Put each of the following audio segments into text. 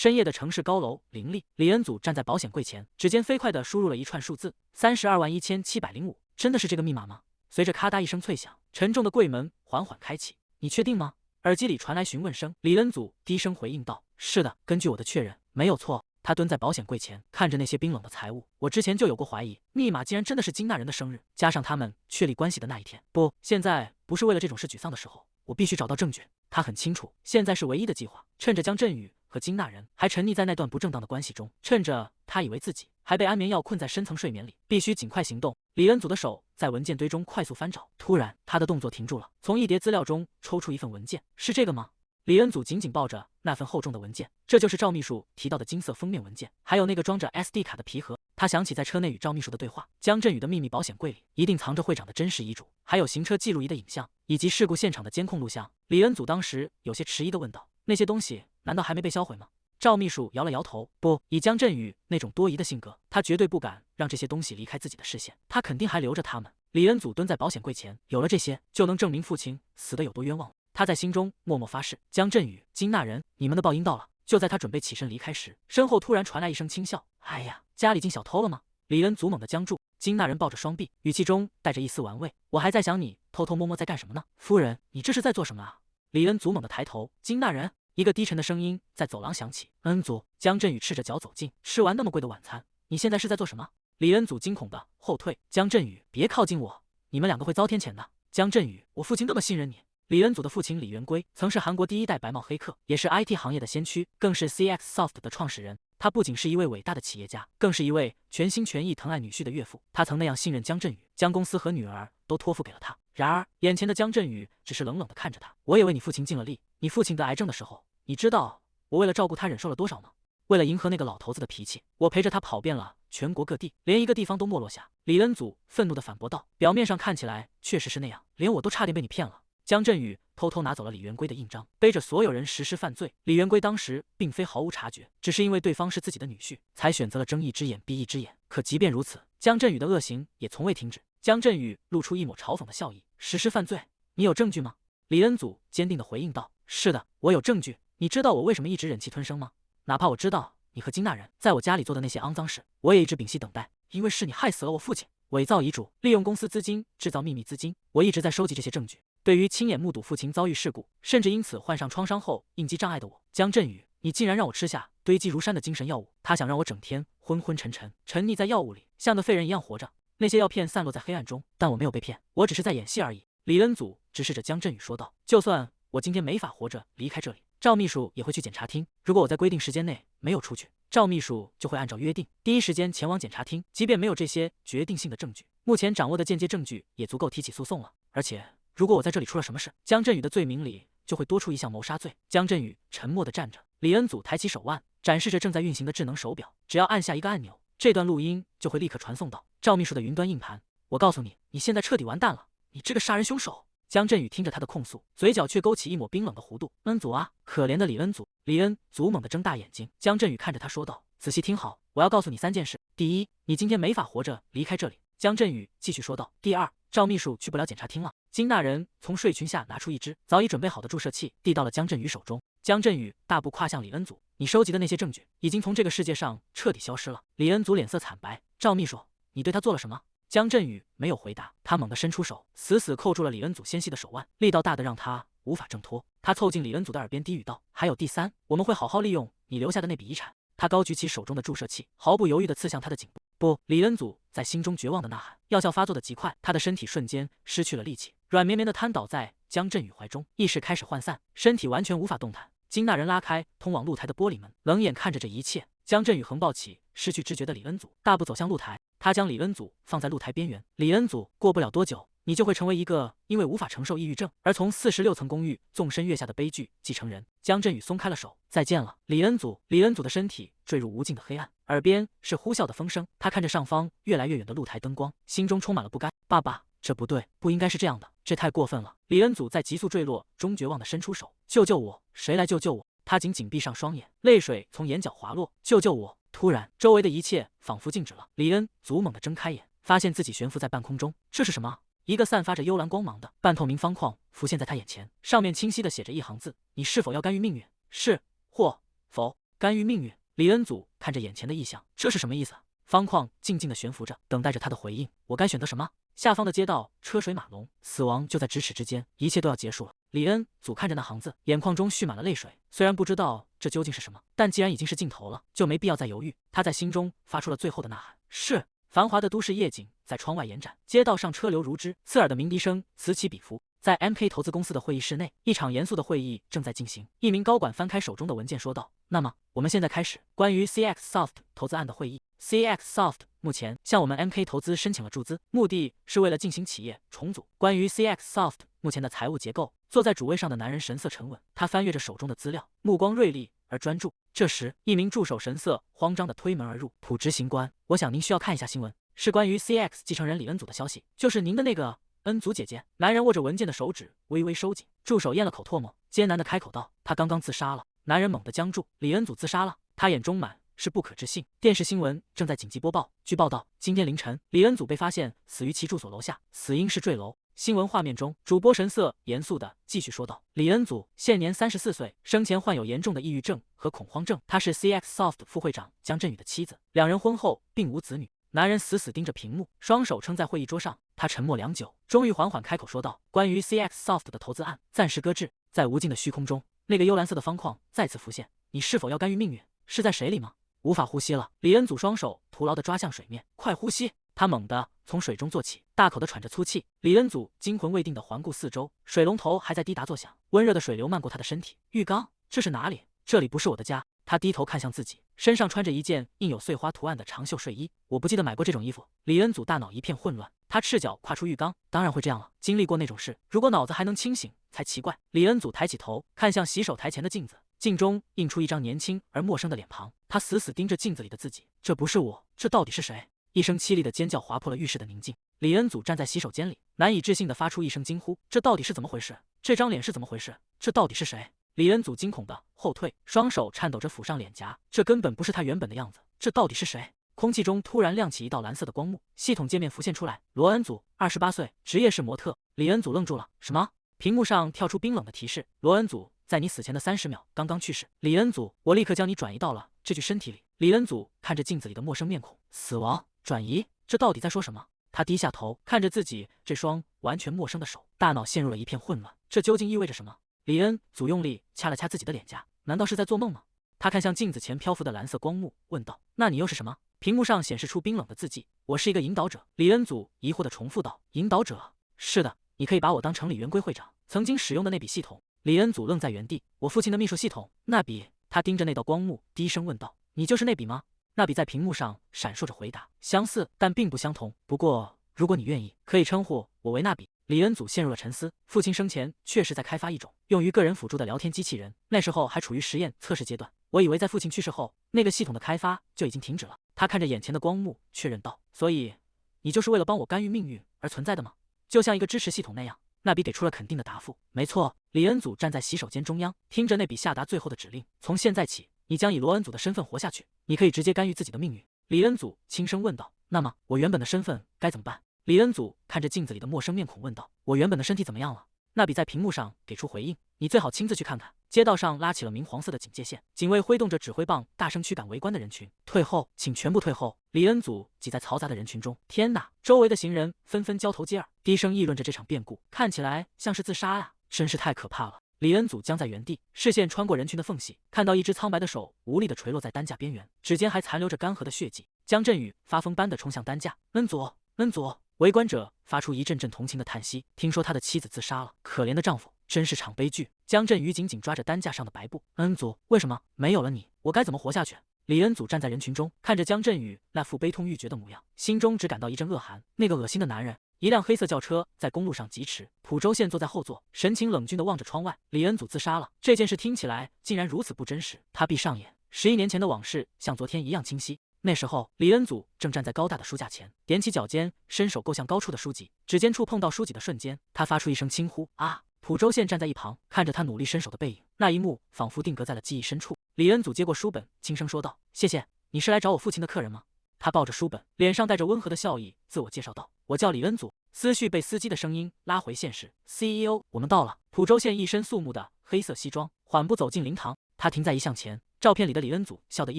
深夜的城市高楼林立，李恩祖站在保险柜前，指尖飞快地输入了一串数字：321705。真的是这个密码吗？随着咔嗒一声脆响，沉重的柜门缓缓开启。你确定吗？耳机里传来询问声。李恩祖低声回应道：“是的，根据我的确认，没有错。”他蹲在保险柜前，看着那些冰冷的财物。我之前就有过怀疑，密码竟然真的是金大人的生日，加上他们确立关系的那一天。不，现在不是为了这种事沮丧的时候，我必须找到证据。他很清楚，现在是唯一的计划，趁着江振宇和金大人还沉溺在那段不正当的关系中，趁着他以为自己还被安眠药困在深层睡眠里，必须尽快行动。李恩祖的手在文件堆中快速翻找，突然他的动作停住了，从一叠资料中抽出一份文件。是这个吗？李恩祖紧紧抱着那份厚重的文件，这就是赵秘书提到的金色封面文件，还有那个装着 SD 卡的皮盒。他想起在车内与赵秘书的对话，江振宇的秘密保险柜里一定藏着会长的真实遗嘱，还有行车记录仪的影像，以及事故现场的监控录像。李恩祖当时有些迟疑地问道：“那些东西难道还没被销毁吗？”赵秘书摇了摇头，不，以江振宇那种多疑的性格，他绝对不敢让这些东西离开自己的视线，他肯定还留着他们。李恩祖蹲在保险柜前，有了这些，就能证明父亲死得有多冤枉了。他在心中默默发誓：江振宇、金大人，你们的报应到了。就在他准备起身离开时，身后突然传来一声轻笑：“哎呀，家里进小偷了吗？”李恩祖猛地僵住，金大人抱着双臂，语气中带着一丝玩味：“我还在想你偷偷摸摸在干什么呢，夫人，你这是在做什么啊？”李恩祖猛地抬头，金大人。一个低沉的声音在走廊响起：“恩祖。”江振宇赤着脚走近，吃完那么贵的晚餐，你现在是在做什么？李恩祖惊恐的后退：“江振宇，别靠近我，你们两个会遭天谴的。”江振宇，我父亲那么信任你。李恩祖的父亲李元圭曾是韩国第一代白帽黑客，也是 IT 行业的先驱，更是 CXSoft 的创始人。他不仅是一位伟大的企业家，更是一位全心全意疼爱女婿的岳父。他曾那样信任江振宇，将公司和女儿都托付给了他。然而，眼前的江振宇只是冷冷地看着他：“我也为你父亲尽了力。你父亲得癌症的时候，你知道我为了照顾他忍受了多少吗？为了迎合那个老头子的脾气，我陪着他跑遍了全国各地，连一个地方都没落下。”李恩祖愤怒地反驳道：“表面上看起来确实是那样，连我都差点被你骗了。”江振宇偷偷拿走了李元圭的印章，背着所有人实施犯罪。李元圭当时并非毫无察觉，只是因为对方是自己的女婿，才选择了睁一只眼闭一只眼。可即便如此，江振宇的恶行也从未停止。江振宇露出一抹嘲讽的笑意：“实施犯罪？你有证据吗？”李恩祖坚定地回应道：“是的，我有证据。你知道我为什么一直忍气吞声吗？哪怕我知道你和金大人在我家里做的那些肮脏事，我也一直屏息等待，因为是你害死了我父亲，伪造遗嘱，利用公司资金制造秘密资金。我一直在收集这些证据。对于亲眼目睹父亲遭遇事故，甚至因此患上创伤后应激障碍的我，江振宇，你竟然让我吃下堆积如山的精神药物。他想让我整天昏昏沉沉，沉溺在药物里，像个废人一样活着。那些药片散落在黑暗中，但我没有被骗，我只是在演戏而已。”李恩祖直视着江振宇说道：“就算我今天没法活着离开这里，赵秘书也会去检察厅。如果我在规定时间内没有出去，赵秘书就会按照约定第一时间前往检察厅。即便没有这些决定性的证据，目前掌握的间接证据也足够提起诉讼了。而且如果我在这里出了什么事，江振宇的罪名里就会多出一项谋杀罪。”江振宇沉默地站着，李恩祖抬起手腕，展示着正在运行的智能手表，只要按下一个按钮，这段录音就会立刻传送到赵秘书的云端硬盘。我告诉你，你现在彻底完蛋了，你这个杀人凶手！江振宇听着他的控诉，嘴角却勾起一抹冰冷的弧度。恩祖啊，可怜的李恩祖！李恩祖猛地睁大眼睛，江振宇看着他说道：“仔细听好，我要告诉你3件事。第一，你今天没法活着离开这里。”江振宇继续说道：“第二，赵秘书去不了检察厅了。”金大人从睡裙下拿出一只早已准备好的注射器，递到了江振宇手中。江振宇大步跨向李恩祖：“你收集的那些证据已经从这个世界上彻底消失了。”李恩祖脸色惨白：“赵秘书，你对他做了什么？”江振宇没有回答，他猛地伸出手，死死扣住了李恩祖纤细的手腕，力道大得让他无法挣脱。他凑近李恩祖的耳边低语道：“还有第三，我们会好好利用你留下的那笔遗产。”他高举起手中的注射器，毫不犹豫地刺向他的颈部。不！李恩祖在心中绝望地呐喊。药效发作的极快，他的身体瞬间失去了力气，软绵绵地瘫倒在江振宇怀中，意识开始涣散，身体完全无法动弹。金大人拉开通往露台的玻璃门，冷眼看着这一切。江振宇横抱起失去知觉的李恩祖，大步走向露台。他将李恩祖放在露台边缘。李恩祖，过不了多久，你就会成为一个因为无法承受抑郁症而从46层公寓纵身跃下的悲剧继承人。江振宇松开了手，再见了，李恩祖。李恩祖的身体坠入无尽的黑暗，耳边是呼啸的风声。他看着上方越来越远的露台灯光，心中充满了不甘。爸爸，这不对，不应该是这样的，这太过分了。李恩祖在急速坠落中绝望地伸出手：“救救我！谁来救救我！”他紧紧闭上双眼，泪水从眼角滑落：“救救我！”突然，周围的一切仿佛静止了。李恩祖猛地睁开眼，发现自己悬浮在半空中。这是什么？一个散发着幽蓝光芒的半透明方框浮现在他眼前，上面清晰地写着一行字：“你是否要干预命运？是或否？”干预命运。李恩祖看着眼前的异象，这是什么意思？方框静静的悬浮着，等待着他的回应。我该选择什么？下方的街道车水马龙，死亡就在咫尺之间，一切都要结束了。李恩祖看着那行字，眼眶中蓄满了泪水。虽然不知道这究竟是什么，但既然已经是尽头了，就没必要再犹豫。他在心中发出了最后的呐喊：是！繁华的都市夜景在窗外延展，街道上车流如织，刺耳的鸣笛声此起彼伏。在 MK 投资公司的会议室内，一场严肃的会议正在进行。一名高管翻开手中的文件，说道：“那么，我们现在开始关于 CX Soft 投资案的会议。CX Soft 目前向我们 MK 投资申请了注资，目的是为了进行企业重组。关于 CX Soft 目前的财务结构。”坐在主位上的男人神色沉稳，他翻阅着手中的资料，目光锐利而专注。这时，一名助手神色慌张地推门而入：“普执行官，我想您需要看一下新闻，是关于 CX 继承人李恩祖的消息，就是您的那个恩祖姐姐。”男人握着文件的手指微微收紧，助手咽了口唾沫，艰难地开口道：“他刚刚自杀了。”男人猛地僵住，李恩祖自杀了？他眼中满是不可置信。电视新闻正在紧急播报。据报道，今天凌晨，李恩祖被发现死于其住所楼下，死因是坠楼。新闻画面中，主播神色严肃地继续说道：“李恩祖现年34岁，生前患有严重的抑郁症和恐慌症。他是 CX Soft 副会长江振宇的妻子，两人婚后并无子女。”男人死死盯着屏幕，双手撑在会议桌上。他沉默良久，终于缓缓开口说道：“关于 CX Soft 的投资案，暂时搁置。”在无尽的虚空中，那个幽蓝色的方框再次浮现。你是否要干预命运？是在水里吗？无法呼吸了。李恩祖双手徒劳地抓向水面，快呼吸！他猛地从水中坐起，大口地喘着粗气。李恩祖惊魂未定地环顾四周，水龙头还在滴答作响，温热的水流漫过他的身体。浴缸？这是哪里？这里不是我的家。他低头看向自己，身上穿着一件印有碎花图案的长袖睡衣。我不记得买过这种衣服。李恩祖大脑一片混乱，他赤脚跨出浴缸。当然会这样了，经历过那种事，如果脑子还能清醒才奇怪。李恩祖抬起头，看向洗手台前的镜子，镜中映出一张年轻而陌生的脸庞。他死死盯着镜子里的自己，这不是我，这到底是谁？一声凄厉的尖叫划破了浴室的宁静。李恩祖站在洗手间里，难以置信地发出一声惊呼：“这到底是怎么回事？这张脸是怎么回事？这到底是谁？”李恩祖惊恐地后退，双手颤抖着抚上脸颊，这根本不是他原本的样子，这到底是谁？空气中突然亮起一道蓝色的光幕，系统界面浮现出来：罗恩祖，28岁，职业是模特。李恩祖愣住了，什么？屏幕上跳出冰冷的提示：罗恩祖在你死前的30秒刚刚去世。李恩祖，我立刻将你转移到了这具身体里。李恩祖看着镜子里的陌生面孔，死亡转移，这到底在说什么？他低下头看着自己这双完全陌生的手，大脑陷入了一片混乱，这究竟意味着什么？李恩祖用力掐了掐自己的脸颊，难道是在做梦吗？他看向镜子前漂浮的蓝色光幕，问道：“那你又是什么？”屏幕上显示出冰冷的字迹：“我是一个引导者。”李恩祖疑惑地重复道：“引导者？是的，你可以把我当成李元圭会长曾经使用的那笔系统。”李恩祖愣在原地：“我父亲的秘书系统？那笔？”他盯着那道光幕，低声问道：“你就是那笔吗？”那笔在屏幕上闪烁着回答：“相似，但并不相同。不过，如果你愿意，可以称呼我为那笔。”李恩祖陷入了沉思。父亲生前确实在开发一种用于个人辅助的聊天机器人，那时候还处于实验测试阶段。我以为在父亲去世后，那个系统的开发就已经停止了。他看着眼前的光幕，确认道：“所以，你就是为了帮我干预命运而存在的吗？就像一个支持系统那样。”那笔给出了肯定的答复：“没错。”李恩祖站在洗手间中央，听着那笔下达最后的指令：“从现在起，你将以罗恩祖的身份活下去，你可以直接干预自己的命运。”李恩祖轻声问道：“那么，我原本的身份该怎么办？”李恩祖看着镜子里的陌生面孔问道：“我原本的身体怎么样了？”那笔在屏幕上给出回应：“你最好亲自去看看。”街道上拉起了明黄色的警戒线，警卫挥动着指挥棒，大声驱赶围观的人群。退后，请全部退后！李恩祖挤在嘈杂的人群中。天哪！周围的行人纷纷交头接耳，低声议论着这场变故，看起来像是自杀啊，真是太可怕了。李恩祖僵在原地，视线穿过人群的缝隙，看到一只苍白的手无力地垂落在担架边缘，指尖还残留着干涸的血迹。江振宇发疯般地冲向担架，恩祖，恩祖！围观者发出一阵阵同情的叹息，听说他的妻子自杀了，可怜的丈夫，真是场悲剧。江振宇紧紧抓着担架上的白布，恩祖，为什么没有了你，我该怎么活下去？李恩祖站在人群中，看着江振宇那副悲痛欲绝的模样，心中只感到一阵恶寒。那个恶心的男人。一辆黑色轿车在公路上疾驰，蒲州宪坐在后座，神情冷峻地望着窗外。李恩祖自杀了，这件事听起来竟然如此不真实。他闭上眼，11年前的往事像昨天一样清晰。那时候，李恩祖正站在高大的书架前，踮起脚尖，伸手够向高处的书籍，指尖触碰到书籍的瞬间，他发出一声轻呼：“啊！”蒲州宪站在一旁，看着他努力伸手的背影，那一幕仿佛定格在了记忆深处。李恩祖接过书本，轻声说道：“谢谢，你是来找我父亲的客人吗？”他抱着书本，脸上带着温和的笑意，自我介绍道：“我叫李恩祖。”思绪被司机的声音拉回现实。CEO，我们到了。蒲州宪一身肃穆的黑色西装，缓步走进灵堂。他停在遗像前，照片里的李恩祖笑得一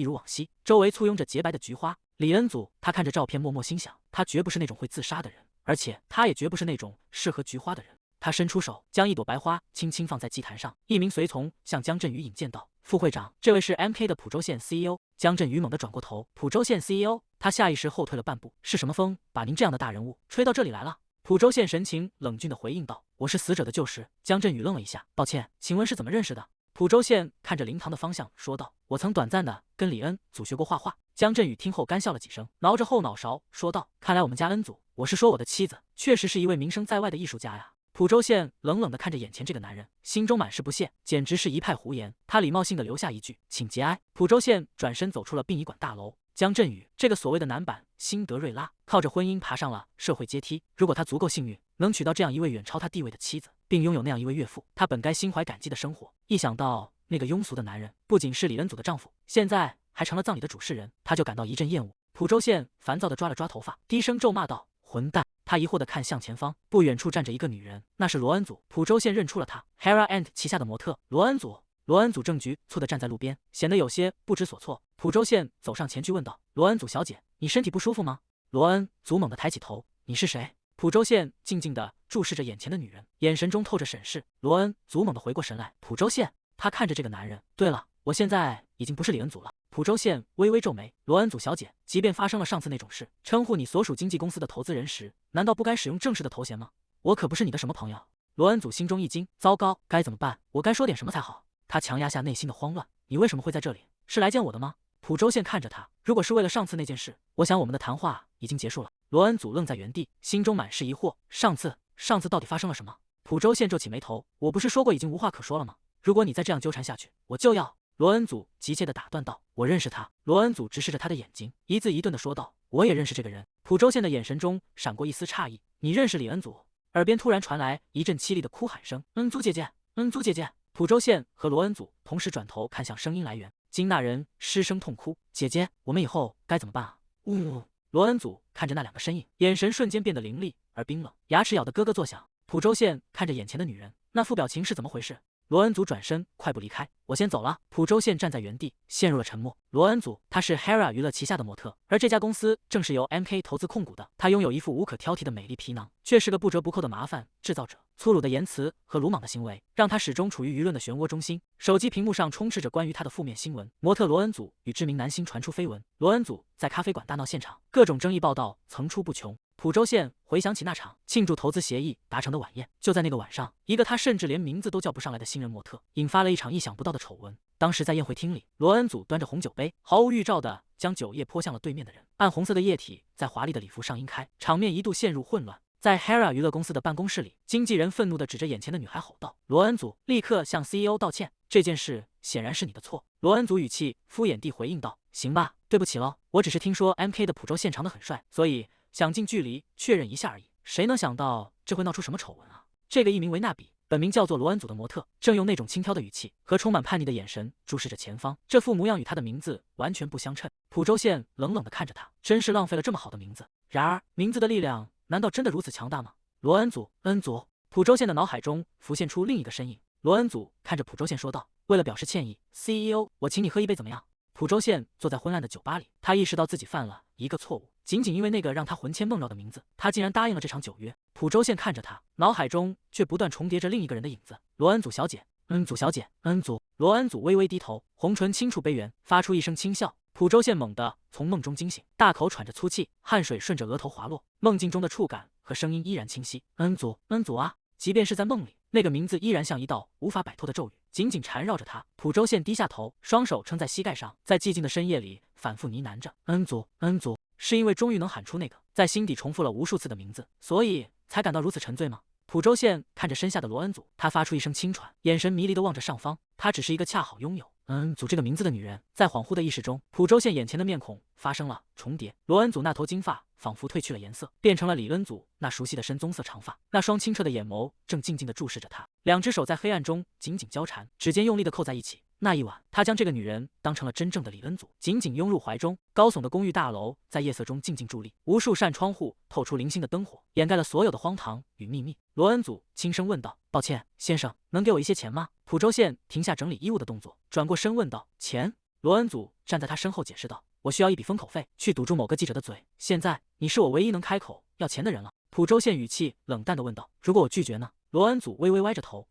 如往昔，周围簇拥着洁白的菊花。李恩祖，他看着照片，默默心想，他绝不是那种会自杀的人，而且他也绝不是那种适合菊花的人。他伸出手，将一朵白花轻轻放在祭坛上。一名随从向江振宇引荐道：“副会长，这位是 MK 的蒲州县 CEO。”江振宇猛地转过头，蒲州县 CEO， 他下意识后退了半步。是什么风把您这样的大人物吹到这里来了？蒲州县神情冷峻地回应道：“我是死者的旧识。”江振宇愣了一下，抱歉，请问是怎么认识的？蒲州县看着灵堂的方向说道：“我曾短暂的跟李恩祖学过画画。”江振宇听后干笑了几声，挠着后脑勺说道：“看来我们家恩祖，我是说我的妻子，确实是一位名声在外的艺术家呀。”蒲州县冷冷地看着眼前这个男人，心中满是不屑，简直是一派胡言。他礼貌性地留下一句：“请节哀。”蒲州县转身走出了殡仪馆大楼。江振宇这个所谓的男版辛德瑞拉，靠着婚姻爬上了社会阶梯。如果他足够幸运，能娶到这样一位远超他地位的妻子，并拥有那样一位岳父，他本该心怀感激的生活。一想到那个庸俗的男人不仅是李恩祖的丈夫，现在还成了葬礼的主事人，他就感到一阵厌恶。蒲州县烦躁地抓了抓头发，低声咒骂道：“混蛋！”他疑惑地看向前方，不远处站着一个女人，那是罗恩祖。蒲州县认出了她 ，Hera and 旗下的模特罗恩祖。罗恩祖正局促地站在路边，显得有些不知所措。蒲州县走上前去问道：“罗恩祖小姐，你身体不舒服吗？”罗恩祖猛地抬起头：“你是谁？”蒲州县静静地注视着眼前的女人，眼神中透着审视。罗恩祖猛地回过神来，蒲州县，他看着这个男人。对了，我现在已经不是李恩祖了。蒲州县微微皱眉，罗恩祖小姐，即便发生了上次那种事，称呼你所属经纪公司的投资人时，难道不该使用正式的头衔吗？我可不是你的什么朋友。罗恩祖心中一惊，糟糕，该怎么办？我该说点什么才好？他强压下内心的慌乱，你为什么会在这里？是来见我的吗？蒲州县看着他，如果是为了上次那件事，我想我们的谈话已经结束了。罗恩祖愣在原地，心中满是疑惑，上次到底发生了什么？蒲州县皱起眉头，我不是说过已经无话可说了吗？如果你再这样纠缠下去，我就要……罗恩祖急切地打断道：“我认识他。”罗恩祖直视着他的眼睛，一字一顿地说道：“我也认识这个人。”蒲州县的眼神中闪过一丝诧异：“你认识李恩祖？”耳边突然传来一阵凄厉的哭喊声：“恩祖姐姐，恩祖姐姐！”蒲州县和罗恩祖同时转头看向声音来源，金大人失声痛哭：“姐姐，我们以后该怎么办啊？”呜！罗恩祖看着那两个身影，眼神瞬间变得凌厉而冰冷，牙齿咬得咯咯作响。蒲州县看着眼前的女人，那副表情是怎么回事？罗恩祖转身快步离开，我先走了。蒲州县站在原地，陷入了沉默。罗恩祖，他是 Hera 娱乐旗下的模特，而这家公司正是由 MK 投资控股的。他拥有一副无可挑剔的美丽皮囊，却是个不折不扣的麻烦制造者。粗鲁的言辞和鲁莽的行为，让他始终处于舆论的漩涡中心。手机屏幕上充斥着关于他的负面新闻：模特罗恩祖与知名男星传出绯闻，罗恩祖在咖啡馆大闹现场，各种争议报道层出不穷。蒲州县回想起那场庆祝投资协议达成的晚宴，就在那个晚上，一个他甚至连名字都叫不上来的新人模特，引发了一场意想不到的丑闻。当时在宴会厅里，罗恩祖端着红酒杯，毫无预兆地将酒液泼向了对面的人，暗红色的液体在华丽的礼服上晕开，场面一度陷入混乱。在 Hera 娱乐公司的办公室里，经纪人愤怒地指着眼前的女孩吼道：“罗恩祖，立刻向 CEO 道歉！这件事显然是你的错。”罗恩祖语气敷衍地回应道：“行吧，对不起了，我只是听说 MK 的蒲州县长得很帅，所以想近距离确认一下而已。谁能想到这会闹出什么丑闻啊？”这个艺名为纳比，本名叫做罗恩祖的模特，正用那种轻佻的语气和充满叛逆的眼神注视着前方，这副模样与他的名字完全不相称。蒲州县冷冷地看着他，真是浪费了这么好的名字。然而，名字的力量难道真的如此强大吗？罗恩祖，恩祖。蒲州县的脑海中浮现出另一个身影。罗恩祖看着蒲州县说道：“为了表示歉意 ，CEO， 我请你喝一杯怎么样？”蒲州县坐在昏暗的酒吧里，他意识到自己犯了一个错误，仅仅因为那个让他魂牵梦绕的名字，他竟然答应了这场酒约。蒲州县看着他，脑海中却不断重叠着另一个人的影子：罗恩祖小姐，恩祖小姐，恩祖。罗恩祖微微低头，红唇轻触杯缘，发出一声轻笑。蒲州县猛地从梦中惊醒，大口喘着粗气，汗水顺着额头滑落。梦境中的触感和声音依然清晰：“恩祖，恩祖啊！”即便是在梦里，那个名字依然像一道无法摆脱的咒语，紧紧缠绕着他。蒲州县低下头，双手撑在膝盖上，在寂静的深夜里反复呢喃着：“恩祖，恩祖。”是因为终于能喊出那个在心底重复了无数次的名字，所以才感到如此沉醉吗？蒲州县看着身下的罗恩祖，他发出一声轻喘，眼神迷离地望着上方。她只是一个恰好拥有恩祖这个名字的女人。在恍惚的意识中，蒲州县眼前的面孔发生了重叠。罗恩祖那头金发仿佛褪去了颜色，变成了李恩祖那熟悉的深棕色长发。那双清澈的眼眸正静静地注视着他，两只手在黑暗中紧紧交缠，指尖用力地扣在一起。那一晚，他将这个女人当成了真正的李恩祖，紧紧拥入怀中。高耸的公寓大楼在夜色中静静伫立，无数扇窗户透出零星的灯火，掩盖了所有的荒唐与秘密。罗恩祖轻声问道：“抱歉，先生，能给我一些钱吗？”浦州县停下整理衣物的动作，转过身问道：“钱？”罗恩祖站在他身后解释道：“我需要一笔封口费，去堵住某个记者的嘴。现在你是我唯一能开口要钱的人了。”浦州县语气冷淡地问道：“如果我拒绝呢？”罗恩祖微微歪着头：“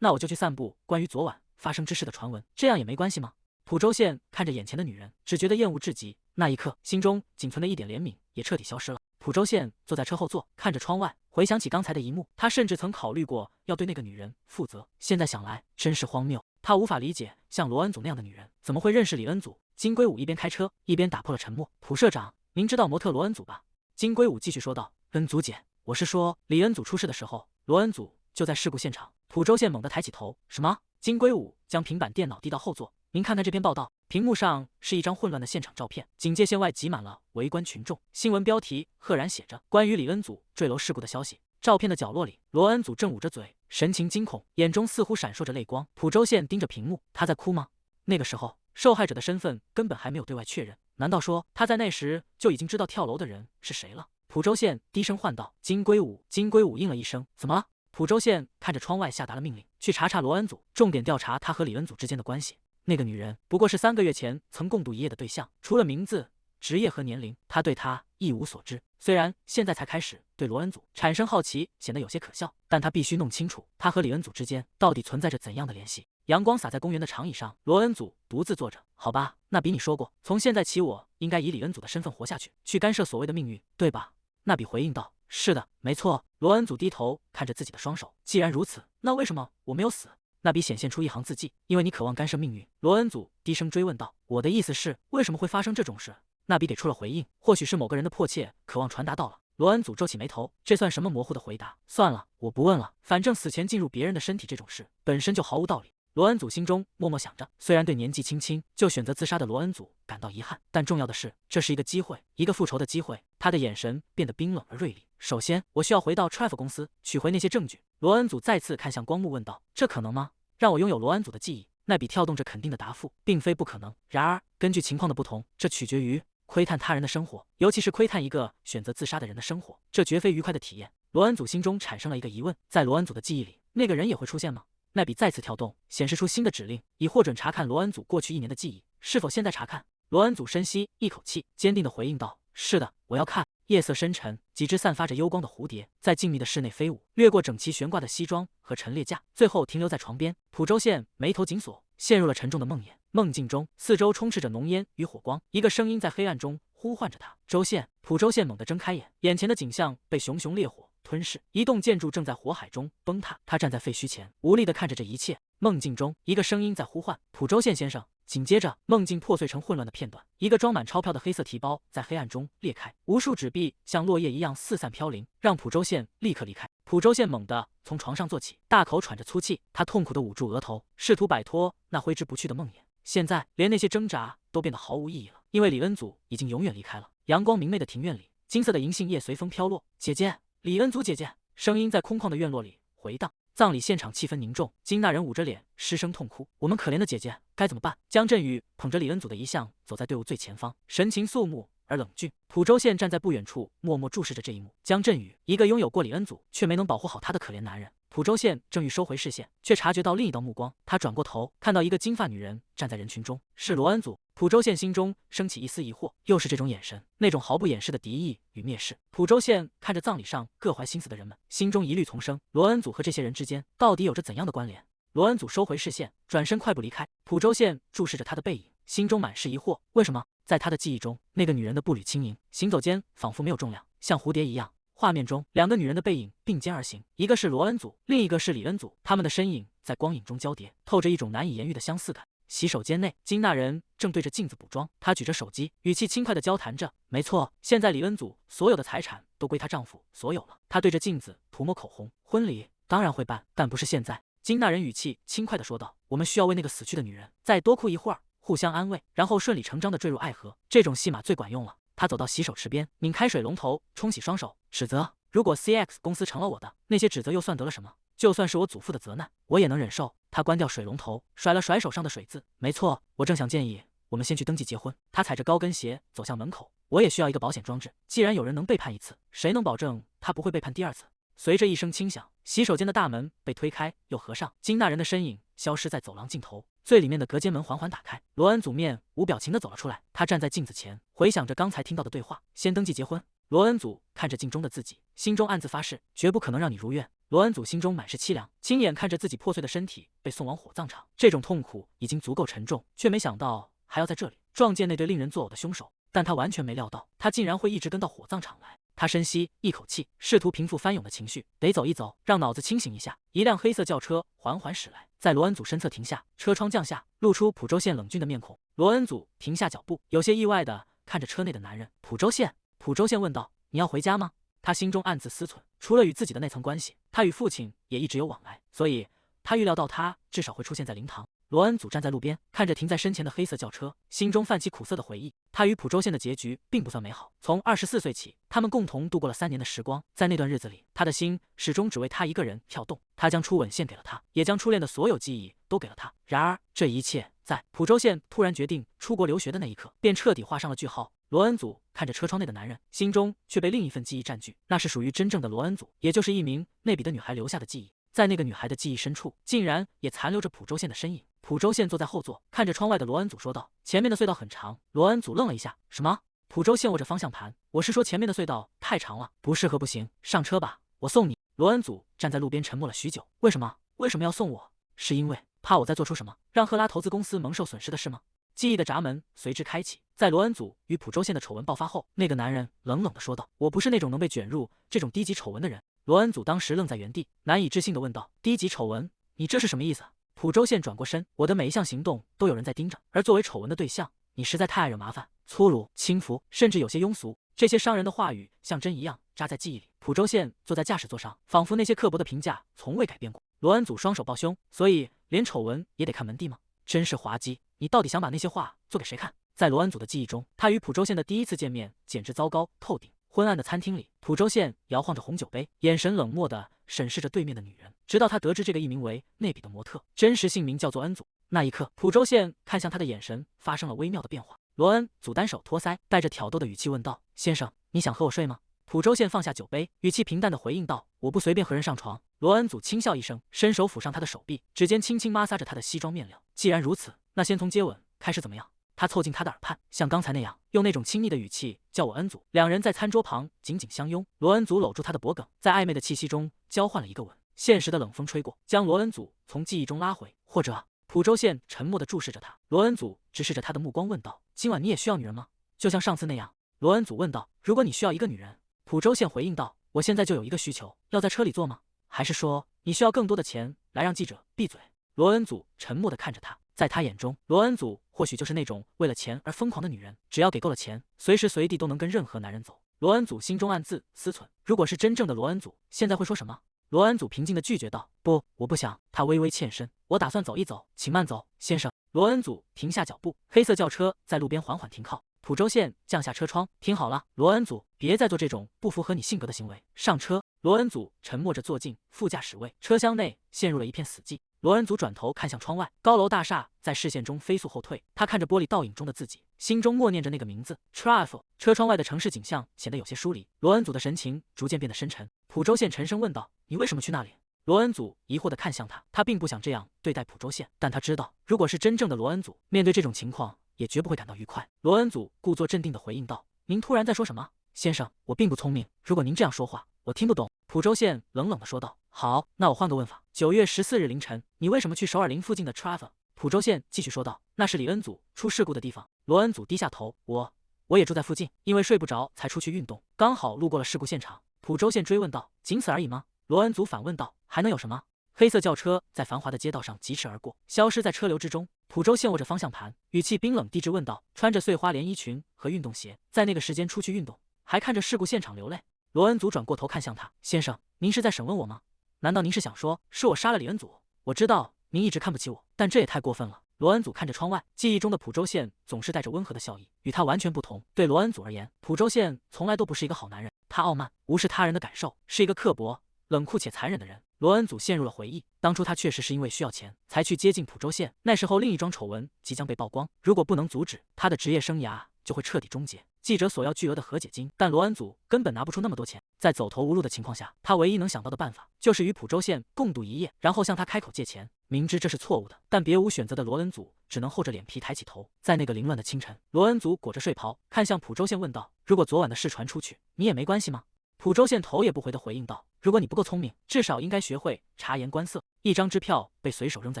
那我就去散布关于昨晚发生之事的传闻，这样也没关系吗？”浦州县看着眼前的女人，只觉得厌恶至极。那一刻，心中仅存的一点怜悯也彻底消失了。浦州县坐在车后座，看着窗外，回想起刚才的一幕，他甚至曾考虑过要对那个女人负责。现在想来，真是荒谬。他无法理解，像罗恩祖那样的女人，怎么会认识李恩祖？金龟武一边开车，一边打破了沉默：“浦社长，您知道模特罗恩祖吧？”金龟武继续说道：“恩祖姐，我是说，李恩祖出事的时候，罗恩祖就在事故现场。”浦州县猛地抬起头：“什么？”金龟武将平板电脑递到后座：“您看看这篇报道。”屏幕上是一张混乱的现场照片，警戒线外挤满了围观群众。新闻标题赫然写着“关于李恩祖坠楼事故的消息”。照片的角落里，罗恩祖正捂着嘴，神情惊恐，眼中似乎闪烁着泪光。浦州县盯着屏幕，他在哭吗？那个时候，受害者的身份根本还没有对外确认。难道说他在那时就已经知道跳楼的人是谁了？浦州县低声唤道：“金龟武。”金龟武应了一声：“怎么了？”浦州县看着窗外下达了命令，去查查罗恩祖，重点调查他和李恩祖之间的关系。那个女人不过是3个月前曾共度一夜的对象，除了名字、职业和年龄，他对她一无所知。虽然现在才开始对罗恩祖产生好奇，显得有些可笑，但他必须弄清楚他和李恩祖之间到底存在着怎样的联系。阳光洒在公园的长椅上，罗恩祖独自坐着。好吧，那比你说过，从现在起我应该以李恩祖的身份活下去，去干涉所谓的命运，对吧？那比回应道：“是的，没错。”罗恩祖低头看着自己的双手，既然如此，那为什么我没有死？那比显现出一行字迹，因为你渴望干涉命运。罗恩祖低声追问道：“我的意思是，为什么会发生这种事？”那比给出了回应，或许是某个人的迫切渴望传达到了。罗恩祖皱起眉头，这算什么模糊的回答？算了，我不问了，反正死前进入别人的身体这种事本身就毫无道理。罗恩祖心中默默想着，虽然对年纪轻轻就选择自杀的罗恩祖感到遗憾，但重要的是，这是一个机会，一个复仇的机会。他的眼神变得冰冷而锐利。首先，我需要回到 Trif 公司，取回那些证据。罗恩祖再次看向光幕问道：“这可能吗？让我拥有罗恩祖的记忆？”那比跳动着肯定的答复，并非不可能。然而，根据情况的不同，这取决于窥探他人的生活，尤其是窥探一个选择自杀的人的生活，这绝非愉快的体验。罗恩祖心中产生了一个疑问：在罗恩祖的记忆里，那个人也会出现吗？那比再次跳动，显示出新的指令，以获准查看罗恩祖过去1年的记忆。是否现在查看？罗恩祖深吸一口气，坚定地回应道：“是的，我要看。”夜色深沉，几只散发着幽光的蝴蝶在静谧的室内飞舞，掠过整齐悬挂的西装和陈列架，最后停留在床边。浦州县眉头紧锁，陷入了沉重的梦魇。梦境中，四周充斥着浓烟与火光，一个声音在黑暗中呼唤着他：“州县。”浦州县猛地睁开眼，眼前的景象被熊熊烈火吞噬，一栋建筑正在火海中崩塌。他站在废墟前，无力地看着这一切。梦境中，一个声音在呼唤：“浦州县先生。”紧接着，梦境破碎成混乱的片段，一个装满钞票的黑色提包在黑暗中裂开，无数纸币像落叶一样四散飘零，让浦州县立刻离开。浦州县猛地从床上坐起，大口喘着粗气，他痛苦地捂住额头，试图摆脱那挥之不去的梦魇。现在，连那些挣扎都变得毫无意义了，因为李恩祖已经永远离开了。阳光明媚的庭院里，金色的银杏叶随风飘落。姐姐，李恩祖姐姐，声音在空旷的院落里回荡。葬礼现场气氛凝重，金大人捂着脸失声痛哭：“我们可怜的姐姐该怎么办？”江振宇捧着李恩祖的遗像走在队伍最前方，神情肃穆而冷峻。浦州县站在不远处，默默注视着这一幕。江振宇，一个拥有过李恩祖却没能保护好他的可怜男人。浦州县正欲收回视线，却察觉到另一道目光。他转过头，看到一个金发女人站在人群中，是罗恩祖。浦州县心中升起一丝疑惑，又是这种眼神，那种毫不掩饰的敌意与蔑视。浦州县看着葬礼上各怀心思的人们，心中疑虑丛生。罗恩祖和这些人之间到底有着怎样的关联？罗恩祖收回视线，转身快步离开。浦州县注视着他的背影，心中满是疑惑。为什么在他的记忆中，那个女人的步履轻盈，行走间仿佛没有重量，像蝴蝶一样？画面中，2个女人的背影并肩而行，一个是罗恩祖，另一个是李恩祖。他们的身影在光影中交叠，透着一种难以言喻的相似感。洗手间内，金大人正对着镜子补妆，她举着手机，语气轻快地交谈着：“没错，现在李恩祖所有的财产都归她丈夫所有了。”她对着镜子涂抹口红。婚礼当然会办，但不是现在。金大人语气轻快地说道：“我们需要为那个死去的女人再多哭一会儿，互相安慰，然后顺理成章地坠入爱河。这种戏码最管用了。”他走到洗手池边，拧开水龙头，冲洗双手，指责：“如果 CX 公司成了我的，那些指责又算得了什么？就算是我祖父的责难，我也能忍受。”他关掉水龙头，甩了甩手上的水渍：“没错，我正想建议我们先去登记结婚。”他踩着高跟鞋走向门口：“我也需要一个保险装置。既然有人能背叛一次，谁能保证他不会背叛第2次？”随着一声轻响，洗手间的大门被推开又合上，金大人的身影消失在走廊尽头。最里面的隔间门缓缓打开，罗恩祖面无表情地走了出来。他站在镜子前，回想着刚才听到的对话。先登记结婚。罗恩祖看着镜中的自己，心中暗自发誓，绝不可能让你如愿。罗恩祖心中满是凄凉，亲眼看着自己破碎的身体被送往火葬场，这种痛苦已经足够沉重，却没想到还要在这里撞见那对令人作呕的凶手。但他完全没料到，他竟然会一直跟到火葬场来。他深吸一口气，试图平复翻涌的情绪，得走一走，让脑子清醒一下。一辆黑色轿车缓缓驶来，在罗恩祖身侧停下，车窗降下，露出浦州县冷峻的面孔。罗恩祖停下脚步，有些意外的看着车内的男人。浦州县，浦州县问道：“你要回家吗？”他心中暗自思忖，除了与自己的那层关系，他与父亲也一直有往来，所以他预料到他至少会出现在灵堂。罗恩祖站在路边，看着停在身前的黑色轿车，心中泛起苦涩的回忆。他与浦州县的结局并不算美好。从24岁起，他们共同度过了3年的时光。在那段日子里，他的心始终只为他一个人跳动。他将初吻献给了他，也将初恋的所有记忆都给了他。然而，这一切在浦州县突然决定出国留学的那一刻，便彻底画上了句号。罗恩祖看着车窗内的男人，心中却被另一份记忆占据，那是属于真正的罗恩祖，也就是一名内比的女孩留下的记忆。在那个女孩的记忆深处，竟然也残留着浦州县的身影。浦州县坐在后座，看着窗外的罗恩祖说道：“前面的隧道很长。”罗恩祖愣了一下：“什么？”浦州县握着方向盘：“我是说前面的隧道太长了，不适合步行。上车吧，我送你。”罗恩祖站在路边沉默了许久：“为什么？为什么要送我？是因为怕我再做出什么让赫拉投资公司蒙受损失的事吗？”记忆的闸门随之开启。在罗恩祖与浦州县的丑闻爆发后，那个男人冷冷地说道：“我不是那种能被卷入这种低级丑闻的人。”罗恩祖当时愣在原地，难以置信地问道：“低级丑闻？你这是什么意思？”浦州县转过身：“我的每一项行动都有人在盯着，而作为丑闻的对象，你实在太爱惹麻烦，粗鲁、轻浮，甚至有些庸俗。”这些伤人的话语像针一样扎在记忆里。浦州县坐在驾驶座上，仿佛那些刻薄的评价从未改变过。罗恩祖双手抱胸：“所以连丑闻也得看门第吗？真是滑稽！你到底想把那些话做给谁看？”在罗恩祖的记忆中，他与浦州县的第一次见面简直糟糕透顶。昏暗的餐厅里，浦州县摇晃着红酒杯，眼神冷漠地审视着对面的女人，直到他得知这个一名为内比的模特，真实姓名叫做恩祖。那一刻，浦州县看向他的眼神发生了微妙的变化。罗恩祖单手托腮，带着挑逗的语气问道：“先生，你想和我睡吗？”浦州县放下酒杯，语气平淡地回应道：“我不随便和人上床。”罗恩祖轻笑一声，伸手抚上他的手臂，指尖轻轻摩挲着他的西装面料。既然如此，那先从接吻开始怎么样？他凑近他的耳畔，像刚才那样，用那种亲昵的语气叫我恩祖。两人在餐桌旁紧紧相拥，罗恩祖搂住他的脖颈，在暧昧的气息中交换了一个吻。现实的冷风吹过，将罗恩祖从记忆中拉回。或者，浦州县沉默地注视着他。罗恩祖直视着他的目光问道：“今晚你也需要女人吗？就像上次那样？”罗恩祖问道：“如果你需要一个女人。”浦州县回应道：“我现在就有一个需求，要在车里坐吗？还是说你需要更多的钱来让记者闭嘴？”罗恩祖沉默地看着他。在他眼中，罗恩祖或许就是那种为了钱而疯狂的女人，只要给够了钱，随时随地都能跟任何男人走。罗恩祖心中暗自思忖，如果是真正的罗恩祖，现在会说什么？罗恩祖平静地拒绝道：“不，我不想。”他微微欠身：“我打算走一走，请慢走，先生。”罗恩祖停下脚步，黑色轿车在路边缓缓停靠。浦州县降下车窗：“听好了，罗恩祖，别再做这种不符合你性格的行为。上车。”罗恩祖沉默着坐进副驾驶位，车厢内陷入了一片死寂。罗恩祖转头看向窗外，高楼大厦在视线中飞速后退。他看着玻璃倒影中的自己，心中默念着那个名字 Trifle。车窗外的城市景象显得有些疏离。罗恩祖的神情逐渐变得深沉。浦州县沉声问道：“你为什么去那里？”罗恩祖疑惑地看向他，他并不想这样对待浦州县，但他知道，如果是真正的罗恩祖，面对这种情况也绝不会感到愉快。罗恩祖故作镇定地回应道：“您突然在说什么？先生，我并不聪明，如果您这样说话，我听不懂。”浦州县冷冷地说道：“好，那我换个问法。9月14日凌晨，你为什么去首尔林附近的 Trifle？” 浦州县继续说道：“那是李恩祖出事故的地方。”罗恩祖低下头：“我也住在附近，因为睡不着才出去运动，刚好路过了事故现场。”浦州县追问道：“仅此而已吗？”罗恩祖反问道：“还能有什么？”黑色轿车在繁华的街道上疾驰而过，消失在车流之中。浦州县握着方向盘，语气冰冷地质问道：“穿着碎花连衣裙和运动鞋，在那个时间出去运动，还看着事故现场流泪？”罗恩祖转过头看向他：“先生，您是在审问我吗？难道您是想说是我杀了李恩祖？我知道您一直看不起我，但这也太过分了。”罗恩祖看着窗外，记忆中的浦州县总是带着温和的笑意，与他完全不同。对罗恩祖而言，浦州县从来都不是一个好男人。他傲慢，无视他人的感受，是一个刻薄、冷酷且残忍的人。罗恩祖陷入了回忆，当初他确实是因为需要钱才去接近浦州县，那时候另一桩丑闻即将被曝光，如果不能阻止，他的职业生涯就会彻底终结。记者索要巨额的和解金，但罗恩祖根本拿不出那么多钱。在走投无路的情况下，他唯一能想到的办法就是与浦州县共度一夜，然后向他开口借钱。明知这是错误的，但别无选择的罗恩祖只能厚着脸皮抬起头。在那个凌乱的清晨，罗恩祖裹着睡袍，看向浦州县问道：“如果昨晚的事传出去，你也没关系吗？”浦州县头也不回地回应道：“如果你不够聪明，至少应该学会察言观色。”一张支票被随手扔在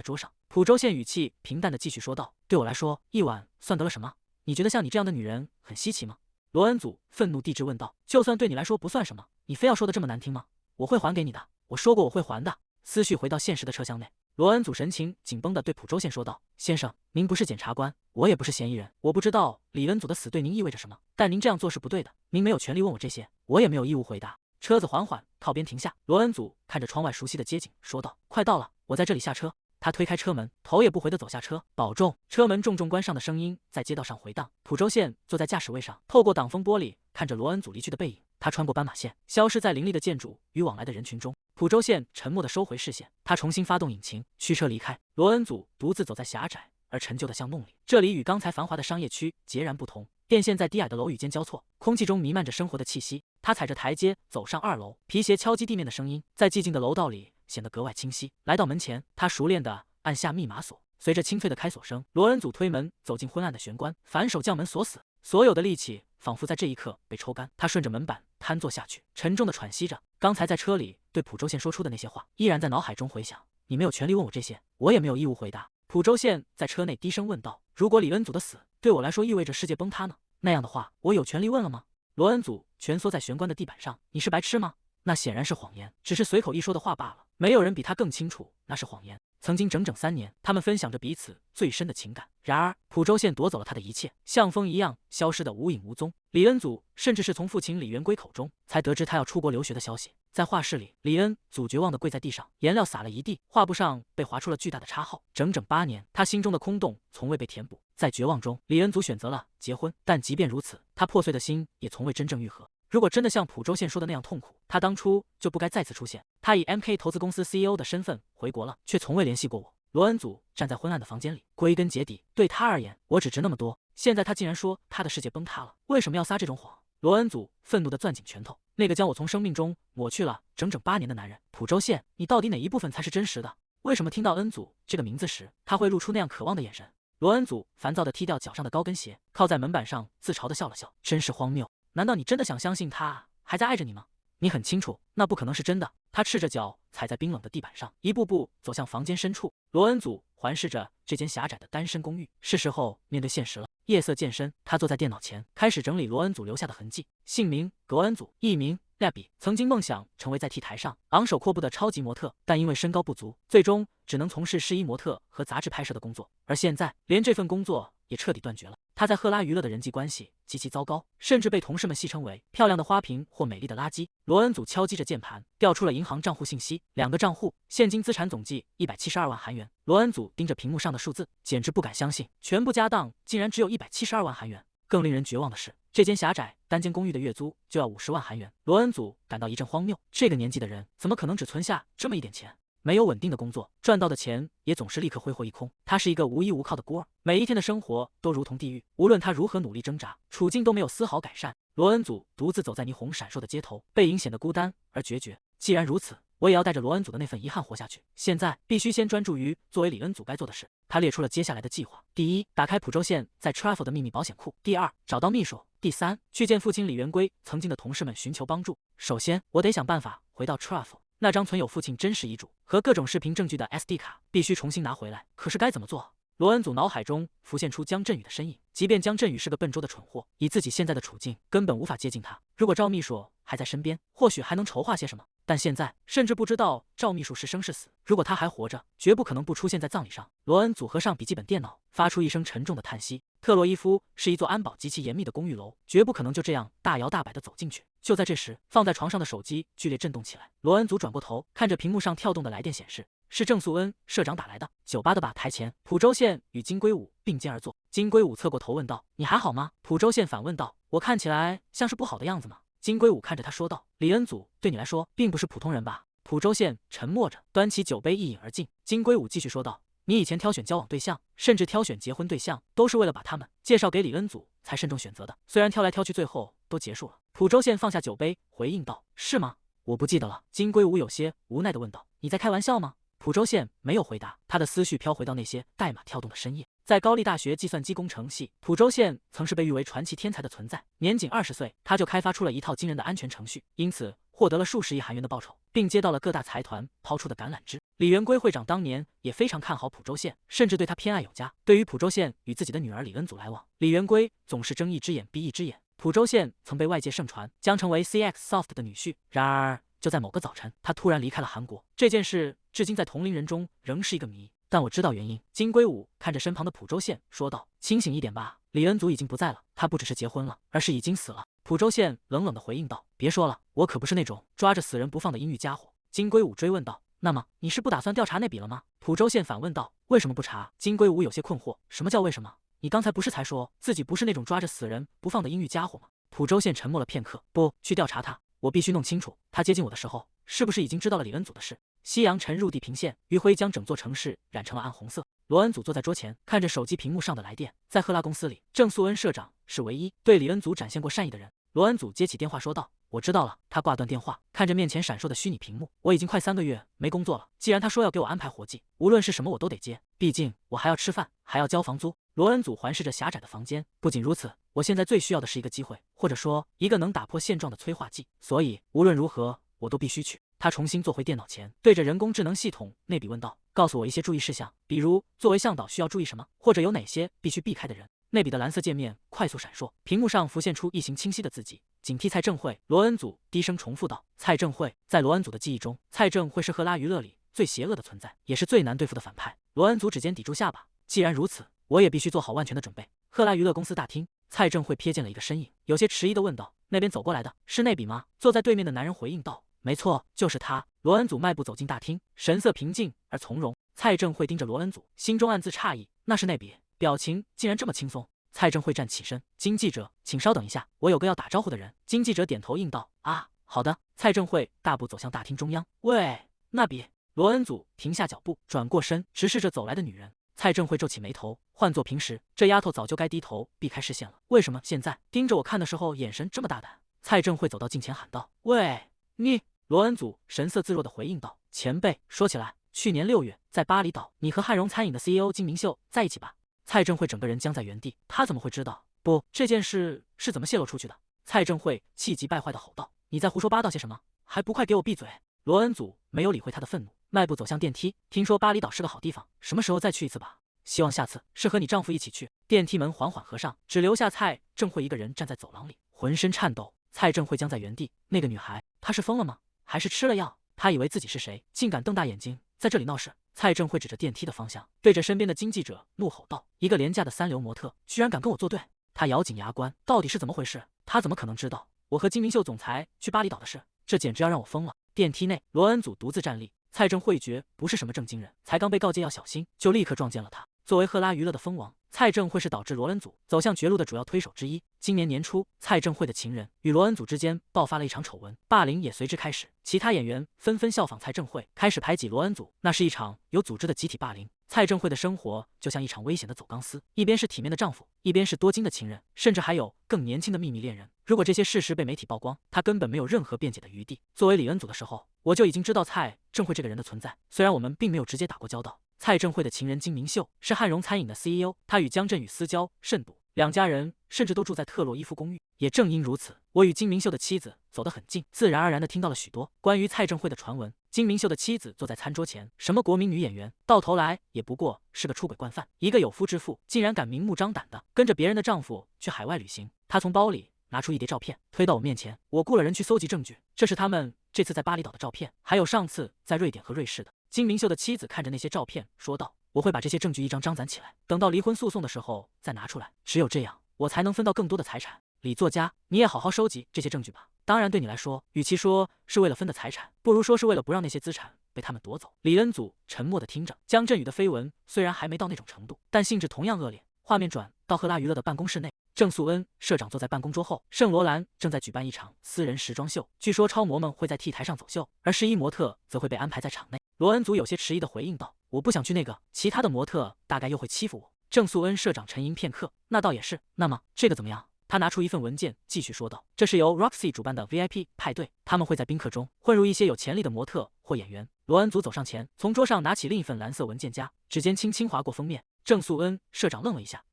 桌上，浦州县语气平淡地继续说道：“对我来说，一晚算得了什么？你觉得像你这样的女人很稀奇吗？”罗恩祖愤怒地质问道：“就算对你来说不算什么，你非要说的这么难听吗？我会还给你的，我说过我会还的。”思绪回到现实的车厢内，罗恩祖神情紧绷地对浦州县说道：“先生，您不是检察官，我也不是嫌疑人，我不知道李恩祖的死对您意味着什么，但您这样做是不对的，您没有权利问我这些，我也没有义务回答。”车子缓缓靠边停下，罗恩祖看着窗外熟悉的街景，说道：“快到了，我在这里下车。”他推开车门，头也不回地走下车。“保重！”车门重重关上的声音在街道上回荡。浦州县坐在驾驶位上，透过挡风玻璃看着罗恩祖离去的背影。他穿过斑马线，消失在林立的建筑与往来的人群中。浦州县沉默地收回视线，他重新发动引擎，驱车离开。罗恩祖独自走在狭窄而陈旧的巷弄里，这里与刚才繁华的商业区截然不同。电线在低矮的楼宇间交错，空气中弥漫着生活的气息。他踩着台阶走上2楼，皮鞋敲击地面的声音在寂静的楼道里显得格外清晰。来到门前，他熟练地按下密码锁，随着清脆的开锁声，罗恩祖推门走进昏暗的玄关，反手将门锁死。所有的力气仿佛在这一刻被抽干，他顺着门板瘫坐下去，沉重地喘息着。刚才在车里对浦州县说出的那些话依然在脑海中回响。你没有权利问我这些，我也没有义务回答。浦州县在车内低声问道：“如果李恩祖的死对我来说意味着世界崩塌呢？那样的话，我有权利问了吗？”罗恩祖蜷缩在玄关的地板上：“你是白痴吗？那显然是谎言，只是随口一说的话罢了。没有人比他更清楚那是谎言。”曾经整整3年，他们分享着彼此最深的情感。然而，浦州县夺走了他的一切，像风一样消失得无影无踪。李恩祖甚至是从父亲李元圭口中才得知他要出国留学的消息。在画室里，李恩祖绝望地跪在地上，颜料洒了一地，画布上被划出了巨大的叉号。整整8年，他心中的空洞从未被填补。在绝望中，李恩祖选择了结婚，但即便如此，他破碎的心也从未真正愈合。如果真的像浦州县说的那样痛苦，他当初就不该再次出现。他以 MK 投资公司 CEO 的身份回国了，却从未联系过我。罗恩祖站在昏暗的房间里，归根结底，对他而言，我只值那么多。现在他竟然说他的世界崩塌了，为什么要撒这种谎？罗恩祖愤怒地攥紧拳头，那个将我从生命中抹去了整整8年的男人，浦州县，你到底哪一部分才是真实的？为什么听到恩祖这个名字时，他会露出那样渴望的眼神？罗恩祖烦躁地踢掉脚上的高跟鞋，靠在门板上自嘲地笑了笑，真是荒谬。难道你真的想相信他还在爱着你吗？你很清楚，那不可能是真的。他赤着脚踩在冰冷的地板上，一步步走向房间深处。罗恩祖环视着这间狭窄的单身公寓，是时候面对现实了。夜色渐深，他坐在电脑前，开始整理罗恩祖留下的痕迹。姓名：格恩祖，艺名赖比，曾经梦想成为在 T 台上昂首阔步的超级模特，但因为身高不足，最终只能从事试衣模特和杂志拍摄的工作。而现在，连这份工作也彻底断绝了。他在赫拉娱乐的人际关系极其糟糕，甚至被同事们戏称为漂亮的花瓶或美丽的垃圾。罗恩祖敲击着键盘，调出了银行账户信息，2个账户，现金资产总计172万韩元。罗恩祖盯着屏幕上的数字，简直不敢相信，全部家当竟然只有172万韩元。更令人绝望的是，这间狭窄单间公寓的月租就要50万韩元。罗恩祖感到一阵荒谬，这个年纪的人怎么可能只存下这么一点钱？没有稳定的工作，赚到的钱也总是立刻挥霍一空。他是一个无依无靠的孤儿，每一天的生活都如同地狱。无论他如何努力挣扎，处境都没有丝毫改善。罗恩祖独自走在霓虹闪烁的街头，背影显得孤单而决绝。既然如此，我也要带着罗恩祖的那份遗憾活下去。现在必须先专注于作为李恩祖该做的事。他列出了接下来的计划：第一，打开浦州县在 Travel 的秘密保险库；第二，找到秘书；第三，去见父亲李元圭曾经的同事们寻求帮助。首先，我得想办法回到 Travel。那张存有父亲真实遗嘱和各种视频证据的 SD 卡必须重新拿回来，可是该怎么做？罗恩祖脑海中浮现出江振宇的身影，即便江振宇是个笨拙的蠢货，以自己现在的处境，根本无法接近他。如果赵秘书还在身边，或许还能筹划些什么，但现在甚至不知道赵秘书是生是死。如果他还活着，绝不可能不出现在葬礼上。罗恩祖合上笔记本电脑，发出一声沉重的叹息。特洛伊夫是一座安保极其严密的公寓楼，绝不可能就这样大摇大摆地走进去。就在这时，放在床上的手机剧烈震动起来。罗恩祖转过头，看着屏幕上跳动的来电显示，是郑素恩社长打来的。酒吧的吧台前，浦州县与金龟武并肩而坐。金龟武侧过头问道：“你还好吗？”浦州县反问道：“我看起来像是不好的样子吗？”金龟武看着他说道：“李恩祖对你来说并不是普通人吧？”浦州县沉默着，端起酒杯一饮而尽。金龟武继续说道：“你以前挑选交往对象，甚至挑选结婚对象，都是为了把他们介绍给李恩祖才慎重选择的。虽然挑来挑去，最后都结束了，蒲州宪放下酒杯，回应道：“是吗？我不记得了。”金龟吾有些无奈地问道：“你在开玩笑吗？”蒲州宪没有回答，他的思绪飘回到那些代码跳动的深夜。在高丽大学计算机工程系，蒲州宪曾是被誉为传奇天才的存在。年仅20岁，他就开发出了一套惊人的安全程序，因此获得了数十亿韩元的报酬，并接到了各大财团抛出的橄榄枝。李元圭会长当年也非常看好蒲州宪，甚至对他偏爱有加。对于蒲州宪与自己的女儿李恩祖来往，李元圭总是睁一只眼闭一只眼。蒲州宪曾被外界盛传将成为 CX Soft 的女婿，然而就在某个早晨，他突然离开了韩国。这件事至今在同龄人中仍是一个谜，但我知道原因。金龟武看着身旁的蒲州宪说道：“清醒一点吧，李恩祖已经不在了，他不只是结婚了，而是已经死了。”蒲州宪冷冷地回应道：“别说了，我可不是那种抓着死人不放的阴郁家伙。”金龟武追问道：“那么你是不打算调查那笔了吗？”蒲州宪反问道：“为什么不查？”金龟武有些困惑：“什么叫为什么？你刚才不是才说自己不是那种抓着死人不放的阴郁家伙吗？”蒲州宪沉默了片刻：“不去调查他，我必须弄清楚他接近我的时候是不是已经知道了李恩祖的事。”夕阳沉入地平线，余晖将整座城市染成了暗红色。罗恩祖坐在桌前，看着手机屏幕上的来电。在赫拉公司里，郑素恩社长是唯一对李恩祖展现过善意的人。罗恩祖接起电话说道：“我知道了。”他挂断电话，看着面前闪烁的虚拟屏幕：“我已经快3个月没工作了。既然他说要给我安排活计，无论是什么我都得接，毕竟我还要吃饭，还要交房租。”罗恩祖环视着狭窄的房间，不仅如此，我现在最需要的是一个机会，或者说一个能打破现状的催化剂，所以无论如何我都必须去。他重新坐回电脑前，对着人工智能系统那笔问道：“告诉我一些注意事项，比如作为向导需要注意什么，或者有哪些必须避开的人。”那笔的蓝色界面快速闪烁，屏幕上浮现出一行清晰的字迹：“警惕蔡正惠。”罗恩祖低声重复道：“蔡正惠。”在罗恩祖的记忆中，蔡正惠是赫拉娱乐里最邪恶的存在，也是最难对付的反派。罗恩祖指尖抵住下巴：“既然如此，我也必须做好万全的准备。”赫拉娱乐公司大厅，蔡正惠瞥见了一个身影，有些迟疑地问道：“那边走过来的是那笔吗？”坐在对面的男人回应道：“没错，就是他。”罗恩祖迈步走进大厅，神色平静而从容。蔡正惠盯着罗恩祖，心中暗自诧异：那是那笔，表情竟然这么轻松。蔡正惠站起身：“经记者，请稍等一下，我有个要打招呼的人。”经记者点头应道：“啊，好的。”蔡正惠大步走向大厅中央：“喂，那笔。”罗恩祖停下脚步，转过身，直视着走来的女人。蔡正惠皱起眉头，换作平时，这丫头早就该低头避开视线了，为什么现在盯着我看的时候眼神这么大胆？蔡正惠走到近前喊道：“喂，你！”罗恩祖神色自若地回应道：“前辈，说起来，去年6月在巴厘岛，你和汉荣餐饮的 CEO 金明秀在一起吧？”蔡正惠整个人僵在原地，他怎么会知道？不，这件事是怎么泄露出去的？蔡正惠气急败坏地吼道：“你在胡说八道些什么？还不快给我闭嘴！”罗恩祖没有理会他的愤怒，迈步走向电梯。听说巴厘岛是个好地方，什么时候再去一次吧？希望下次是和你丈夫一起去。电梯门缓缓合上，只留下蔡正惠一个人站在走廊里，浑身颤抖。蔡正惠僵在原地，那个女孩，她是疯了吗？还是吃了药？她以为自己是谁，竟敢瞪大眼睛在这里闹事？蔡正惠指着电梯的方向，对着身边的经记者怒吼道：“一个廉价的3流模特，居然敢跟我作对！”他咬紧牙关，到底是怎么回事？他怎么可能知道我和金明秀总裁去巴厘岛的事？这简直要让我疯了！电梯内，罗恩祖独自站立。蔡正惠觉不是什么正经人，才刚被告诫要小心，就立刻撞见了他。作为赫拉娱乐的蜂王，蔡正惠是导致罗恩祖走向绝路的主要推手之一。今年年初，蔡正惠的情人与罗恩祖之间爆发了一场丑闻，霸凌也随之开始。其他演员纷纷效仿蔡正惠，开始排挤罗恩祖。那是一场有组织的集体霸凌。蔡正惠的生活就像一场危险的走钢丝，一边是体面的丈夫，一边是多金的情人，甚至还有更年轻的秘密恋人。如果这些事实被媒体曝光，她根本没有任何辩解的余地。作为李恩祖的时候，我就已经知道蔡正惠这个人的存在，虽然我们并没有直接打过交道。蔡正惠的情人金明秀是汉荣餐饮的 CEO， 他与江振宇私交甚笃，两家人甚至都住在特洛伊夫公寓。也正因如此，我与金明秀的妻子走得很近，自然而然地听到了许多关于蔡正惠的传闻。金明秀的妻子坐在餐桌前，什么国民女演员，到头来也不过是个出轨惯犯，一个有夫之妇，竟然敢明目张胆地跟着别人的丈夫去海外旅行。她从包里拿出一叠照片，推到我面前。我雇了人去搜集证据，这是他们这次在巴厘岛的照片，还有上次在瑞典和瑞士的。金明秀的妻子看着那些照片，说道：“我会把这些证据一张张攒起来，等到离婚诉讼的时候再拿出来。只有这样，我才能分到更多的财产。李作家，你也好好收集这些证据吧。当然，对你来说，与其说是为了分的财产，不如说是为了不让那些资产被他们夺走。”李恩祖沉默地听着。江振宇的绯闻虽然还没到那种程度，但性质同样恶劣。画面转到赫拉娱乐的办公室内，郑素恩社长坐在办公桌后，圣罗兰正在举办一场私人时装秀，据说超模们会在 T 台上走秀，而试衣模特则会被安排在场内。罗恩祖有些迟疑地回应道：“我不想去那个，其他的模特大概又会欺负我。”郑素恩社长沉吟片刻，那倒也是。那么这个怎么样？他拿出一份文件，继续说道：“这是由 Roxy 主办的 VIP 派对，他们会在宾客中混入一些有潜力的模特或演员。”罗恩祖走上前，从桌上拿起另一份蓝色文件夹，指尖轻轻划过封面。郑素恩社长愣了一下：“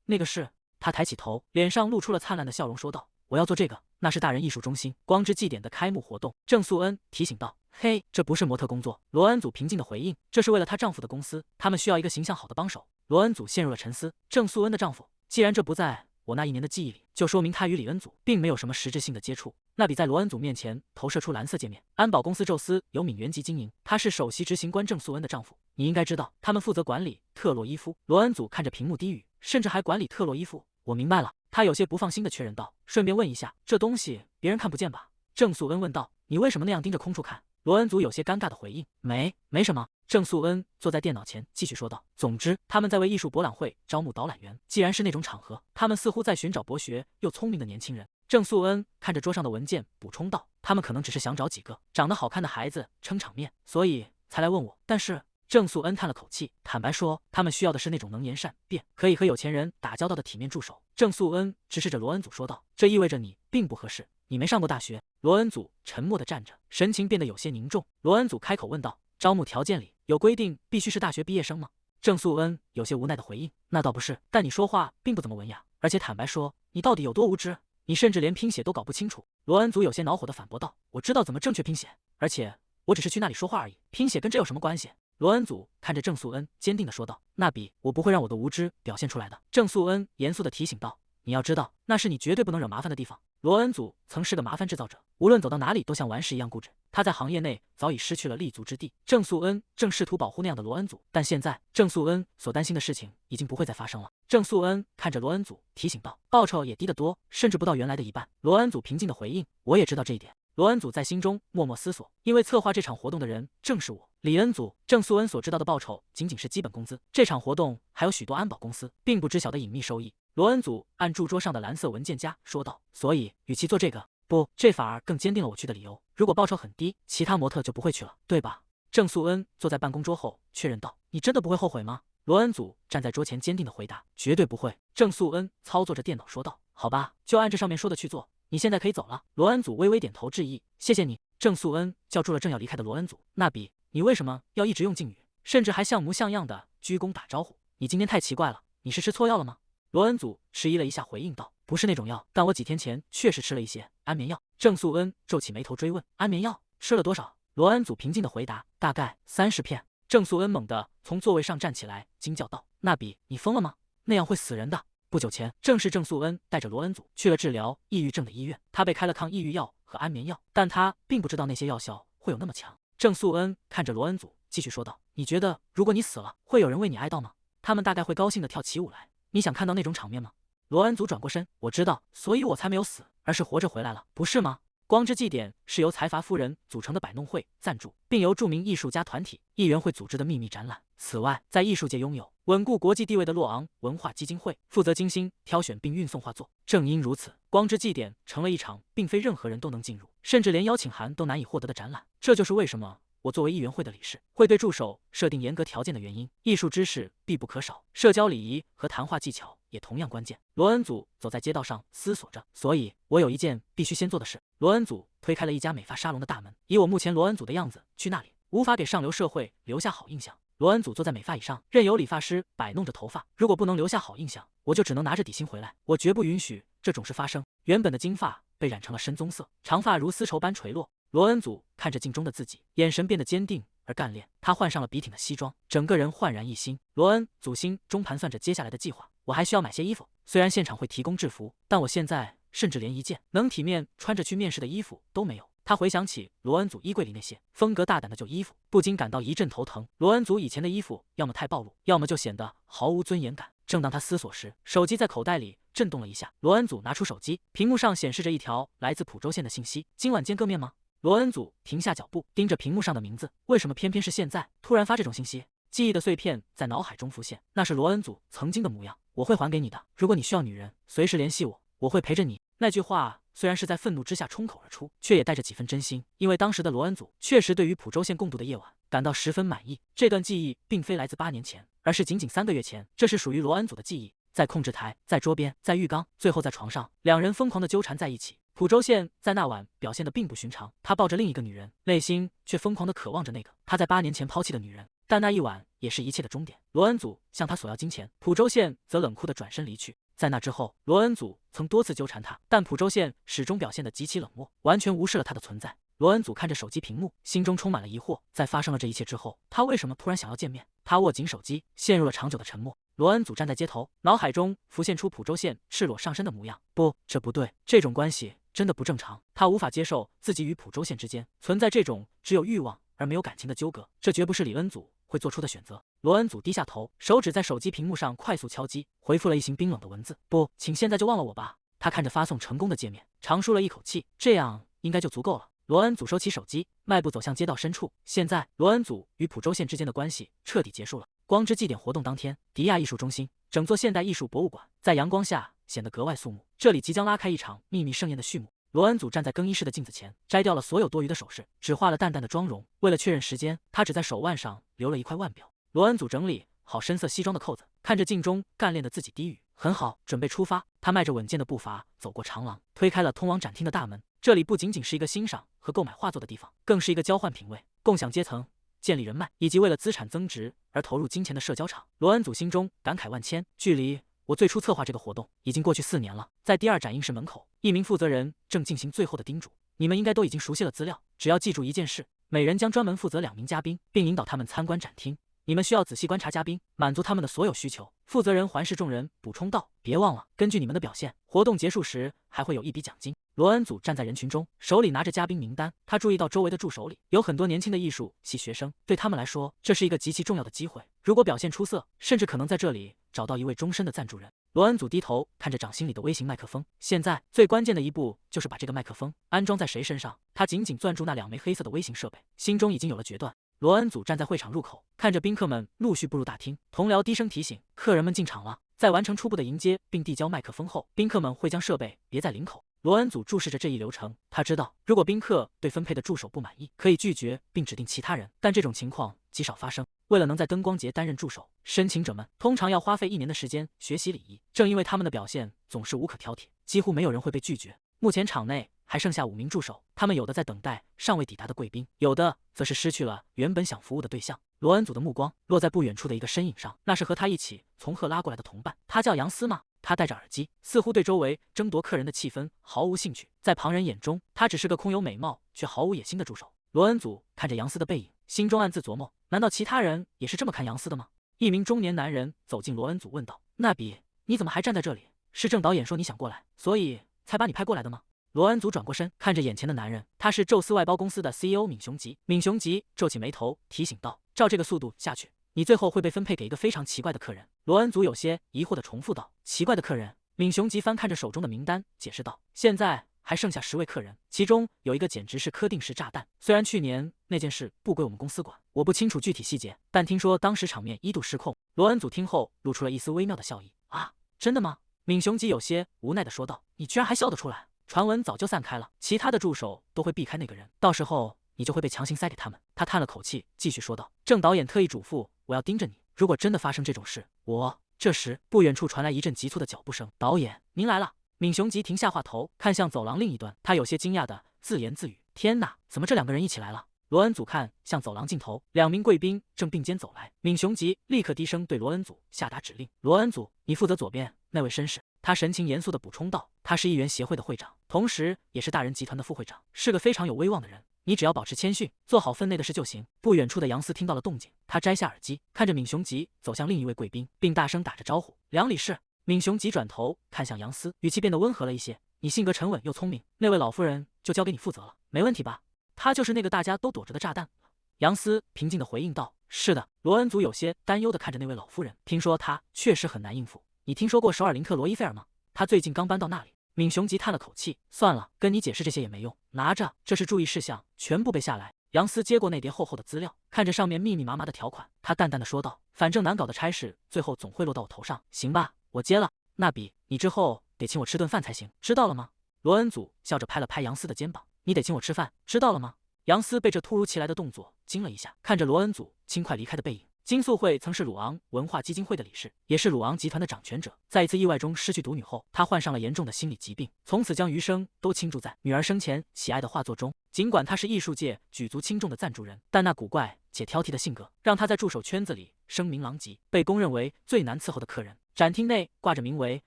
那个是？”他抬起头，脸上露出了灿烂的笑容，说道：“我要做这个，那是大人艺术中心光之祭典的开幕活动。”郑素恩提醒道：“嘿，这不是模特工作。”罗恩祖平静的回应：“这是为了她丈夫的公司，他们需要一个形象好的帮手。”罗恩祖陷入了沉思。郑素恩的丈夫，既然这不在我那一年的记忆里，就说明他与李恩祖并没有什么实质性的接触。那笔在罗恩祖面前投射出蓝色界面。安保公司宙斯由闵元吉经营，他是首席执行官郑素恩的丈夫。你应该知道，他们负责管理特洛伊夫。罗恩祖看着屏幕低语，甚至还管理特洛伊夫。我明白了。他有些不放心的确认道，顺便问一下，这东西别人看不见吧？郑素恩问道。你为什么那样盯着空处看？罗恩祖有些尴尬的回应：没什么。郑素恩坐在电脑前继续说道：“总之，他们在为艺术博览会招募导览员。既然是那种场合，他们似乎在寻找博学又聪明的年轻人。”郑素恩看着桌上的文件，补充道：“他们可能只是想找几个长得好看的孩子撑场面，所以才来问我。但是……”郑素恩叹了口气，坦白说，他们需要的是那种能言善辩、可以和有钱人打交道的体面助手。郑素恩直视着罗恩祖说道：“这意味着你并不合适，你没上过大学。”罗恩祖沉默地站着，神情变得有些凝重。罗恩祖开口问道：“招募条件里有规定必须是大学毕业生吗？”郑素恩有些无奈地回应：“那倒不是，但你说话并不怎么文雅，而且坦白说，你到底有多无知？你甚至连拼写都搞不清楚。”罗恩祖有些恼火地反驳道：“我知道怎么正确拼写，而且我只是去那里说话而已，拼写跟这有什么关系？”罗恩祖看着郑素恩，坚定地说道：“那笔我不会让我的无知表现出来的。”郑素恩严肃地提醒道：“你要知道，那是你绝对不能惹麻烦的地方。”罗恩祖曾是个麻烦制造者，无论走到哪里都像顽石一样固执。他在行业内早已失去了立足之地。郑素恩正试图保护那样的罗恩祖，但现在郑素恩所担心的事情已经不会再发生了。郑素恩看着罗恩祖，提醒道：“报酬也低得多，甚至不到原来的一半。”罗恩祖平静地回应：“我也知道这一点。”罗恩祖在心中默默思索，因为策划这场活动的人正是我。李恩祖、郑素恩所知道的报酬仅仅是基本工资，这场活动还有许多安保公司并不知晓的隐秘收益。罗恩祖按住桌上的蓝色文件夹说道：“所以，与其做这个，不，这反而更坚定了我去的理由。如果报酬很低，其他模特就不会去了，对吧？”郑素恩坐在办公桌后确认道：“你真的不会后悔吗？”罗恩祖站在桌前坚定地回答：“绝对不会。”郑素恩操作着电脑说道：“好吧，就按这上面说的去做。你现在可以走了。”罗恩祖微微点头致意：“谢谢你。”郑素恩叫住了正要离开的罗恩祖：“那比，你为什么要一直用敬语，甚至还像模像样的鞠躬打招呼？你今天太奇怪了，你是吃错药了吗？”罗恩祖迟疑了一下，回应道：“不是那种药，但我几天前确实吃了一些安眠药。”郑素恩皱起眉头追问：“安眠药吃了多少？”罗恩祖平静地回答：“大概30片。”郑素恩猛地从座位上站起来，惊叫道：“那比，你疯了吗？那样会死人的！”不久前，正是郑素恩带着罗恩祖去了治疗抑郁症的医院，他被开了抗抑郁药和安眠药，但他并不知道那些药效会有那么强。郑素恩看着罗恩祖，继续说道：“你觉得如果你死了，会有人为你哀悼吗？他们大概会高兴地跳起舞来。你想看到那种场面吗？”罗恩祖转过身：“我知道，所以我才没有死，而是活着回来了，不是吗？”光之祭典是由财阀夫人组成的百弄会赞助，并由著名艺术家团体艺员会组织的秘密展览。此外，在艺术界拥有稳固国际地位的洛昂文化基金会负责精心挑选并运送画作。正因如此，光之祭典成了一场并非任何人都能进入，甚至连邀请函都难以获得的展览。这就是为什么我作为议员会的理事，会对助手设定严格条件的原因。艺术知识必不可少，社交礼仪和谈话技巧也同样关键。罗恩祖走在街道上思索着，所以我有一件必须先做的事。罗恩祖推开了一家美发沙龙的大门，以我目前罗恩祖的样子去那里，无法给上流社会留下好印象。罗恩祖坐在美发椅上，任由理发师摆弄着头发。如果不能留下好印象，我就只能拿着底薪回来。我绝不允许这种事发生。原本的金发被染成了深棕色，长发如丝绸般垂落。罗恩祖看着镜中的自己，眼神变得坚定而干练。他换上了笔挺的西装，整个人焕然一新。罗恩祖心中盘算着接下来的计划。我还需要买些衣服，虽然现场会提供制服，但我现在甚至连一件能体面穿着去面试的衣服都没有。他回想起罗恩祖衣柜里那些风格大胆的旧衣服，不禁感到一阵头疼。罗恩祖以前的衣服要么太暴露，要么就显得毫无尊严感。正当他思索时，手机在口袋里震动了一下。罗恩祖拿出手机，屏幕上显示着一条来自蒲州县的信息：“今晚见个面吗？”罗恩祖停下脚步，盯着屏幕上的名字。为什么偏偏是现在突然发这种信息？记忆的碎片在脑海中浮现，那是罗恩祖曾经的模样。我会还给你的，如果你需要女人，随时联系我，我会陪着你。那句话虽然是在愤怒之下冲口而出，却也带着几分真心，因为当时的罗恩祖确实对于蒲州县共度的夜晚感到十分满意。这段记忆并非来自8年前，而是仅仅3个月前，这是属于罗恩祖的记忆。在控制台，在桌边，在浴缸，最后在床上，两人疯狂地纠缠在一起。浦州县在那晚表现得并不寻常，他抱着另一个女人，内心却疯狂地渴望着那个他在8年前抛弃的女人。但那一晚也是一切的终点。罗恩祖向他索要金钱，浦州县则冷酷地转身离去。在那之后，罗恩祖曾多次纠缠他，但浦州县始终表现得极其冷漠，完全无视了他的存在。罗恩祖看着手机屏幕，心中充满了疑惑。在发生了这一切之后，他为什么突然想要见面？他握紧手机，陷入了长久的沉默。罗恩祖站在街头，脑海中浮现出浦州县赤裸上身的模样。不，这不对，这种关系真的不正常。他无法接受自己与浦州县之间存在这种只有欲望而没有感情的纠葛，这绝不是李恩祖会做出的选择。罗恩祖低下头，手指在手机屏幕上快速敲击，回复了一行冰冷的文字：不，请现在就忘了我吧。他看着发送成功的界面，长舒了一口气，这样应该就足够了。罗恩祖收起手机，迈步走向街道深处。现在，罗恩祖与浦州县之间的关系彻底结束了。光之祭典活动当天，迪亚艺术中心，整座现代艺术博物馆在阳光下显得格外肃穆。这里即将拉开一场秘密盛宴的序幕。罗恩祖站在更衣室的镜子前，摘掉了所有多余的首饰，只画了淡淡的妆容。为了确认时间，他只在手腕上留了一块腕表。罗恩祖整理好深色西装的扣子，看着镜中干练的自己低语：“很好，准备出发。”他迈着稳健的步伐走过长廊，推开了通往展厅的大门。这里不仅仅是一个欣赏和购买画作的地方，更是一个交换品味、共享阶层、建立人脉以及为了资产增值而投入金钱的社交场。罗恩祖心中感慨万千，距离我最初策划这个活动已经过去4年了。在第2展映室门口，一名负责人正进行最后的叮嘱：“你们应该都已经熟悉了资料，只要记住一件事，每人将专门负责2名嘉宾，并引导他们参观展厅。你们需要仔细观察嘉宾，满足他们的所有需求。”负责人环视众人，补充道：“别忘了，根据你们的表现，活动结束时还会有一笔奖金。”罗恩祖站在人群中，手里拿着嘉宾名单。他注意到周围的助手里有很多年轻的艺术系学生，对他们来说，这是一个极其重要的机会。如果表现出色，甚至可能在这里找到一位终身的赞助人。罗恩祖低头看着掌心里的微型麦克风，现在最关键的一步就是把这个麦克风安装在谁身上。他紧紧攥住那2枚黑色的微型设备，心中已经有了决断。罗恩祖站在会场入口，看着宾客们陆续步入大厅，同僚低声提醒客人们进场了。在完成初步的迎接并递交麦克风后，宾客们会将设备别在领口。罗恩祖注视着这一流程，他知道如果宾客对分配的助手不满意，可以拒绝并指定其他人，但这种情况极少发生。为了能在灯光节担任助手，申请者们通常要花费1年的时间学习礼仪。正因为他们的表现总是无可挑剔，几乎没有人会被拒绝。目前场内还剩下5名助手，他们有的在等待尚未抵达的贵宾，有的则是失去了原本想服务的对象。罗恩祖的目光落在不远处的一个身影上，那是和他一起从赫拉过来的同伴。他叫杨思吗？他戴着耳机，似乎对周围争夺客人的气氛毫无兴趣。在旁人眼中，他只是个空有美貌却毫无野心的助手。罗恩祖看着杨思的背影，心中暗自琢磨：难道其他人也是这么看杨思的吗？一名中年男人走进罗恩祖，问道：“那比，你怎么还站在这里？是郑导演说你想过来，所以才把你派过来的吗？”罗恩祖转过身，看着眼前的男人，他是宙斯外包公司的 CEO 闵雄吉。闵雄吉皱起眉头，提醒道：“照这个速度下去，你最后会被分配给一个非常奇怪的客人。”罗恩祖有些疑惑地重复道：“奇怪的客人？”闵雄吉翻看着手中的名单，解释道：“现在还剩下10位客人，其中有一个简直是磕定时炸弹。虽然去年那件事不归我们公司管，我不清楚具体细节，但听说当时场面1度失控。”罗恩祖听后露出了一丝微妙的笑意：“啊，真的吗？”闵雄吉有些无奈地说道：“你居然还笑得出来？传闻早就散开了，其他的助手都会避开那个人，到时候你就会被强行塞给他们。”他叹了口气，继续说道：“郑导演特意嘱咐我要盯着你，如果真的发生这种事，我……”这时，不远处传来一阵急促的脚步声：“导演，您来了。”闵雄吉停下话头，看向走廊另一端，他有些惊讶地自言自语：“天哪，怎么这2个人一起来了？”罗恩祖看向走廊尽头，2名贵宾正并肩走来。闵雄吉立刻低声对罗恩祖下达指令：“罗恩祖，你负责左边那位绅士。”他神情严肃地补充道：“他是议员协会的会长，同时也是大人集团的副会长，是个非常有威望的人。你只要保持谦逊，做好分内的事就行。”不远处的杨思听到了动静，他摘下耳机，看着闵雄吉走向另一位贵宾，并大声打着招呼：“梁理事。”闵雄吉转头看向杨思，语气变得温和了一些：“你性格沉稳又聪明，那位老夫人就交给你负责了，没问题吧？”“他就是那个大家都躲着的炸弹。”杨思平静地回应道：“是的。”罗恩祖有些担忧地看着那位老夫人，听说她确实很难应付。你听说过首尔林克罗伊菲尔吗？他最近刚搬到那里。闵雄吉叹了口气：“算了，跟你解释这些也没用。拿着，这是注意事项，全部背下来。”杨思接过那叠厚厚的资料，看着上面密密麻麻的条款，他淡淡的说道：“反正难搞的差事，最后总会落到我头上，行吧？我接了。那比，你之后得请我吃顿饭才行，知道了吗？”罗恩祖笑着拍了拍杨思的肩膀：“你得请我吃饭，知道了吗？”杨思被这突如其来的动作惊了一下，看着罗恩祖轻快离开的背影，金素慧曾是鲁昂文化基金会的理事，也是鲁昂集团的掌权者。在一次意外中失去独女后，她患上了严重的心理疾病，从此将余生都倾注在女儿生前喜爱的画作中。尽管她是艺术界举足轻重的赞助人，但那古怪且挑剔的性格让她在助手圈子里声名狼藉，被公认为最难伺候的客人。展厅内挂着名为《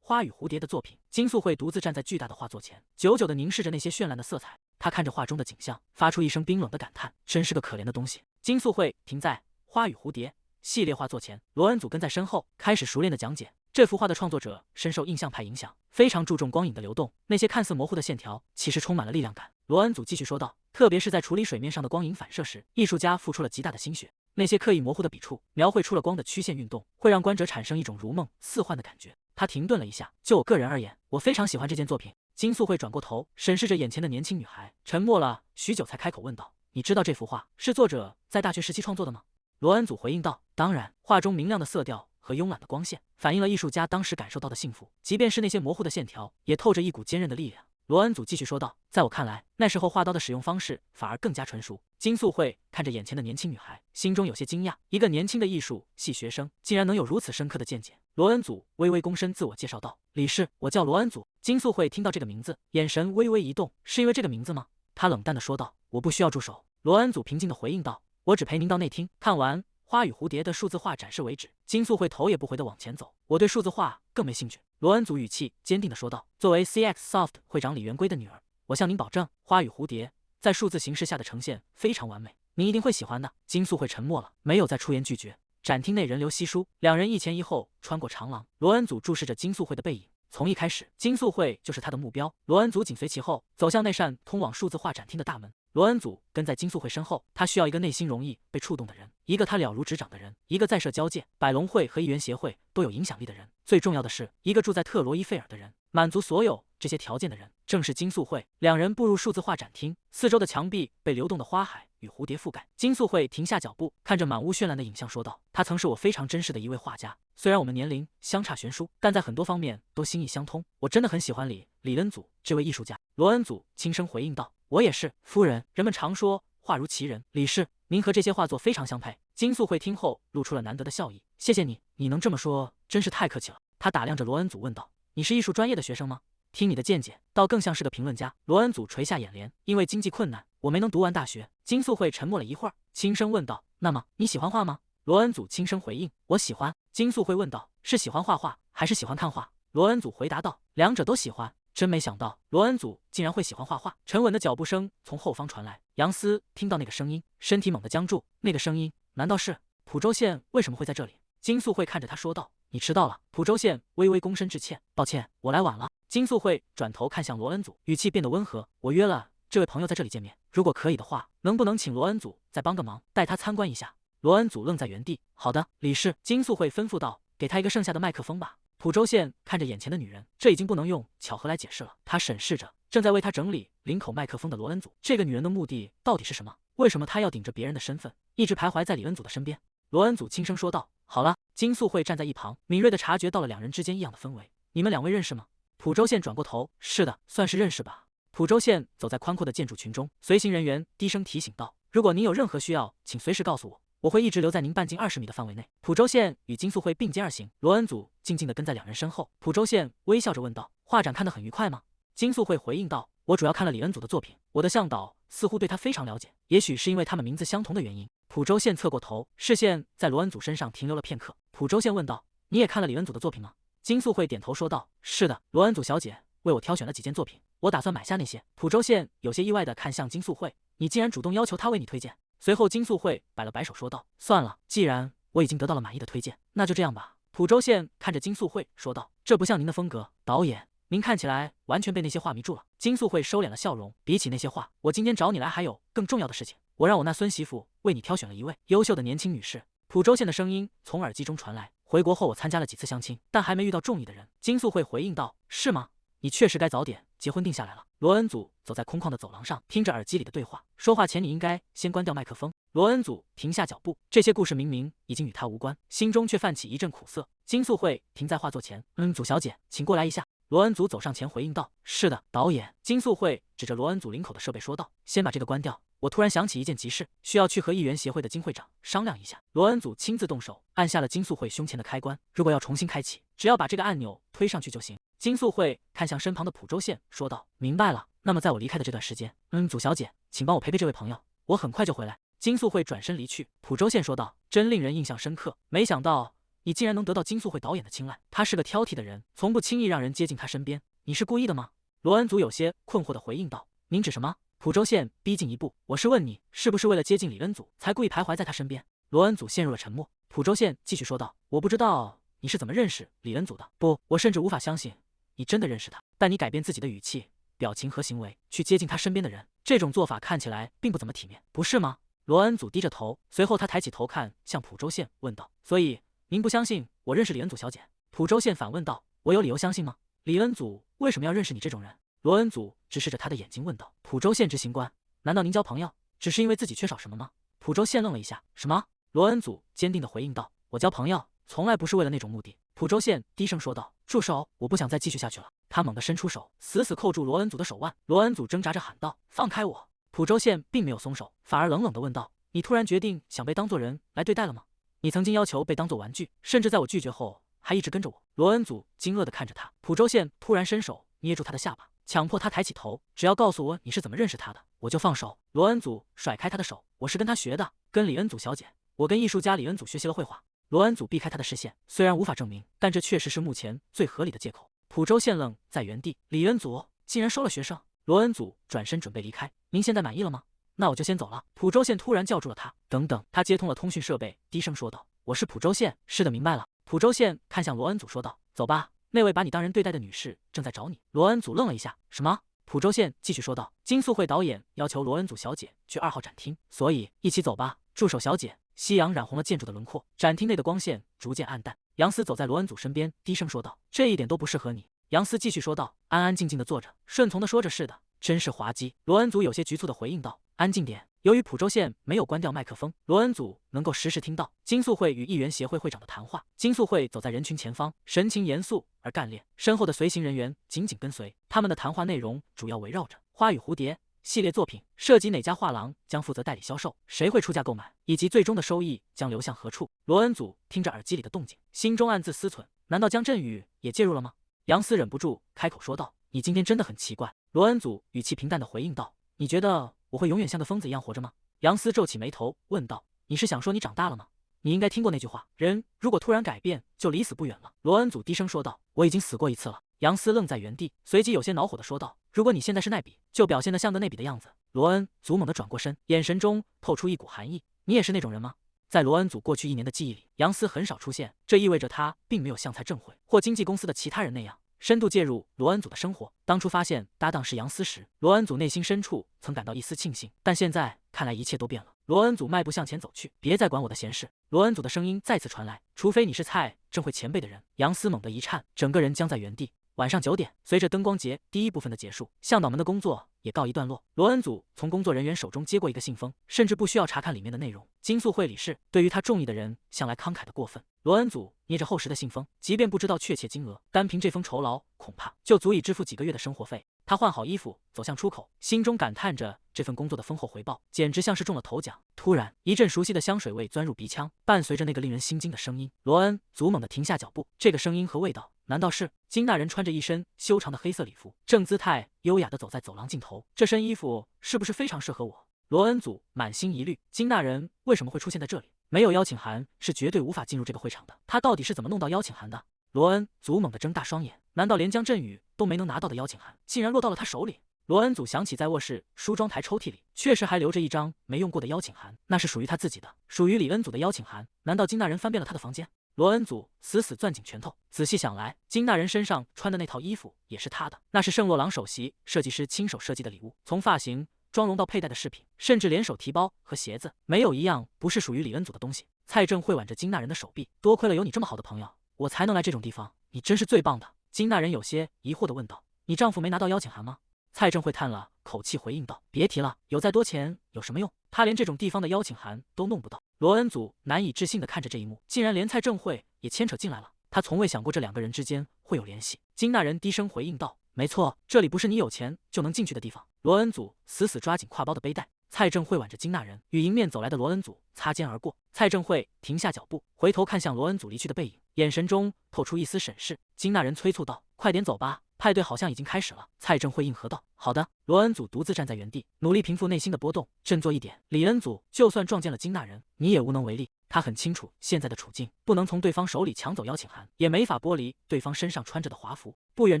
花与蝴蝶》的作品，金素慧独自站在巨大的画作前，久久地凝视着那些绚烂的色彩。她看着画中的景象，发出一声冰冷的感叹：真是个可怜的东西。金素慧停在《花与蝴蝶》系列画作前，罗恩祖跟在身后，开始熟练的讲解。这幅画的创作者深受印象派影响，非常注重光影的流动，那些看似模糊的线条其实充满了力量感。罗恩祖继续说道，特别是在处理水面上的光影反射时，艺术家付出了极大的心血。那些刻意模糊的笔触，描绘出了光的曲线运动，会让观者产生一种如梦似幻的感觉。他停顿了一下，就我个人而言，我非常喜欢这件作品。金素慧转过头，审视着眼前的年轻女孩，沉默了许久才开口问道：“你知道这幅画是作者在大学时期创作的吗？”罗恩祖回应道：“当然。”画中明亮的色调和慵懒的光线，反映了艺术家当时感受到的幸福，即便是那些模糊的线条，也透着一股坚韧的力量。罗恩祖继续说道：“在我看来，那时候画刀的使用方式反而更加纯熟。”金素慧看着眼前的年轻女孩，心中有些惊讶，一个年轻的艺术系学生竟然能有如此深刻的见解。罗恩祖微微躬身自我介绍道：“理事，我叫罗恩祖。”金素慧听到这个名字，眼神微微一动，是因为这个名字吗？她冷淡地说道：“我不需要助手。”罗恩祖平静地回应道：“我只陪您到内厅看完花与蝴蝶的数字画展示为止。”金素慧头也不回地往前走。我对数字画更没兴趣。罗恩祖语气坚定地说道。作为 CX Soft 会长李元圭的女儿，我向您保证，花与蝴蝶在数字形式下的呈现非常完美，您一定会喜欢的。金素慧沉默了，没有再出言拒绝。展厅内人流稀疏，两人一前一后穿过长廊。罗恩祖注视着金素慧的背影，从一开始，金素慧就是他的目标。罗恩祖紧随其后，走向那扇通往数字画展厅的大门。罗恩祖跟在金素慧身后，他需要一个内心容易被触动的人，一个他了如指掌的人，一个在社交界、百龙会和议员协会都有影响力的人，最重要的是，一个住在特罗伊费尔的人。满足所有这些条件的人，正是金素慧。两人步入数字画展厅，四周的墙壁被流动的花海与蝴蝶覆盖。金素慧停下脚步，看着满屋绚烂的影像说道：“他曾是我非常珍视的一位画家，虽然我们年龄相差悬殊，但在很多方面都心意相通。我真的很喜欢李恩祖这位艺术家。”罗恩祖轻声回应道：“我也是，夫人。人们常说画如其人，理事，您和这些画作非常相配。”金素慧听后露出了难得的笑意：“谢谢你，你能这么说，真是太客气了。”他打量着罗恩祖问道：“你是艺术专业的学生吗？听你的见解，倒更像是个评论家。”罗恩祖垂下眼帘，因为经济困难，我没能读完大学。金素慧沉默了一会儿，轻声问道：“那么你喜欢画吗？”罗恩祖轻声回应：“我喜欢。”金素慧问道：“是喜欢画画，还是喜欢看画？”罗恩祖回答道：“两者都喜欢。”真没想到，罗恩祖竟然会喜欢画画。沉稳的脚步声从后方传来，杨思听到那个声音，身体猛地僵住。那个声音难道是蒲州县？为什么会在这里？金素慧看着他说道：“你迟到了。”蒲州县微微躬身致歉：“抱歉，我来晚了。”金素慧转头看向罗恩祖，语气变得温和：“我约了这位朋友在这里见面，如果可以的话，能不能请罗恩祖再帮个忙，带他参观一下？”罗恩祖愣在原地：“好的，理事。”金素慧吩咐道：“给他一个剩下的麦克风吧。”蒲州县看着眼前的女人，这已经不能用巧合来解释了。他审视着正在为他整理领口麦克风的罗恩祖，这个女人的目的到底是什么？为什么她要顶着别人的身份，一直徘徊在李恩祖的身边？罗恩祖轻声说道：“好了。”金素慧站在一旁，敏锐地察觉到了两人之间异样的氛围。“你们两位认识吗？”蒲州县转过头：“是的，算是认识吧。”蒲州县走在宽阔的建筑群中，随行人员低声提醒道：“如果您有任何需要，请随时告诉我。我会一直留在您半径20米的范围内。”蒲州县与金素慧并肩而行，罗恩祖静静地跟在两人身后。蒲州县微笑着问道：“画展看得很愉快吗？”金素慧回应道：“我主要看了李恩祖的作品，我的向导似乎对他非常了解，也许是因为他们名字相同的原因。”蒲州县侧过头，视线在罗恩祖身上停留了片刻。蒲州县问道：“你也看了李恩祖的作品吗？”金素慧点头说道：“是的，罗恩祖小姐为我挑选了几件作品，我打算买下那些。”蒲州县有些意外地看向金素慧：“你竟然主动要求他为你推荐？”随后金素慧摆了摆手说道：“算了，既然我已经得到了满意的推荐，那就这样吧。”蒲州县看着金素慧说道：“这不像您的风格，导演，您看起来完全被那些画迷住了。”金素慧收敛了笑容：“比起那些画，我今天找你来还有更重要的事情，我让我那孙媳妇为你挑选了一位优秀的年轻女士。”蒲州县的声音从耳机中传来：“回国后我参加了几次相亲，但还没遇到中意的人。”金素慧回应道：“是吗？你确实该早点结婚定下来了。”罗恩祖走在空旷的走廊上，听着耳机里的对话，说话前你应该先关掉麦克风。罗恩祖停下脚步，这些故事明明已经与他无关，心中却泛起一阵苦涩。金素慧停在画作前：“祖小姐，请过来一下。”罗恩祖走上前回应道：“是的，导演。”金素慧指着罗恩祖领口的设备说道：“先把这个关掉，我突然想起一件急事，需要去和议员协会的金会长商量一下。罗恩祖亲自动手按下了金素慧胸前的开关，如果要重新开启，只要把这个按钮推上去就行。金素慧看向身旁的浦州宪，说道：“明白了。那么在我离开的这段时间，祖小姐，请帮我陪陪这位朋友，我很快就回来。”金素慧转身离去。浦州宪说道：“真令人印象深刻，没想到你竟然能得到金素慧导演的青睐。他是个挑剔的人，从不轻易让人接近他身边。你是故意的吗？”罗恩祖有些困惑地回应道：“您指什么？”浦州宪逼近一步：“我是问你，是不是为了接近李恩祖，才故意徘徊在他身边？”罗恩祖陷入了沉默。浦州宪继续说道：“我不知道你是怎么认识李恩祖的，不，我甚至无法相信你真的认识他。但你改变自己的语气、表情和行为，去接近他身边的人，这种做法看起来并不怎么体面，不是吗？”罗恩祖低着头，随后他抬起头看向浦州宪，问道：“所以您不相信我认识李恩祖小姐？”浦州宪反问道：“我有理由相信吗？李恩祖为什么要认识你这种人？”罗恩祖直视着他的眼睛问道：“浦州宪执行官，难道您交朋友只是因为自己缺少什么吗？”浦州宪愣了一下：“什么？”罗恩祖坚定地回应道：“我交朋友从来不是为了那种目的。”浦州宪低声说道：“住手！我不想再继续下去了。”他猛地伸出手，死死扣住罗恩祖的手腕。罗恩祖挣扎着喊道：“放开我！”浦州宪并没有松手，反而冷冷地问道：“你突然决定想被当作人来对待了吗？你曾经要求被当作玩具，甚至在我拒绝后还一直跟着我。”罗恩祖惊愕地看着他。浦州宪突然伸手捏住他的下巴，强迫他抬起头：“只要告诉我你是怎么认识他的，我就放手。”罗恩祖甩开他的手：“我是跟他学的，跟李恩祖小姐，我跟艺术家李恩祖学习了绘画。”罗恩祖避开他的视线，虽然无法证明，但这确实是目前最合理的借口。浦州宪愣在原地，李恩祖竟然收了学生。罗恩祖转身准备离开：“您现在满意了吗？那我就先走了。”浦州宪突然叫住了他：“等等！”他接通了通讯设备，低声说道：“我是浦州宪。”“是的，明白了。”浦州宪看向罗恩祖说道：“走吧，那位把你当人对待的女士正在找你。”罗恩祖愣了一下：“什么？”浦州宪继续说道：“金素慧导演要求罗恩祖小姐去2号展厅，所以一起走吧。”助手小姐。夕阳染红了建筑的轮廓，展厅内的光线逐渐暗淡。杨思走在罗恩祖身边，低声说道：“这一点都不适合你。”杨思继续说道：“安安静静的坐着，顺从的说着是的，真是滑稽。”罗恩祖有些局促的回应道：“安静点。”由于浦州宪没有关掉麦克风，罗恩祖能够实时听到金素慧与议员协会会长的谈话。金素慧走在人群前方，神情严肃而干练，身后的随行人员紧紧跟随。他们的谈话内容主要围绕着《花与蝴蝶》系列作品，涉及哪家画廊将负责代理销售，谁会出价购买，以及最终的收益将流向何处。罗恩祖听着耳机里的动静，心中暗自思忖：难道江振宇也介入了吗？杨思忍不住开口说道：“你今天真的很奇怪。”罗恩祖语气平淡的回应道：“你觉得我会永远像个疯子一样活着吗？”杨思皱起眉头问道：“你是想说你长大了吗？你应该听过那句话，人如果突然改变，就离死不远了。”罗恩祖低声说道：“我已经死过一次了。”杨思愣在原地，随即有些恼火的说道：“如果你现在是奈比，就表现得像个内比的样子。”罗恩祖猛地转过身，眼神中透出一股寒意：“你也是那种人吗？”在罗恩祖过去1年的记忆里，杨思很少出现，这意味着他并没有像蔡振辉或经纪公司的其他人那样深度介入罗恩祖的生活。当初发现搭档是杨思时，罗恩祖内心深处曾感到一丝庆幸，但现在看来一切都变了。罗恩祖迈步向前走去：“别再管我的闲事。”罗恩祖的声音再次传来：“除非你是蔡振辉前辈的人。”杨思猛地一颤，整个人僵在原地。晚上9点，随着灯光节第1部分的结束，向导们的工作也告一段落。罗恩祖从工作人员手中接过一个信封，甚至不需要查看里面的内容。金素慧理事对于他中意的人向来慷慨的过分。罗恩祖捏着厚实的信封，即便不知道确切金额，单凭这封酬劳，恐怕就足以支付几个月的生活费。他换好衣服，走向出口，心中感叹着这份工作的丰厚回报，简直像是中了头奖。突然，一阵熟悉的香水味钻入鼻腔，伴随着那个令人心惊的声音。罗恩祖猛地停下脚步，这个声音和味道，难道是金大人穿着一身修长的黑色礼服，正姿态优雅地走在走廊尽头？这身衣服是不是非常适合我？罗恩祖满心疑虑，金大人为什么会出现在这里？没有邀请函是绝对无法进入这个会场的。他到底是怎么弄到邀请函的？罗恩祖猛地睁大双眼，难道连江振宇都没能拿到的邀请函，竟然落到了他手里？罗恩祖想起在卧室梳妆台抽屉里，确实还留着一张没用过的邀请函，那是属于他自己的，属于李恩祖的邀请函。难道金大人翻遍了他的房间？罗恩祖死死攥紧拳头，仔细想来，金大人身上穿的那套衣服也是他的，那是圣洛朗首席设计师亲手设计的礼物，从发型、妆容到佩戴的饰品，甚至连手提包和鞋子，没有一样不是属于李恩祖的东西。蔡振慧挽着金大人的手臂，多亏了有你这么好的朋友，我才能来这种地方，你真是最棒的。金大人有些疑惑地问道：“你丈夫没拿到邀请函吗？”蔡振慧叹了口气回应道：“别提了，有再多钱有什么用？他连这种地方的邀请函都弄不到。”罗恩祖难以置信地看着这一幕，竟然连蔡振慧也牵扯进来了。他从未想过这2个人之间会有联系。金大人低声回应道：“没错，这里不是你有钱就能进去的地方。”罗恩祖死死抓紧挎包的背带，蔡正慧挽着金大人与迎面走来的罗恩祖擦肩而过。蔡正慧停下脚步，回头看向罗恩祖离去的背影，眼神中透出一丝审视。金大人催促道：“快点走吧，派对好像已经开始了。”蔡正慧应和道：“好的。”罗恩祖独自站在原地，努力平复内心的波动，振作一点。李恩祖就算撞见了金大人，你也无能为力。他很清楚现在的处境，不能从对方手里抢走邀请函，也没法剥离对方身上穿着的华服。不远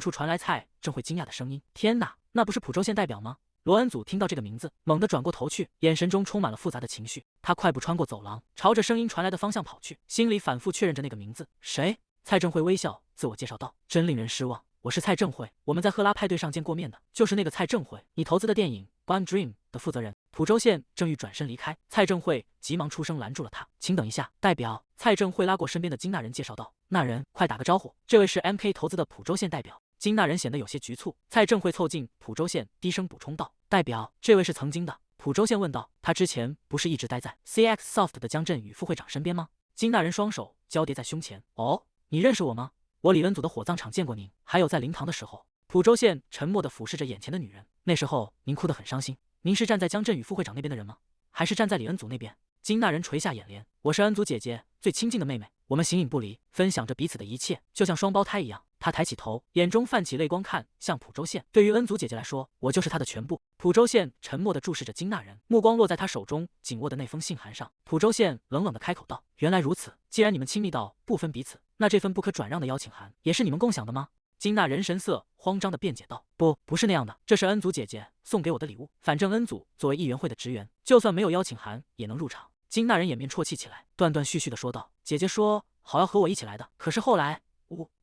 处传来蔡正慧惊讶的声音：“天哪，那不是蒲州县代表吗？”罗恩祖听到这个名字，猛地转过头去，眼神中充满了复杂的情绪。他快步穿过走廊，朝着声音传来的方向跑去，心里反复确认着那个名字。谁？蔡正慧微笑，自我介绍道：“真令人失望，我是蔡正慧，我们在赫拉派对上见过面的，就是那个蔡正慧，你投资的电影《One Dream》的负责人。”蒲州县正欲转身离开，蔡正慧急忙出声拦住了他：“请等一下，代表。”蔡正慧拉过身边的金大人，介绍道：“那人，快打个招呼，这位是 MK 投资的蒲州县代表。”金大人显得有些局促，蔡正慧凑近蒲州县，低声补充道：“代表，这位是曾经的。”蒲州县问道：“他之前不是一直待在 CX Soft 的江振宇副会长身边吗？”金大人双手交叠在胸前：“哦，你认识我吗？我李恩祖的火葬场见过您，还有在灵堂的时候。”蒲州县沉默地俯视着眼前的女人：“那时候您哭得很伤心，您是站在江振宇副会长那边的人吗？还是站在李恩祖那边？”金大人垂下眼帘：“我是恩祖姐姐最亲近的妹妹，我们形影不离，分享着彼此的一切，就像双胞胎一样。”他抬起头，眼中泛起泪光，看向蒲州县。对于恩祖姐姐来说，我就是她的全部。蒲州县沉默地注视着金大人，目光落在他手中紧握的那封信函上。蒲州县冷冷地开口道：“原来如此，既然你们亲密到不分彼此，那这份不可转让的邀请函也是你们共享的吗？”金大人神色慌张地辩解道：“不是那样的，这是恩祖姐姐送给我的礼物。反正恩祖作为议员会的职员，就算没有邀请函也能入场。”金大人掩面啜泣起来，断断续续地说道：“姐姐说好要和我一起来的，可是后来……”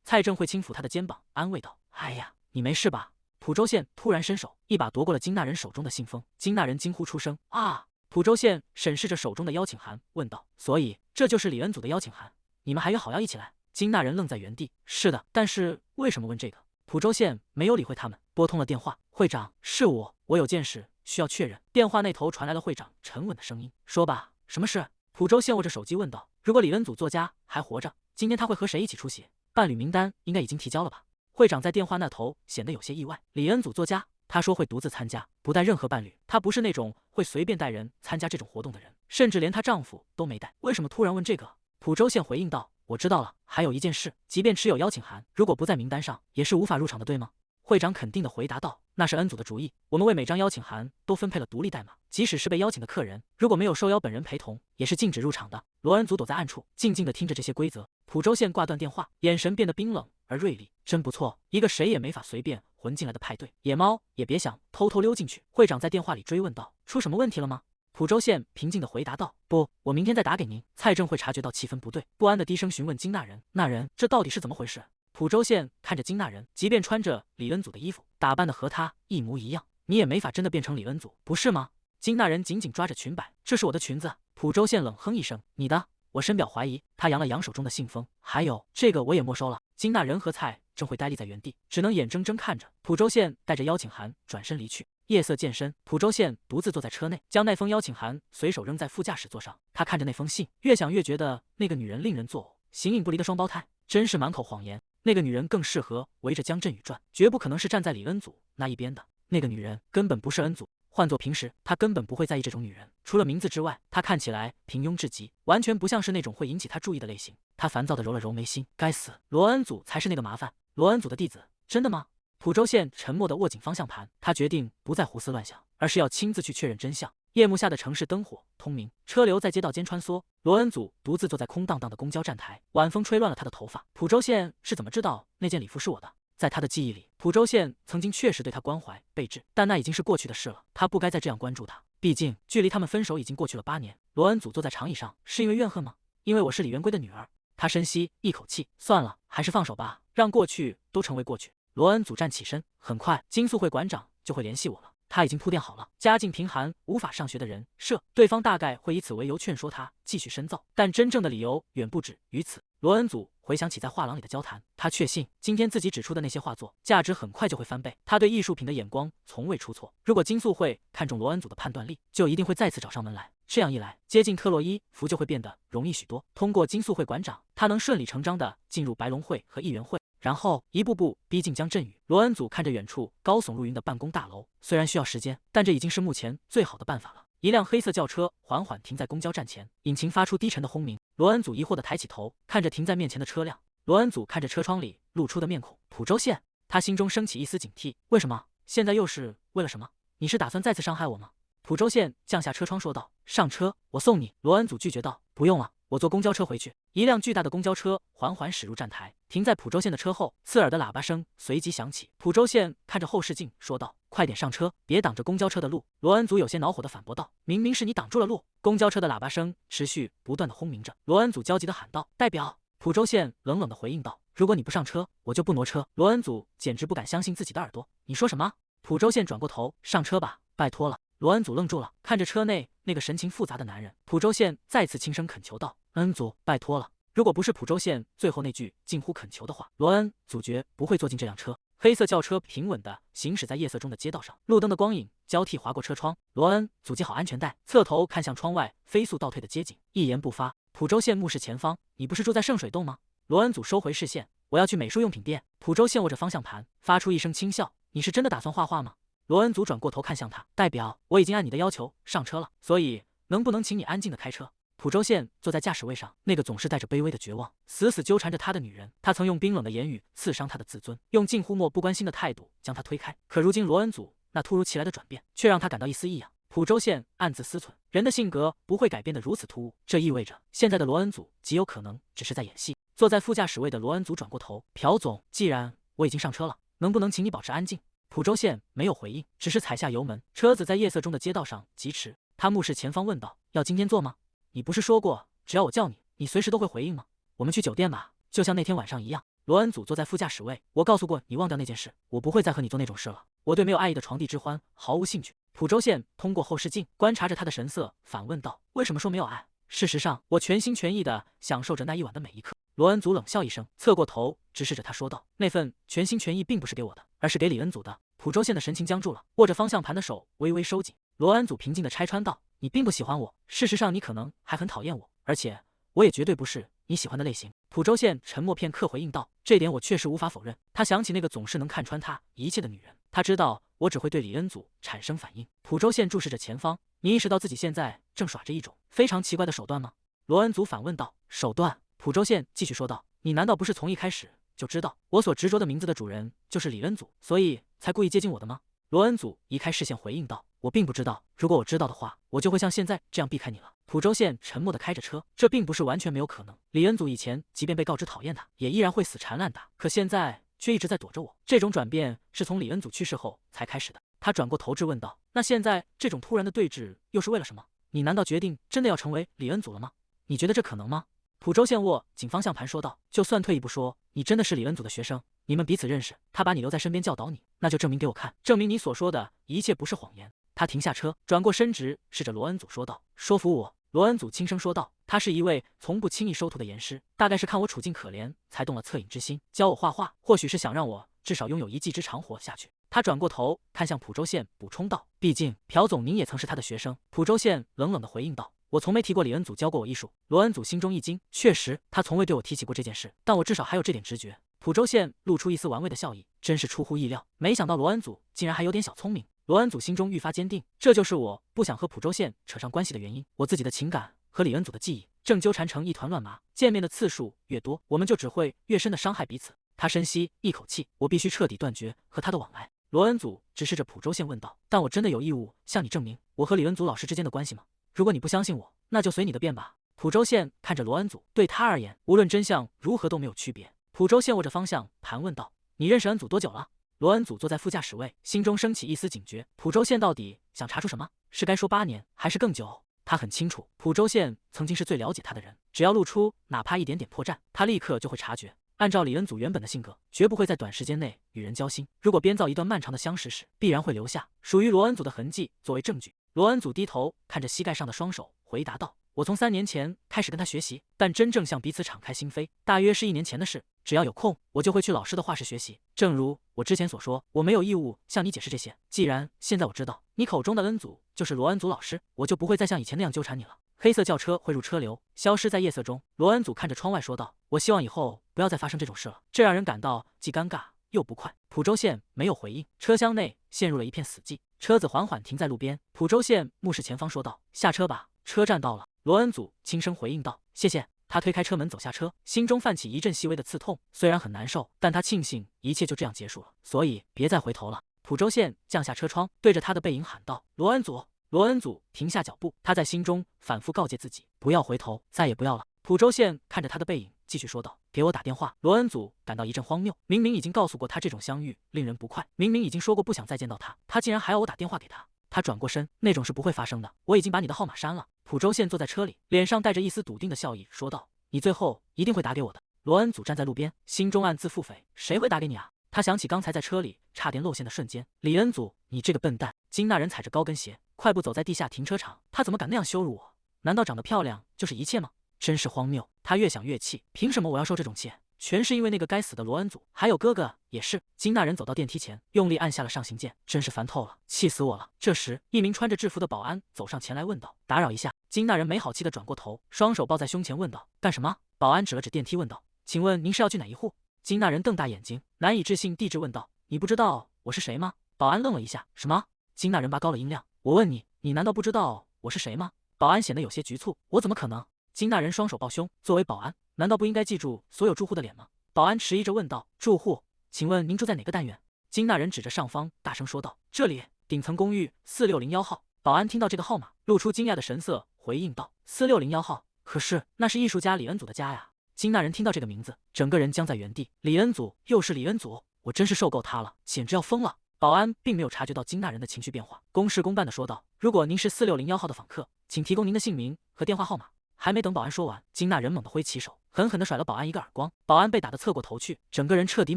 蔡正慧轻抚他的肩膀，安慰道：“哎呀，你没事吧？”蒲州县突然伸手，一把夺过了金大人手中的信封。金大人惊呼出声：“啊！”蒲州县审视着手中的邀请函，问道：“所以这就是李恩祖的邀请函？你们还约好要一起来？”金大人愣在原地：“是的，但是为什么问这个？”蒲州县没有理会他们，拨通了电话：“会长，是我有件事需要确认。”电话那头传来了会长沉稳的声音：“说吧，什么事？”蒲州县握着手机问道：“如果李恩祖作家还活着，今天他会和谁一起出席？伴侣名单应该已经提交了吧？”会长在电话那头显得有些意外。李恩祖作家，他说会独自参加，不带任何伴侣。他不是那种会随便带人参加这种活动的人，甚至连她丈夫都没带。为什么突然问这个？蒲州县回应道：“我知道了，还有一件事，即便持有邀请函，如果不在名单上，也是无法入场的，对吗？”会长肯定地回答道：“那是恩祖的主意，我们为每张邀请函都分配了独立代码，即使是被邀请的客人，如果没有受邀本人陪同，也是禁止入场的。”罗恩祖躲在暗处，静静地听着这些规则。蒲州县挂断电话，眼神变得冰冷而锐利。真不错，一个谁也没法随便混进来的派对，野猫也别想偷偷溜进去。会长在电话里追问道：“出什么问题了吗？”蒲州县平静地回答道：“不，我明天再打给您。”蔡正会察觉到气氛不对，不安地低声询问金大人：“那人，这到底是怎么回事？”蒲州县看着金大人，即便穿着李恩祖的衣服，打扮的和他一模一样，你也没法真的变成李恩祖，不是吗？金大人紧紧抓着裙摆：“这是我的裙子。”蒲州县冷哼一声：“你的？”我深表怀疑。他扬了扬手中的信封：“还有这个我也没收了。”金大人和蔡正会呆立在原地，只能眼睁睁看着蒲州县带着邀请函转身离去。夜色渐深，蒲州县独自坐在车内，将那封邀请函随手扔在副驾驶座上。他看着那封信，越想越觉得那个女人令人作呕，形影不离的双胞胎，真是满口谎言。那个女人更适合围着江振宇转，绝不可能是站在李恩祖那一边的。那个女人根本不是恩祖，换做平时，他根本不会在意这种女人。除了名字之外，她看起来平庸至极，完全不像是那种会引起他注意的类型。他烦躁地揉了揉眉心，该死，罗恩祖才是那个麻烦。罗恩祖的弟子，真的吗？蒲州县沉默地握紧方向盘，他决定不再胡思乱想，而是要亲自去确认真相。夜幕下的城市灯火通明，车流在街道间穿梭。罗恩祖独自坐在空荡荡的公交站台，晚风吹乱了他的头发。蒲州县是怎么知道那件礼服是我的？在他的记忆里，蒲州县曾经确实对他关怀备至，但那已经是过去的事了。他不该再这样关注他，毕竟距离他们分手已经过去了8年。罗恩祖坐在长椅上，是因为怨恨吗？因为我是李元圭的女儿。他深吸一口气，算了，还是放手吧，让过去都成为过去。罗恩祖站起身，很快金素会馆长就会联系我了。他已经铺垫好了，家境贫寒无法上学的人设，对方大概会以此为由劝说他继续深造，但真正的理由远不止于此。罗恩祖回想起在画廊里的交谈，他确信今天自己指出的那些画作价值很快就会翻倍。他对艺术品的眼光从未出错，如果金素会看中罗恩祖的判断力，就一定会再次找上门来。这样一来，接近特洛伊服就会变得容易许多。通过金素会馆长，他能顺理成章地进入白龙会和议员会，然后一步步逼近江振宇。罗恩祖看着远处高耸入云的办公大楼，虽然需要时间，但这已经是目前最好的办法了。一辆黑色轿车缓缓停在公交站前，引擎发出低沉的轰鸣。罗恩祖疑惑地抬起头，看着停在面前的车辆。罗恩祖看着车窗里露出的面孔，蒲州县。他心中升起一丝警惕，为什么？现在又是为了什么？你是打算再次伤害我吗？蒲州县降下车窗说道：“上车，我送你。”罗恩祖拒绝道：“不用了，我坐公交车回去。”一辆巨大的公交车缓缓驶入站台，停在蒲州县的车后，刺耳的喇叭声随即响起。蒲州县看着后视镜说道：“快点上车，别挡着公交车的路。”罗恩祖有些恼火地反驳道：“明明是你挡住了路！”公交车的喇叭声持续不断地轰鸣着。罗恩祖焦急地喊道：“代表！”蒲州县冷冷地回应道：“如果你不上车，我就不挪车。”罗恩祖简直不敢相信自己的耳朵，你说什么？蒲州县转过头，上车吧，拜托了。罗恩祖愣住了，看着车内那个神情复杂的男人，蒲州县再次轻声恳求道：“恩祖，拜托了。”如果不是蒲州县最后那句近乎恳求的话，罗恩祖绝不会坐进这辆车。黑色轿车平稳地行驶在夜色中的街道上，路灯的光影交替划过车窗。罗恩祖系好安全带，侧头看向窗外飞速倒退的街景，一言不发。蒲州县目视前方：“你不是住在圣水洞吗？”罗恩祖收回视线：“我要去美术用品店。”蒲州县握着方向盘，发出一声轻笑：“你是真的打算画画吗？”罗恩祖转过头看向他，代表，我已经按你的要求上车了，所以能不能请你安静的开车？蒲州县坐在驾驶位上，那个总是带着卑微的绝望，死死纠缠着他的女人，他曾用冰冷的言语刺伤她的自尊，用近乎漠不关心的态度将她推开。可如今罗恩祖那突如其来的转变，却让他感到一丝异样。蒲州县暗自思忖，人的性格不会改变得如此突兀，这意味着现在的罗恩祖极有可能只是在演戏。坐在副驾驶位的罗恩祖转过头，朴总，既然我已经上车了，能不能请你保持安静？蒲州县没有回应，只是踩下油门，车子在夜色中的街道上疾驰。他目视前方问道：“要今天做吗？你不是说过只要我叫你，你随时都会回应吗？我们去酒店吧，就像那天晚上一样。”罗恩祖坐在副驾驶位，我告诉过你忘掉那件事，我不会再和你做那种事了。我对没有爱意的床笫之欢毫无兴趣。蒲州县通过后视镜观察着他的神色，反问道：“为什么说没有爱？事实上，我全心全意地享受着那一晚的每一刻。”罗恩祖冷笑一声，侧过头直视着他说道：“那份全心全意并不是给我的，而是给李恩祖的。”蒲州县的神情僵住了，握着方向盘的手微微收紧。罗恩祖平静地拆穿道：“你并不喜欢我，事实上你可能还很讨厌我，而且我也绝对不是你喜欢的类型。”蒲州县沉默片刻回应道：“这点我确实无法否认。”他想起那个总是能看穿他一切的女人，他知道我只会对李恩祖产生反应。蒲州县注视着前方，你意识到自己现在正耍着一种非常奇怪的手段吗？罗恩祖反问道。手段？蒲州县继续说道：“你难道不是从一开始就知道我所执着的名字的主人就是李恩祖，所以才故意接近我的吗？”罗恩祖移开视线回应道：“我并不知道，如果我知道的话，我就会像现在这样避开你了。”蒲州县沉默地开着车，这并不是完全没有可能。李恩祖以前即便被告知讨厌他，也依然会死缠烂打，可现在却一直在躲着我。这种转变是从李恩祖去世后才开始的。他转过头质问道：“那现在这种突然的对峙又是为了什么？你难道决定真的要成为李恩祖了吗？你觉得这可能吗？”蒲州县握紧方向盘说道：“就算退一步说，你真的是李恩祖的学生，你们彼此认识，他把你留在身边教导你，那就证明给我看，证明你所说的一切不是谎言。”他停下车，转过身直视着罗恩祖说道：“说服我。”罗恩祖轻声说道：“他是一位从不轻易收徒的严师，大概是看我处境可怜，才动了恻隐之心，教我画画，或许是想让我至少拥有一技之长活下去。”他转过头看向蒲州县，补充道：“毕竟朴总您也曾是他的学生。”蒲州县冷冷地回应道：“我从没提过李恩祖教过我艺术。”罗恩祖心中一惊，确实，他从未对我提起过这件事，但我至少还有这点直觉。蒲州县露出一丝玩味的笑意，真是出乎意料，没想到罗恩祖竟然还有点小聪明。罗恩祖心中愈发坚定，这就是我不想和蒲州县扯上关系的原因。我自己的情感和李恩祖的记忆正纠缠成一团乱麻，见面的次数越多，我们就只会越深的伤害彼此。他深吸一口气，我必须彻底断绝和他的往来。罗恩祖直视着蒲州县问道：“但我真的有义务向你证明我和李恩祖老师之间的关系吗？如果你不相信我，那就随你的便吧。”蒲州县看着罗恩祖，对他而言，无论真相如何都没有区别。蒲州县握着方向盘问道：“你认识恩祖多久了？”罗恩祖坐在副驾驶位，心中升起一丝警觉。蒲州县到底想查出什么？是该说8年，还是更久？他很清楚，蒲州县曾经是最了解他的人，只要露出哪怕一点点破绽，他立刻就会察觉。按照李恩祖原本的性格，绝不会在短时间内与人交心。如果编造一段漫长的相识史，必然会留下属于罗恩祖的痕迹作为证据。罗恩祖低头看着膝盖上的双手，回答道：“我从3年前开始跟他学习，但真正向彼此敞开心扉，大约是1年前的事。只要有空，我就会去老师的画室学习。正如我之前所说，我没有义务向你解释这些。既然现在我知道你口中的恩祖就是罗恩祖老师，我就不会再像以前那样纠缠你了。”黑色轿车汇入车流，消失在夜色中。罗恩祖看着窗外说道：“我希望以后不要再发生这种事了，这让人感到既尴尬又不快。蒲州县没有回应，车厢内陷入了一片死寂。车子缓缓停在路边，蒲州县目视前方说道：“下车吧，车站到了。”罗恩祖轻声回应道：“谢谢。”他推开车门走下车，心中泛起一阵细微的刺痛，虽然很难受，但他庆幸一切就这样结束了，所以别再回头了。蒲州县降下车窗，对着他的背影喊道：“罗恩祖！”罗恩祖停下脚步，他在心中反复告诫自己，不要回头，再也不要了。蒲州县看着他的背影，继续说道：“给我打电话。”罗恩祖感到一阵荒谬，明明已经告诉过他这种相遇令人不快，明明已经说过不想再见到他，他竟然还要我打电话给他。他转过身，那种事不会发生的，我已经把你的号码删了。蒲州县坐在车里，脸上带着一丝笃定的笑意，说道：“你最后一定会打给我的。”罗恩祖站在路边，心中暗自腹诽，谁会打给你啊？他想起刚才在车里差点露馅的瞬间，李恩祖，你这个笨蛋！金大人踩着高跟鞋，快步走在地下停车场，他怎么敢那样羞辱我？难道长得漂亮就是一切吗？真是荒谬！他越想越气，凭什么我要受这种气？全是因为那个该死的罗恩祖，还有哥哥也是。金大人走到电梯前，用力按下了上行键，真是烦透了，气死我了！这时，一名穿着制服的保安走上前来问道：“打扰一下。”金大人没好气地转过头，双手抱在胸前问道：“干什么？”保安指了指电梯问道：“请问您是要去哪一户？”金大人瞪大眼睛，难以置信地质问道：“你不知道我是谁吗？”保安愣了一下：“什么？”金大人拔高了音量：“我问你，你难道不知道我是谁吗？”保安显得有些局促：“我怎么可能？”金大人双手抱胸，作为保安，难道不应该记住所有住户的脸吗？保安迟疑着问道：“住户，请问您住在哪个单元？”金大人指着上方，大声说道：“这里，顶层公寓4601号。”保安听到这个号码，露出惊讶的神色，回应道：“4601号？可是那是艺术家李恩祖的家呀！”金大人听到这个名字，整个人僵在原地。李恩祖，又是李恩祖，我真是受够他了，简直要疯了！保安并没有察觉到金大人的情绪变化，公事公办的说道：“如果您是4601号的访客，请提供您的姓名和电话号码。”还没等保安说完，金大人猛地挥起手，狠狠地甩了保安一个耳光。保安被打得侧过头去，整个人彻底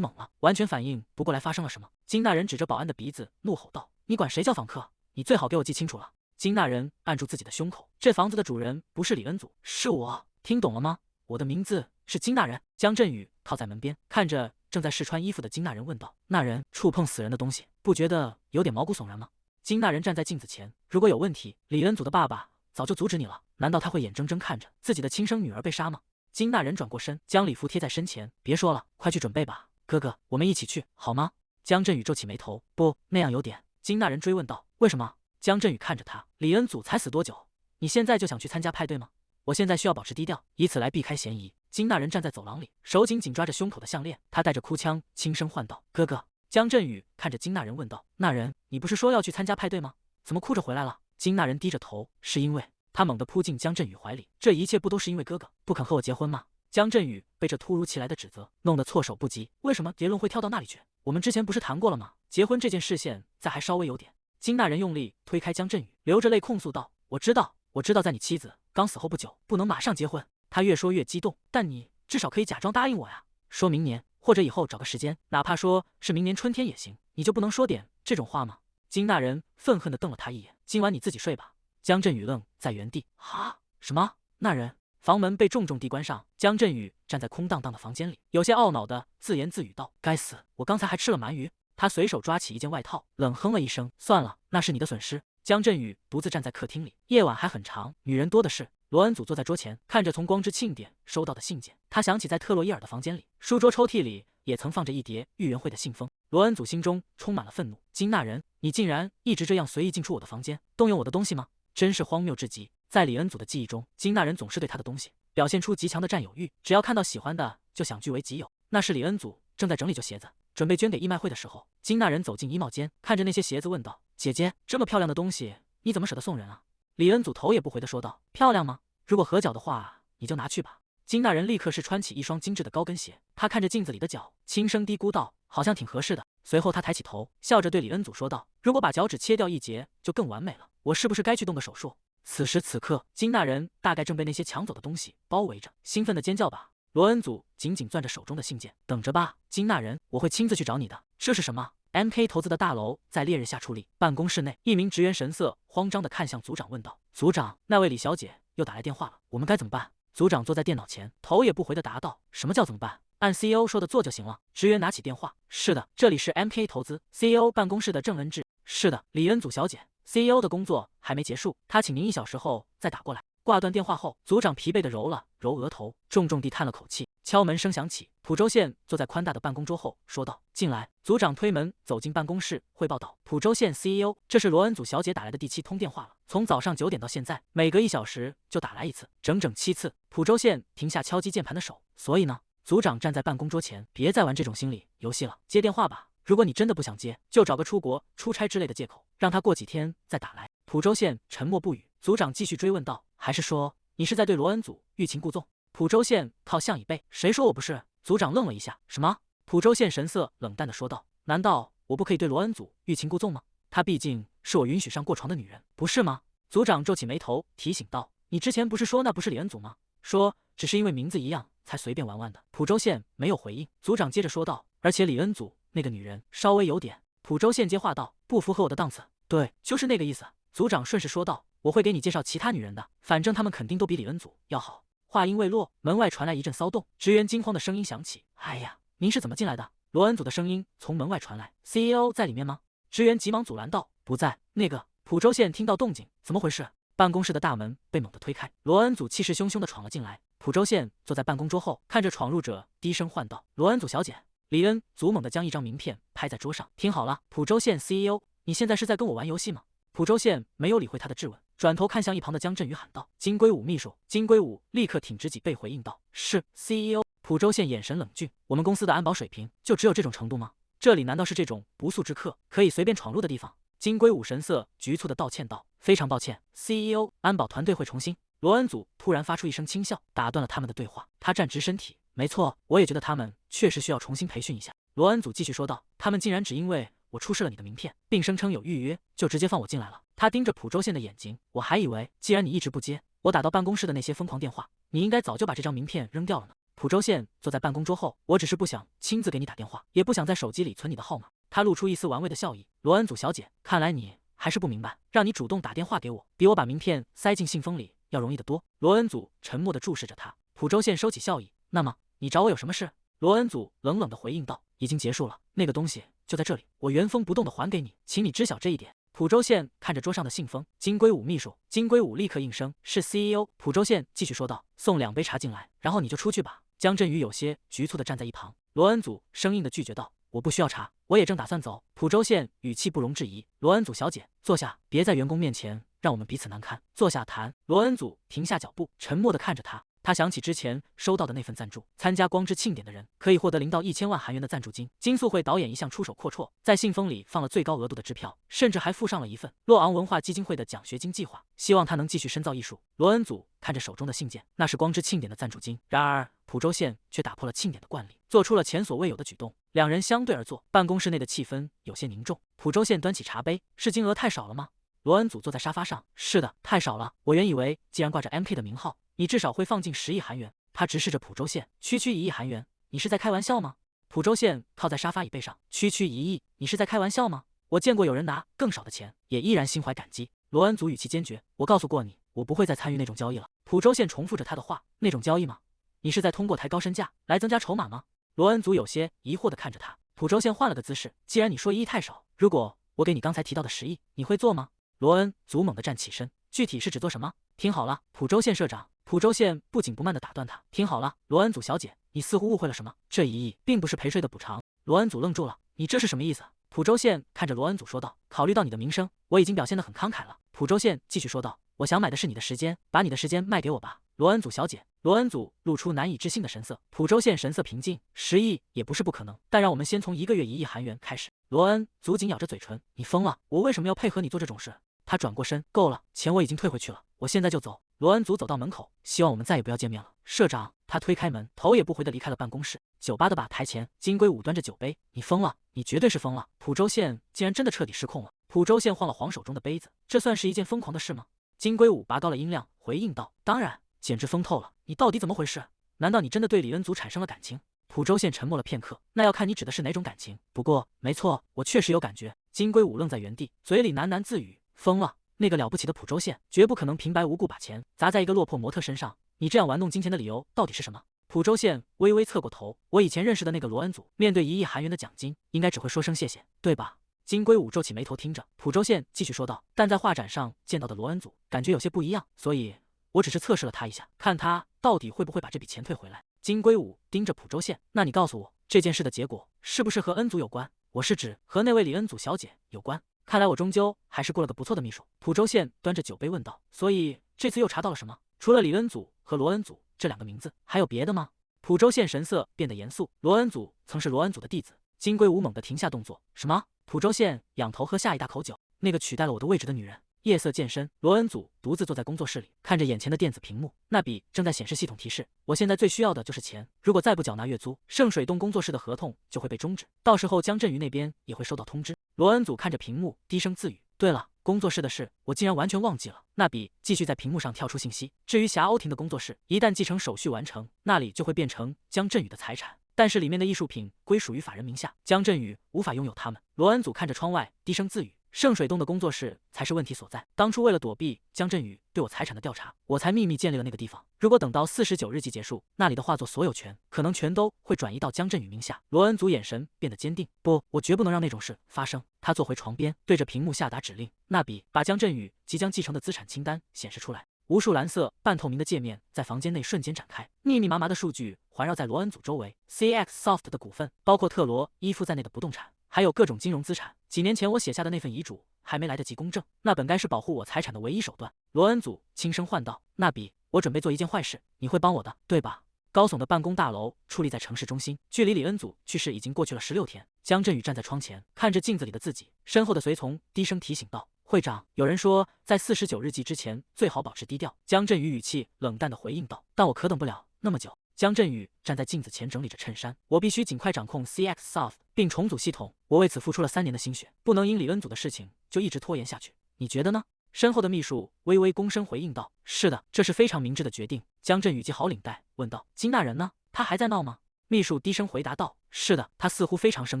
懵了，完全反应不过来发生了什么。金大人指着保安的鼻子怒吼道：“你管谁叫访客？你最好给我记清楚了！”金大人按住自己的胸口，这房子的主人不是李恩祖，是我，听懂了吗？我的名字是金大人。江振宇靠在门边，看着正在试穿衣服的金大人问道：“那人触碰死人的东西，不觉得有点毛骨悚然吗？”金大人站在镜子前，如果有问题，李恩祖的爸爸早就阻止你了，难道他会眼睁睁看着自己的亲生女儿被杀吗？金大人转过身，将礼服贴在身前，别说了，快去准备吧。哥哥，我们一起去，好吗？江振宇皱起眉头，不，那样有点。金大人追问道：“为什么？”江振宇看着他，李恩祖才死多久？你现在就想去参加派对吗？我现在需要保持低调，以此来避开嫌疑。金大人站在走廊里，手紧紧抓着胸口的项链，他带着哭腔，轻声唤道：“哥哥。”江振宇看着金大人问道：“那人，你不是说要去参加派对吗？怎么哭着回来了？”金大人低着头，是因为他猛地扑进江振宇怀里，这一切不都是因为哥哥不肯和我结婚吗？江振宇被这突如其来的指责弄得措手不及，为什么结论会跳到那里去？我们之前不是谈过了吗？结婚这件事现在还稍微有点……金大人用力推开江振宇，流着泪控诉道：“我知道，在你妻子刚死后不久，不能马上结婚。”他越说越激动，但你至少可以假装答应我呀，说明年或者以后找个时间，哪怕说是明年春天也行，你就不能说点这种话吗？金大人愤恨地瞪了他一眼：“今晚你自己睡吧。”江振宇愣在原地，哈？什么？那人？房门被重重地关上，江振宇站在空荡荡的房间里，有些懊恼地自言自语道：“该死，我刚才还吃了鳗鱼。”他随手抓起一件外套，冷哼了一声：“算了，那是你的损失。”江振宇独自站在客厅里，夜晚还很长，女人多的是。罗恩祖坐在桌前，看着从光之庆典收到的信件，他想起在特洛伊尔的房间里，书桌抽屉里也曾放着一叠预言会的信封。罗恩祖心中充满了愤怒：“金大人，你竟然一直这样随意进出我的房间，动用我的东西吗？真是荒谬至极！”在李恩祖的记忆中，金大人总是对他的东西表现出极强的占有欲，只要看到喜欢的就想据为己有。那是李恩祖正在整理旧鞋子，准备捐给义卖会的时候，金大人走进衣帽间，看着那些鞋子问道：“姐姐，这么漂亮的东西，你怎么舍得送人啊？”李恩祖头也不回地说道：“漂亮吗？如果合脚的话，你就拿去吧。”金大人立刻试穿起一双精致的高跟鞋，他看着镜子里的脚，轻声嘀咕道：“好像挺合适的。”随后他抬起头，笑着对李恩祖说道：“如果把脚趾切掉一截，就更完美了。我是不是该去动个手术？”此时此刻，金大人大概正被那些抢走的东西包围着，兴奋地尖叫吧。罗恩祖紧紧攥着手中的信件，等着吧，金大人，我会亲自去找你的。这是什么？MK 投资的大楼在烈日下矗立，办公室内，一名职员神色慌张地看向组长，问道：“组长，那位李小姐又打来电话了，我们该怎么办？”组长坐在电脑前，头也不回地答道：“什么叫怎么办？按 CEO 说的做就行了。”职员拿起电话：“是的，这里是 MK 投资 CEO 办公室的郑恩智。是的，李恩祖小姐 ，CEO 的工作还没结束，他请您1小时后再打过来。”挂断电话后，组长疲惫地揉了揉额头，重重地叹了口气。敲门声响起，浦州县坐在宽大的办公桌后，说道：“进来。”组长推门走进办公室，汇报道：“浦州县 CEO， 这是罗恩祖小姐打来的第7通电话了，从早上9点到现在，每隔1小时就打来一次，整整7次。”浦州县停下敲击键盘的手，所以呢？组长站在办公桌前，别再玩这种心理游戏了，接电话吧。如果你真的不想接，就找个出国出差之类的借口，让他过几天再打来。浦州县沉默不语，组长继续追问道：“还是说你是在对罗恩祖欲擒故纵？”浦州县靠向椅背，谁说我不是？组长愣了一下，什么？浦州县神色冷淡地说道：“难道我不可以对罗恩祖欲擒故纵吗？她毕竟是我允许上过床的女人，不是吗？”组长皱起眉头，提醒道：“你之前不是说那不是李恩祖吗？说只是因为名字一样才随便玩玩的。”浦州县没有回应。组长接着说道：“而且李恩祖那个女人稍微有点……”浦州县接话道：“不符合我的档次。”对，就是那个意思。组长顺势说道：“我会给你介绍其他女人的，反正她们肯定都比李恩祖要好。”话音未落，门外传来一阵骚动，职员惊慌的声音响起：“哎呀，您是怎么进来的？”罗恩祖的声音从门外传来 ：“CEO 在里面吗？”职员急忙阻拦道：“不在。”那个浦州县听到动静，怎么回事？办公室的大门被猛地推开，罗恩祖气势汹汹地闯了进来。浦州县坐在办公桌后，看着闯入者，低声唤道：“罗恩祖小姐。”李恩祖猛地将一张名片拍在桌上：“听好了，浦州县 CEO， 你现在是在跟我玩游戏吗？”浦州县没有理会他的质问，转头看向一旁的江振宇喊道：“金龟武秘书。”金龟武立刻挺直脊背回应道：“是 CEO。”浦州县眼神冷峻：“我们公司的安保水平就只有这种程度吗？这里难道是这种不速之客可以随便闯入的地方？”金龟武神色局促地道歉道：“非常抱歉 ，CEO， 安保团队会重新。”罗恩祖突然发出一声轻笑，打断了他们的对话。他站直身体：“没错，我也觉得他们确实需要重新培训一下。”罗恩祖继续说道：“他们竟然只因为我出示了你的名片，并声称有预约，就直接放我进来了。”他盯着浦州县的眼睛：“我还以为，既然你一直不接我打到办公室的那些疯狂电话，你应该早就把这张名片扔掉了呢。”浦州县坐在办公桌后，我只是不想亲自给你打电话，也不想在手机里存你的号码。他露出一丝玩味的笑意：“罗恩祖小姐，看来你还是不明白，让你主动打电话给我，比我把名片塞进信封里要容易得多。”罗恩祖沉默地注视着他。浦州县收起笑意：“那么你找我有什么事？”罗恩祖冷冷地回应道：“已经结束了，那个东西就在这里，我原封不动地还给你，请你知晓这一点。”浦州县看着桌上的信封，金龟武秘书。金龟武立刻应声：“是 CEO。”浦州县继续说道：“送2杯茶进来，然后你就出去吧。”江振宇有些局促地站在一旁。罗恩祖生硬地拒绝道：“我不需要茶，我也正打算走。”浦州县语气不容置疑：“罗恩祖小姐，坐下，别在员工面前让我们彼此难堪，坐下谈。”罗恩祖停下脚步，沉默地看着他。他想起之前收到的那份赞助，参加光之庆典的人可以获得0到1000万韩元的赞助金。金素慧导演一向出手阔绰，在信封里放了最高额度的支票，甚至还附上了一份洛昂文化基金会的奖学金计划，希望他能继续深造艺术。罗恩祖看着手中的信件，那是光之庆典的赞助金。然而浦州县却打破了庆典的惯例，做出了前所未有的举动。两人相对而坐，办公室内的气氛有些凝重。浦州县端起茶杯：“是金额太少了吗？”罗恩祖坐在沙发上：“是的，太少了。我原以为既然挂着 MK 的名号，你至少会放进10亿韩元。”他直视着浦州县：“区1亿韩元，你是在开玩笑吗？”浦州县靠在沙发椅背上：“区1亿，你是在开玩笑吗？我见过有人拿更少的钱，也依然心怀感激。”罗恩祖语气坚决：“我告诉过你，我不会再参与那种交易了。”浦州县重复着他的话：“那种交易吗？你是在通过抬高身价来增加筹码吗？”罗恩祖有些疑惑地看着他。浦州县换了个姿势：“既然你说1亿太少，如果我给你刚才提到的10亿，你会做吗？”罗恩祖猛地站起身：“具体是指做什么？”听好了，浦州县社长。浦州县不紧不慢地打断他：“听好了，罗恩祖小姐，你似乎误会了什么。这1亿并不是陪睡的补偿。”罗恩祖愣住了：“你这是什么意思？”浦州县看着罗恩祖说道：“考虑到你的名声，我已经表现得很慷慨了。”浦州县继续说道：“我想买的是你的时间，把你的时间卖给我吧，罗恩祖小姐。”罗恩祖露出难以置信的神色。浦州县神色平静：“10亿也不是不可能，但让我们先从1个月1亿韩元开始。”罗恩祖紧咬着嘴唇：“你疯了！我为什么要配合你做这种事？”他转过身：“够了，钱我已经退回去了，我现在就走。”罗恩祖走到门口：“希望我们再也不要见面了，社长。”他推开门，头也不回地离开了办公室。酒吧的吧台前，金龟武端着酒杯：“你疯了，你绝对是疯了！”浦州县竟然真的彻底失控了。浦州县晃了晃手中的杯子：“这算是一件疯狂的事吗？”金龟武拔高了音量回应道：“当然，简直疯透了！你到底怎么回事？难道你真的对李恩祖产生了感情？”浦州县沉默了片刻：“那要看你指的是哪种感情。不过，没错，我确实有感觉。”金龟武愣在原地，嘴里喃喃自语：“疯了！那个了不起的浦州县绝不可能平白无故把钱砸在一个落魄模特身上。你这样玩弄金钱的理由到底是什么？”浦州县微微侧过头：“我以前认识的那个罗恩祖，面对1亿韩元的奖金，应该只会说声谢谢，对吧？”金龟武皱起眉头听着。浦州县继续说道：“但在画展上见到的罗恩祖，感觉有些不一样，所以我只是测试了他一下，看他到底会不会把这笔钱退回来。金龟武盯着蒲州县，那你告诉我，这件事的结果是不是和恩祖有关？我是指和那位李恩祖小姐有关。看来我终究还是雇了个不错的秘书。蒲州县端着酒杯问道。所以这次又查到了什么？除了李恩祖和罗恩祖这2个名字，还有别的吗？蒲州县神色变得严肃。罗恩祖曾是罗恩祖的弟子。金龟武猛地停下动作。什么？蒲州县仰头喝下一大口酒。那个取代了我的位置的女人。夜色渐深，罗恩祖独自坐在工作室里，看着眼前的电子屏幕，那笔正在显示系统提示。我现在最需要的就是钱，如果再不缴纳月租，圣水洞工作室的合同就会被终止，到时候江振宇那边也会收到通知。罗恩祖看着屏幕，低声自语。对了，工作室的事我竟然完全忘记了。那笔继续在屏幕上跳出信息。至于霞欧亭的工作室，一旦继承手续完成，那里就会变成江振宇的财产，但是里面的艺术品归属于法人名下，江振宇无法拥有它们。罗恩祖看着窗外，低声自语。圣水洞的工作室才是问题所在。当初为了躲避江振宇对我财产的调查，我才秘密建立了那个地方。如果等到49日祭结束，那里的画作所有权可能全都会转移到江振宇名下。罗恩祖眼神变得坚定。不，我绝不能让那种事发生。他坐回床边，对着屏幕下达指令。那笔把江振宇即将继承的资产清单显示出来。无数蓝色半透明的界面在房间内瞬间展开，密密麻麻的数据环绕在罗恩祖周围。CX Soft 的股份，包括特罗伊夫在内的不动产，还有各种金融资产。几年前我写下的那份遗嘱还没来得及公证，那本该是保护我财产的唯一手段。罗恩祖轻声唤道：“那比，我准备做一件坏事，你会帮我的，对吧？”高耸的办公大楼矗立在城市中心，距离李恩祖去世已经过去了16天。江振宇站在窗前，看着镜子里的自己，身后的随从低声提醒道：“会长，有人说在49日祭之前最好保持低调。”江振宇语气冷淡地回应道：“但我可等不了那么久。”江振宇站在镜子前整理着衬衫。我必须尽快掌控 CX Soft 并重组系统，我为此付出了3年的心血，不能因李恩祖的事情就一直拖延下去。你觉得呢？身后的秘书微微躬身回应道：“是的，这是非常明智的决定。”江振宇系好领带，问道：“金大人呢？他还在闹吗？”秘书低声回答道：“是的，他似乎非常生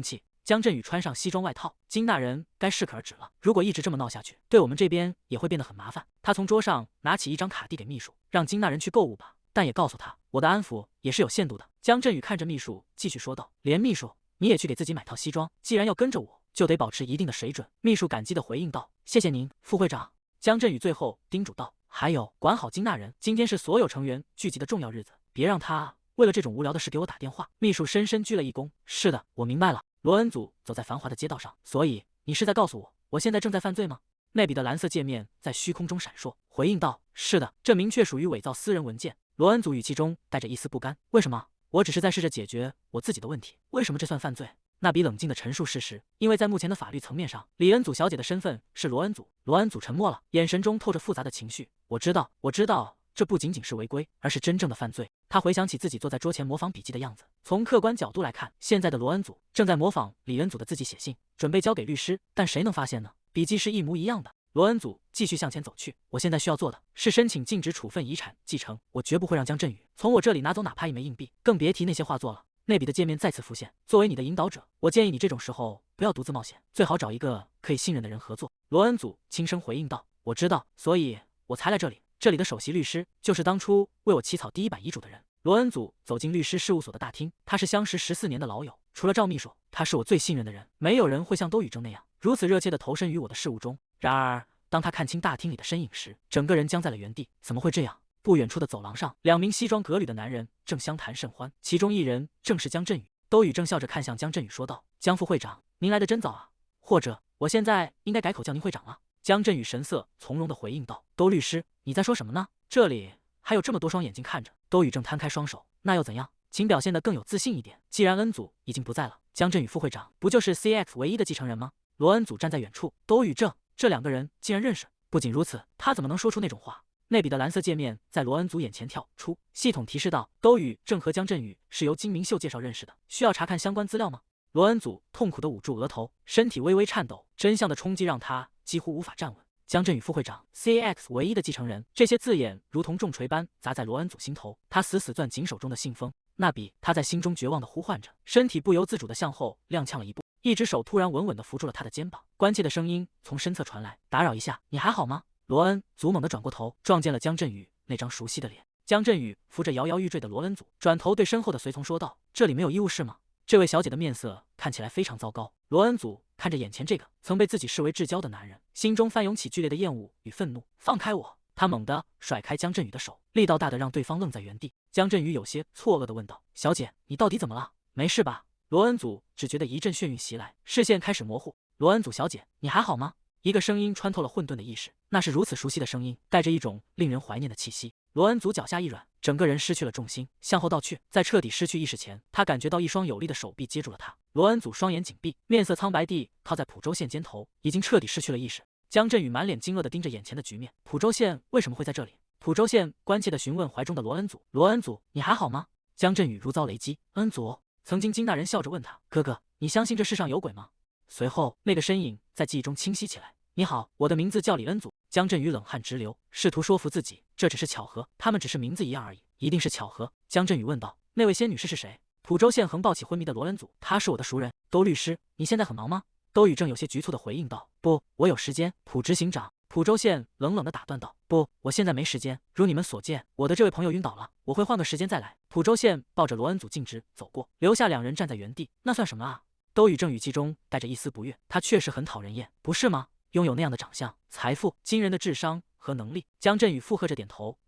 气。”江振宇穿上西装外套，金大人该适可而止了。如果一直这么闹下去，对我们这边也会变得很麻烦。他从桌上拿起一张卡递给秘书，让金大人去购物吧，但也告诉他，我的安抚也是有限度的。江振宇看着秘书，继续说道：“连秘书，你也去给自己买套西装，既然要跟着我，就得保持一定的水准。”秘书感激地回应道：“谢谢您，副会长。”江振宇最后叮嘱道：“还有，管好金大人，今天是所有成员聚集的重要日子，别让他为了这种无聊的事给我打电话。”秘书深深鞠了一躬：“是的，我明白了。”罗恩祖走在繁华的街道上，所以你是在告诉我，我现在正在犯罪吗？那笔的蓝色界面在虚空中闪烁，回应道：“是的，这明确属于伪造私人文件。”罗恩祖语气中带着一丝不甘：“为什么？我只是在试着解决我自己的问题，为什么这算犯罪？”那笔冷静地陈述事实，因为在目前的法律层面上，李恩祖小姐的身份是罗恩祖。罗恩祖沉默了，眼神中透着复杂的情绪。我知道，这不仅仅是违规，而是真正的犯罪。他回想起自己坐在桌前模仿笔记的样子，从客观角度来看，现在的罗恩祖正在模仿李恩祖的自己写信，准备交给律师，但谁能发现呢？笔记是一模一样的。罗恩祖继续向前走去。我现在需要做的是申请禁止处分遗产继承，我绝不会让江振宇从我这里拿走哪怕一枚硬币，更别提那些画作了。那笔的界面再次浮现，作为你的引导者，我建议你这种时候不要独自冒险，最好找一个可以信任的人合作。罗恩祖轻声回应道：“我知道，所以我才来这里。这里的首席律师就是当初为我起草第一版遗嘱的人。”罗恩祖走进律师事务所的大厅，他是相识14年的老友，除了赵秘书，他是我最信任的人，没有人会像兜宇正那样如此热切地投身于我的事务中。然而，当他看清大厅里的身影时，整个人僵在了原地。怎么会这样？不远处的走廊上，2名西装革履的男人正相谈甚欢，其中一人正是江振宇。兜宇正笑着看向江振宇说道：“江副会长，您来得真早啊，或者我现在应该改口叫您会长了。”江振宇神色从容地回应道：“兜律师，你在说什么呢？这里还有这么多双眼睛看着。”兜宇正摊开双手：“那又怎样？请表现得更有自信一点。既然恩祖已经不在了，江振宇副会长不就是 CX 唯一的继承人吗？”罗恩祖站在远处，兜宇正这2个人竟然认识。不仅如此，他怎么能说出那种话？那笔的蓝色界面在罗恩祖眼前跳出，系统提示道：“兜宇正和江振宇是由金明秀介绍认识的，需要查看相关资料吗？”罗恩祖痛苦地捂住额头，身体微微颤抖，真相的冲击让他几乎无法站稳。江振宇副会长 ，CX 唯一的继承人，这些字眼如同重锤般砸在罗恩祖心头。他死死攥紧手中的信封，那笔他在心中绝望地呼唤着，身体不由自主地向后踉跄了一步，一只手突然稳稳地扶住了他的肩膀。关切的声音从身侧传来：“打扰一下，你还好吗？”罗恩祖猛地转过头，撞见了江振宇那张熟悉的脸。江振宇扶着摇摇欲坠的罗恩祖，转头对身后的随从说道：“这里没有医务室吗？”这位小姐的面色看起来非常糟糕。罗恩祖看着眼前这个曾被自己视为至交的男人，心中翻涌起剧烈的厌恶与愤怒。“放开我！”他猛地甩开江振宇的手，力道大的让对方愣在原地。江振宇有些错愕地问道：“小姐，你到底怎么了？没事吧？”罗恩祖只觉得一阵眩晕袭来，视线开始模糊。“罗恩祖小姐，你还好吗？”一个声音穿透了混沌的意识，那是如此熟悉的声音，带着一种令人怀念的气息。罗恩祖脚下一软，整个人失去了重心，向后倒去。在彻底失去意识前，他感觉到一双有力的手臂接住了他。罗恩祖双眼紧闭，面色苍白地靠在浦州县肩头，已经彻底失去了意识。江振宇满脸惊愕地盯着眼前的局面，浦州县为什么会在这里？浦州县关切地询问怀中的罗恩祖：“罗恩祖，你还好吗？”江振宇如遭雷击，恩祖。曾经金大人笑着问他：“哥哥，你相信这世上有鬼吗？”随后，那个身影在记忆中清晰起来。“你好，我的名字叫李恩祖。”江振宇冷汗直流，试图说服自己，这只是巧合，他们只是名字一样而已，一定是巧合。江振宇问道：“那位仙女士是谁？”浦州县横抱起昏迷的罗恩祖：“她是我的熟人，兜律师。你现在很忙吗？”兜宇正有些局促地回应道：“不，我有时间。”浦执行长。浦州县冷冷地打断道：“不，我现在没时间。如你们所见，我的这位朋友晕倒了，我会换个时间再来。”浦州县抱着罗恩祖径直走过，留下两人站在原地。“那算什么啊？”兜宇正语气中带着一丝不悦：“他确实很讨人厌，不是吗？拥有那样的长相、财富、惊人的智商和能力。”江振宇附和着点头：“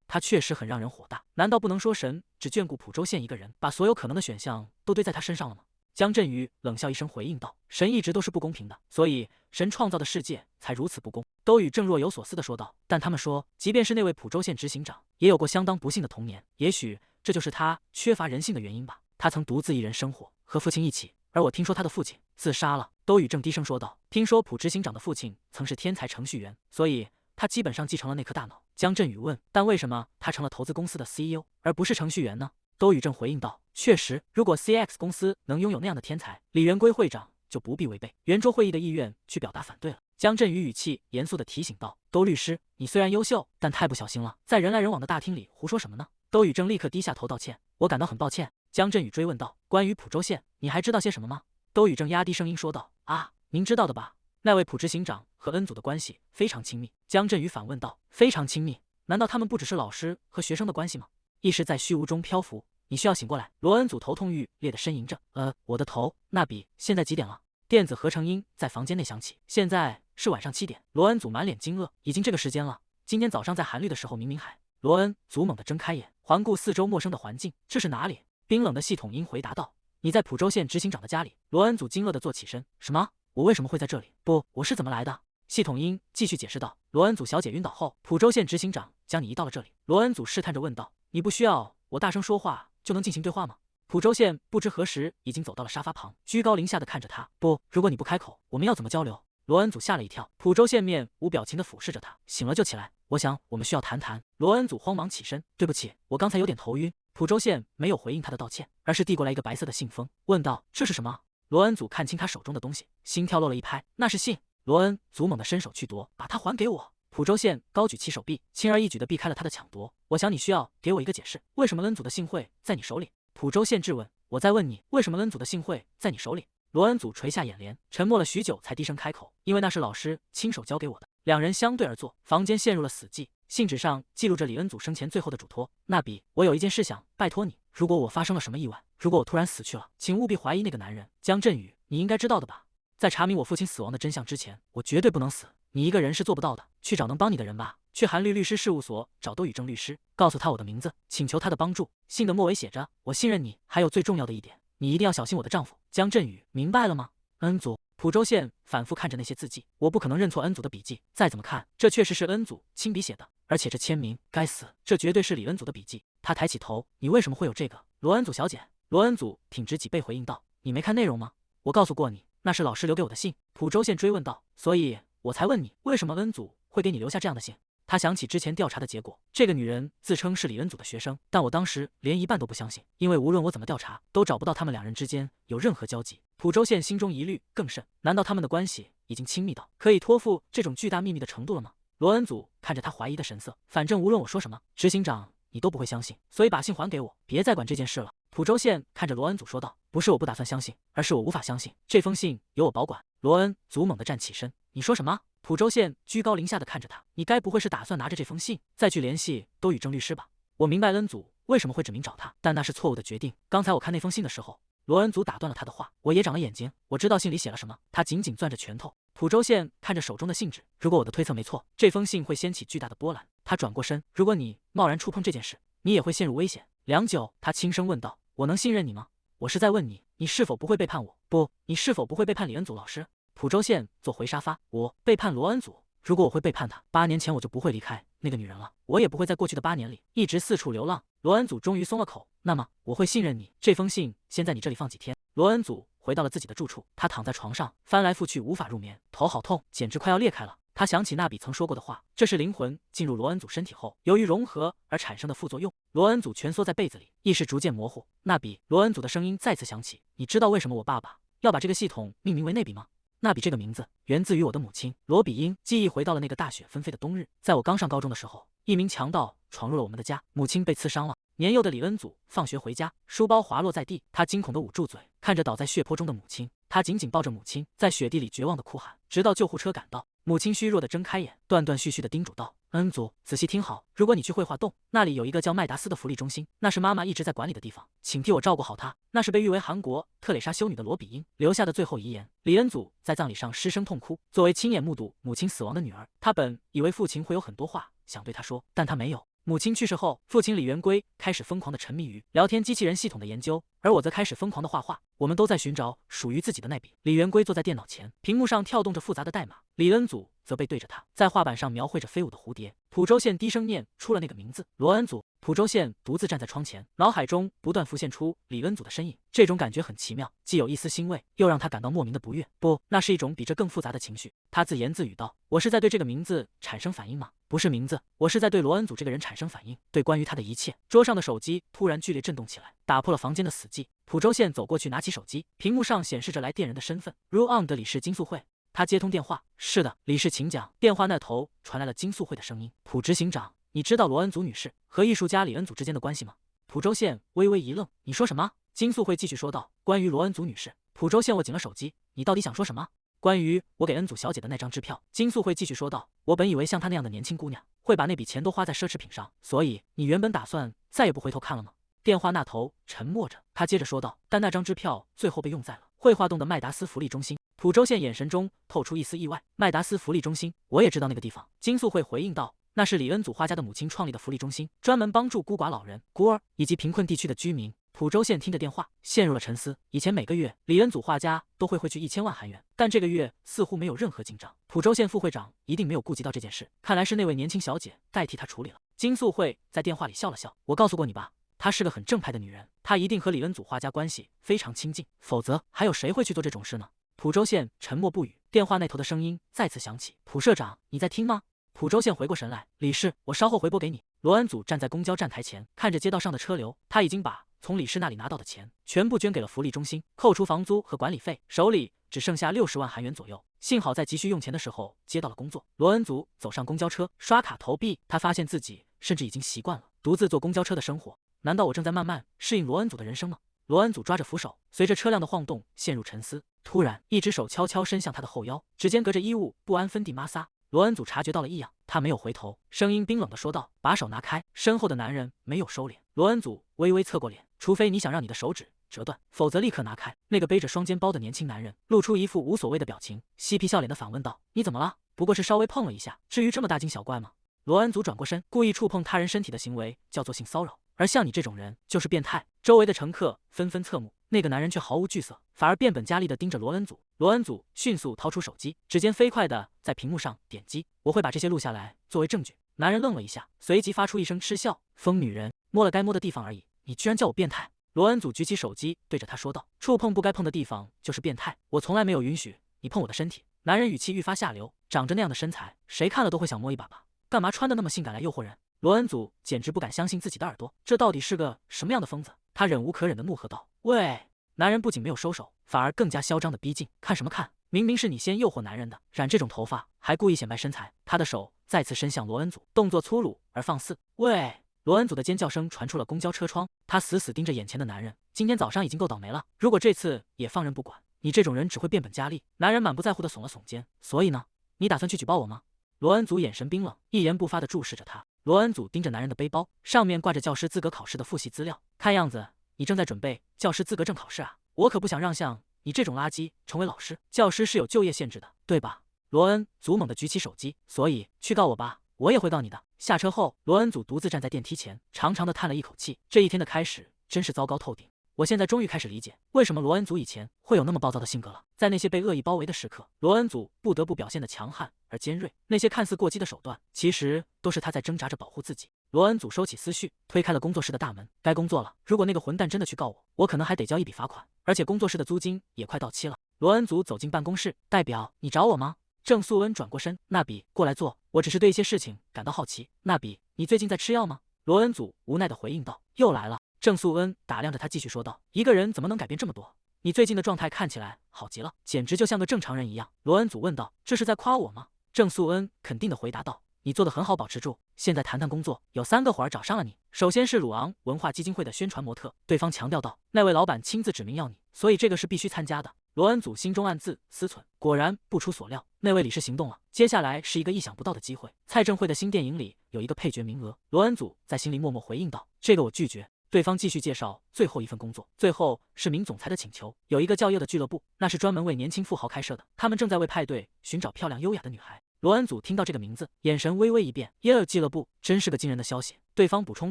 他确实很让人火大。难道不能说神只眷顾浦州县一个人，把所有可能的选项都堆在他身上了吗？”江振宇冷笑一声回应道：“神一直都是不公平的，所以神创造的世界才如此不公。”兜宇正若有所思地说道：“但他们说，即便是那位浦州县执行长，也有过相当不幸的童年。也许这就是他缺乏人性的原因吧。他曾独自一人生活，和父亲一起，而我听说他的父亲自杀了。”兜宇正低声说道：“听说浦执行长的父亲曾是天才程序员，所以他基本上继承了那颗大脑。”江振宇问：“但为什么他成了投资公司的 CEO， 而不是程序员呢？”兜宇正回应道：“确实，如果 CX 公司能拥有那样的天才，李元圭会长就不必违背圆桌会议的意愿去表达反对了。”江振宇语气严肃地提醒道：“兜律师，你虽然优秀，但太不小心了，在人来人往的大厅里胡说什么呢？”兜宇正立刻低下头道歉：“我感到很抱歉。”江振宇追问道：“关于浦州县，你还知道些什么吗？”兜宇正压低声音说道：“啊，您知道的吧？那位浦执行长和恩祖的关系非常亲密。”江振宇反问道：“非常亲密？难道他们不只是老师和学生的关系吗？”意识在虚无中漂浮，你需要醒过来。罗恩祖头痛欲裂地呻吟着：“我的头。那比现在几点了？”电子合成音在房间内响起：“现在是晚上7点。”罗恩祖满脸惊愕：“已经这个时间了？今天早上在韩律的时候明明还……”罗恩祖猛地睁开眼，环顾四周陌生的环境，这是哪里？冰冷的系统音回答道：“你在浦州县执行长的家里。”罗恩祖惊愕地坐起身：“什么？我为什么会在这里？不，我是怎么来的？”系统音继续解释道：“罗恩祖小姐晕倒后，浦州县执行长将你移到了这里。”罗恩祖试探着问道：“你不需要我大声说话就能进行对话吗？”浦州县不知何时已经走到了沙发旁，居高临下的看着他：“不，如果你不开口，我们要怎么交流？”罗恩祖吓了一跳，浦州县面无表情地俯视着他：“醒了就起来，我想我们需要谈谈。”罗恩祖慌忙起身：“对不起，我刚才有点头晕。”浦州县没有回应他的道歉，而是递过来一个白色的信封，问道：“这是什么？”罗恩祖看清他手中的东西，心跳漏了一拍：“那是信。”罗恩祖猛地伸手去夺，把它还给我。浦州县高举起手臂，轻而易举地避开了他的抢夺。“我想你需要给我一个解释，为什么恩祖的信会在你手里？”浦州县质问。“我在问你，为什么恩祖的信会在你手里？”罗恩祖垂下眼帘，沉默了许久，才低声开口：“因为那是老师亲手交给我的。”两人相对而坐，房间陷入了死寂。信纸上记录着李恩祖生前最后的嘱托：“那比，我有一件事想拜托你，如果我发生了什么意外，如果我突然死去了，请务必怀疑那个男人江振宇，你应该知道的吧？在查明我父亲死亡的真相之前，我绝对不能死。你一个人是做不到的，去找能帮你的人吧。去韩律律师事务所找兜宇正律师，告诉他我的名字，请求他的帮助。”信的末尾写着：“我信任你，还有最重要的一点，你一定要小心我的丈夫江振宇，明白了吗？”恩祖。浦州县反复看着那些字迹，我不可能认错恩祖的笔迹，再怎么看，这确实是恩祖亲笔写的，而且这签名，该死，这绝对是李恩祖的笔迹。他抬起头：“你为什么会有这个？”罗恩祖小姐。罗恩祖挺直脊背回应道：“你没看内容吗？我告诉过你，那是老师留给我的信。”浦州县追问道：“所以我才问你，为什么恩祖会给你留下这样的信？”他想起之前调查的结果，这个女人自称是李恩祖的学生，但我当时连一半都不相信，因为无论我怎么调查，都找不到他们两人之间有任何交集。浦州县心中疑虑更甚，难道他们的关系已经亲密到可以托付这种巨大秘密的程度了吗？罗恩祖看着他怀疑的神色，反正无论我说什么，执行长你都不会相信，所以把信还给我，别再管这件事了。浦州县看着罗恩祖说道：“不是我不打算相信，而是我无法相信，这封信由我保管。”罗恩祖猛地站起身：“你说什么？”浦州县居高临下的看着他：“你该不会是打算拿着这封信再去联系兜宇正律师吧？”我明白恩祖为什么会指名找他，但那是错误的决定。刚才我看那封信的时候，罗恩祖打断了他的话：“我也长了眼睛，我知道信里写了什么。”他紧紧攥着拳头。浦州县看着手中的信纸：“如果我的推测没错，这封信会掀起巨大的波澜，他转过身，如果你贸然触碰这件事，你也会陷入危险。良久，他轻声问道：“我能信任你吗？我是在问你，你是否不会背叛我？不，你是否不会背叛李恩祖老师？”蒲州县坐回沙发，我背叛罗恩祖？如果我会背叛他，8年前我就不会离开那个女人了，我也不会在过去的8年里一直四处流浪。罗恩祖终于松了口，那么我会信任你。这封信先在你这里放几天。罗恩祖回到了自己的住处，他躺在床上翻来覆去，无法入眠，头好痛，简直快要裂开了。他想起纳比曾说过的话，这是灵魂进入罗恩祖身体后，由于融合而产生的副作用。罗恩祖蜷缩在被子里，意识逐渐模糊。纳比，罗恩祖的声音再次响起，你知道为什么我爸爸要把这个系统命名为内比吗？纳比这个名字源自于我的母亲罗比英。记忆回到了那个大雪纷飞的冬日，在我刚上高中的时候，一名强盗闯入了我们的家，母亲被刺伤了。年幼的李恩祖放学回家，书包滑落在地，他惊恐地捂住嘴，看着倒在血泊中的母亲，他紧紧抱着母亲，在雪地里绝望地哭喊，直到救护车赶到。母亲虚弱地睁开眼，断断续续地叮嘱道：“恩祖，仔细听好，如果你去绘画洞，那里有一个叫麦达斯的福利中心，那是妈妈一直在管理的地方，请替我照顾好她。那是被誉为韩国特蕾莎修女的罗比英留下的最后遗言。”李恩祖在葬礼上失声痛哭。作为亲眼目睹母亲死亡的女儿，他本以为父亲会有很多话想对他说，但他没有。母亲去世后，父亲李元圭开始疯狂地沉迷于聊天机器人系统的研究，而我则开始疯狂地画画。我们都在寻找属于自己的那笔。李元圭坐在电脑前，屏幕上跳动着复杂的代码，李恩祖则背对着他，在画板上描绘着飞舞的蝴蝶。蒲州县低声念出了那个名字：罗恩祖。蒲州县独自站在窗前，脑海中不断浮现出李恩祖的身影。这种感觉很奇妙，既有一丝欣慰，又让他感到莫名的不悦。不，那是一种比这更复杂的情绪。他自言自语道：“我是在对这个名字产生反应吗？不是名字，我是在对罗恩祖这个人产生反应，对关于他的一切。”桌上的手机突然剧烈震动起来，打破了房间的死寂。蒲州县走过去，拿起手机，屏幕上显示着来电人的身份 ：Rule On 的李氏金素会。他接通电话：“是的，李氏，请讲。”电话那头传来了金素会的声音：“蒲执行长，你知道罗恩祖女士和艺术家李恩祖之间的关系吗？”蒲州县微微一愣：“你说什么？”金素会继续说道：“关于罗恩祖女士。”蒲州县握紧了手机：“你到底想说什么？”关于我给恩祖小姐的那张支票，金素会继续说道：“我本以为像她那样的年轻姑娘会把那笔钱都花在奢侈品上，所以你原本打算再也不回头看了吗？”电话那头沉默着，他接着说道：“但那张支票最后被用在了绘画洞的麦达斯福利中心。”蒲州县眼神中透出一丝意外：“麦达斯福利中心，我也知道那个地方。”金素会回应道：“那是李恩祖画家的母亲创立的福利中心，专门帮助孤寡老人、孤儿以及贫困地区的居民。”蒲州县听着电话，陷入了沉思。以前每个月，李恩祖画家都会汇去1000万韩元，但这个月似乎没有任何进账。蒲州县副会长一定没有顾及到这件事，看来是那位年轻小姐代替他处理了。金素会在电话里笑了笑：“我告诉过你吧，她是个很正派的女人，她一定和李恩祖画家关系非常亲近，否则还有谁会去做这种事呢？”蒲州县沉默不语，电话那头的声音再次响起：“蒲社长，你在听吗？”蒲州县回过神来：“李氏，我稍后回拨给你。”罗恩祖站在公交站台前，看着街道上的车流，他已经把从李氏那里拿到的钱全部捐给了福利中心，扣除房租和管理费，手里只剩下60万韩元左右。幸好在急需用钱的时候接到了工作。罗恩祖走上公交车，刷卡投币，他发现自己甚至已经习惯了独自坐公交车的生活。难道我正在慢慢适应罗恩祖的人生吗？罗恩祖抓着扶手，随着车辆的晃动陷入沉思。突然，一只手悄悄伸向他的后腰，指尖隔着衣物不安分地摩挲。罗恩祖察觉到了异样，他没有回头，声音冰冷地说道：“把手拿开。”身后的男人没有收敛。罗恩祖微微侧过脸：“除非你想让你的手指折断，否则立刻拿开。”那个背着双肩包的年轻男人露出一副无所谓的表情，嬉皮笑脸地反问道：“你怎么了？不过是稍微碰了一下，至于这么大惊小怪吗？”罗恩祖转过身，故意触碰他人身体的行为叫做性骚扰，而像你这种人就是变态。周围的乘客纷纷侧目，那个男人却毫无惧色，反而变本加厉地盯着罗恩祖。罗恩祖迅速掏出手机，指尖飞快地在屏幕上点击：“我会把这些录下来作为证据。”男人愣了一下，随即发出一声嗤笑：“疯女人，摸了该摸的地方而已，你居然叫我变态！”罗恩祖举起手机对着他说道：“触碰不该碰的地方就是变态，我从来没有允许你碰我的身体。”男人语气愈发下流：“长着那样的身材，谁看了都会想摸一把吧？干嘛穿得那么性感来诱惑人？”罗恩祖简直不敢相信自己的耳朵，这到底是个什么样的疯子？他忍无可忍地怒喝道：“喂！”男人不仅没有收手，反而更加嚣张地逼近。看什么看？明明是你先诱惑男人的，染这种头发还故意显摆身材。他的手再次伸向罗恩祖，动作粗鲁而放肆。喂！罗恩祖的尖叫声传出了公交车窗，他死死盯着眼前的男人。今天早上已经够倒霉了，如果这次也放任不管，你这种人只会变本加厉。男人满不在乎地耸了耸肩。所以呢？你打算去举报我吗？罗恩祖眼神冰冷，一言不发地注视着他。罗恩祖盯着男人的背包，上面挂着教师资格考试的复习资料。看样子你正在准备教师资格证考试啊！我可不想让像你这种垃圾成为老师。教师是有就业限制的，对吧？罗恩祖猛地举起手机，所以去告我吧，我也会告你的。下车后，罗恩祖独自站在电梯前，长长的叹了一口气。这一天的开始真是糟糕透顶。我现在终于开始理解，为什么罗恩祖以前会有那么暴躁的性格了。在那些被恶意包围的时刻，罗恩祖不得不表现得强悍而尖锐。那些看似过激的手段，其实都是他在挣扎着保护自己。罗恩祖收起思绪，推开了工作室的大门。该工作了。如果那个混蛋真的去告我，我可能还得交一笔罚款，而且工作室的租金也快到期了。罗恩祖走进办公室，代表，你找我吗？郑素恩转过身，纳比，过来坐。我只是对一些事情感到好奇。纳比，你最近在吃药吗？罗恩祖无奈地回应道。又来了。郑素恩打量着他，继续说道：“一个人怎么能改变这么多？你最近的状态看起来好极了，简直就像个正常人一样。”罗恩祖问道：“这是在夸我吗？”郑素恩肯定地回答道：“你做得很好，保持住。现在谈谈工作，有3个活儿找上了你。首先是鲁昂文化基金会的宣传模特。”对方强调道：“那位老板亲自指明要你，所以这个是必须参加的。”罗恩祖心中暗自思忖，果然不出所料，那位理事行动了。接下来是一个意想不到的机会，蔡正会的新电影里有一个配角名额。罗恩祖在心里默默回应道：“这个我拒绝。”对方继续介绍最后一份工作，最后是名总裁的请求，有一个叫叶的俱乐部，那是专门为年轻富豪开设的，他们正在为派对寻找漂亮优雅的女孩。罗恩祖听到这个名字，眼神微微一变，耶尔俱乐部真是个惊人的消息。对方补充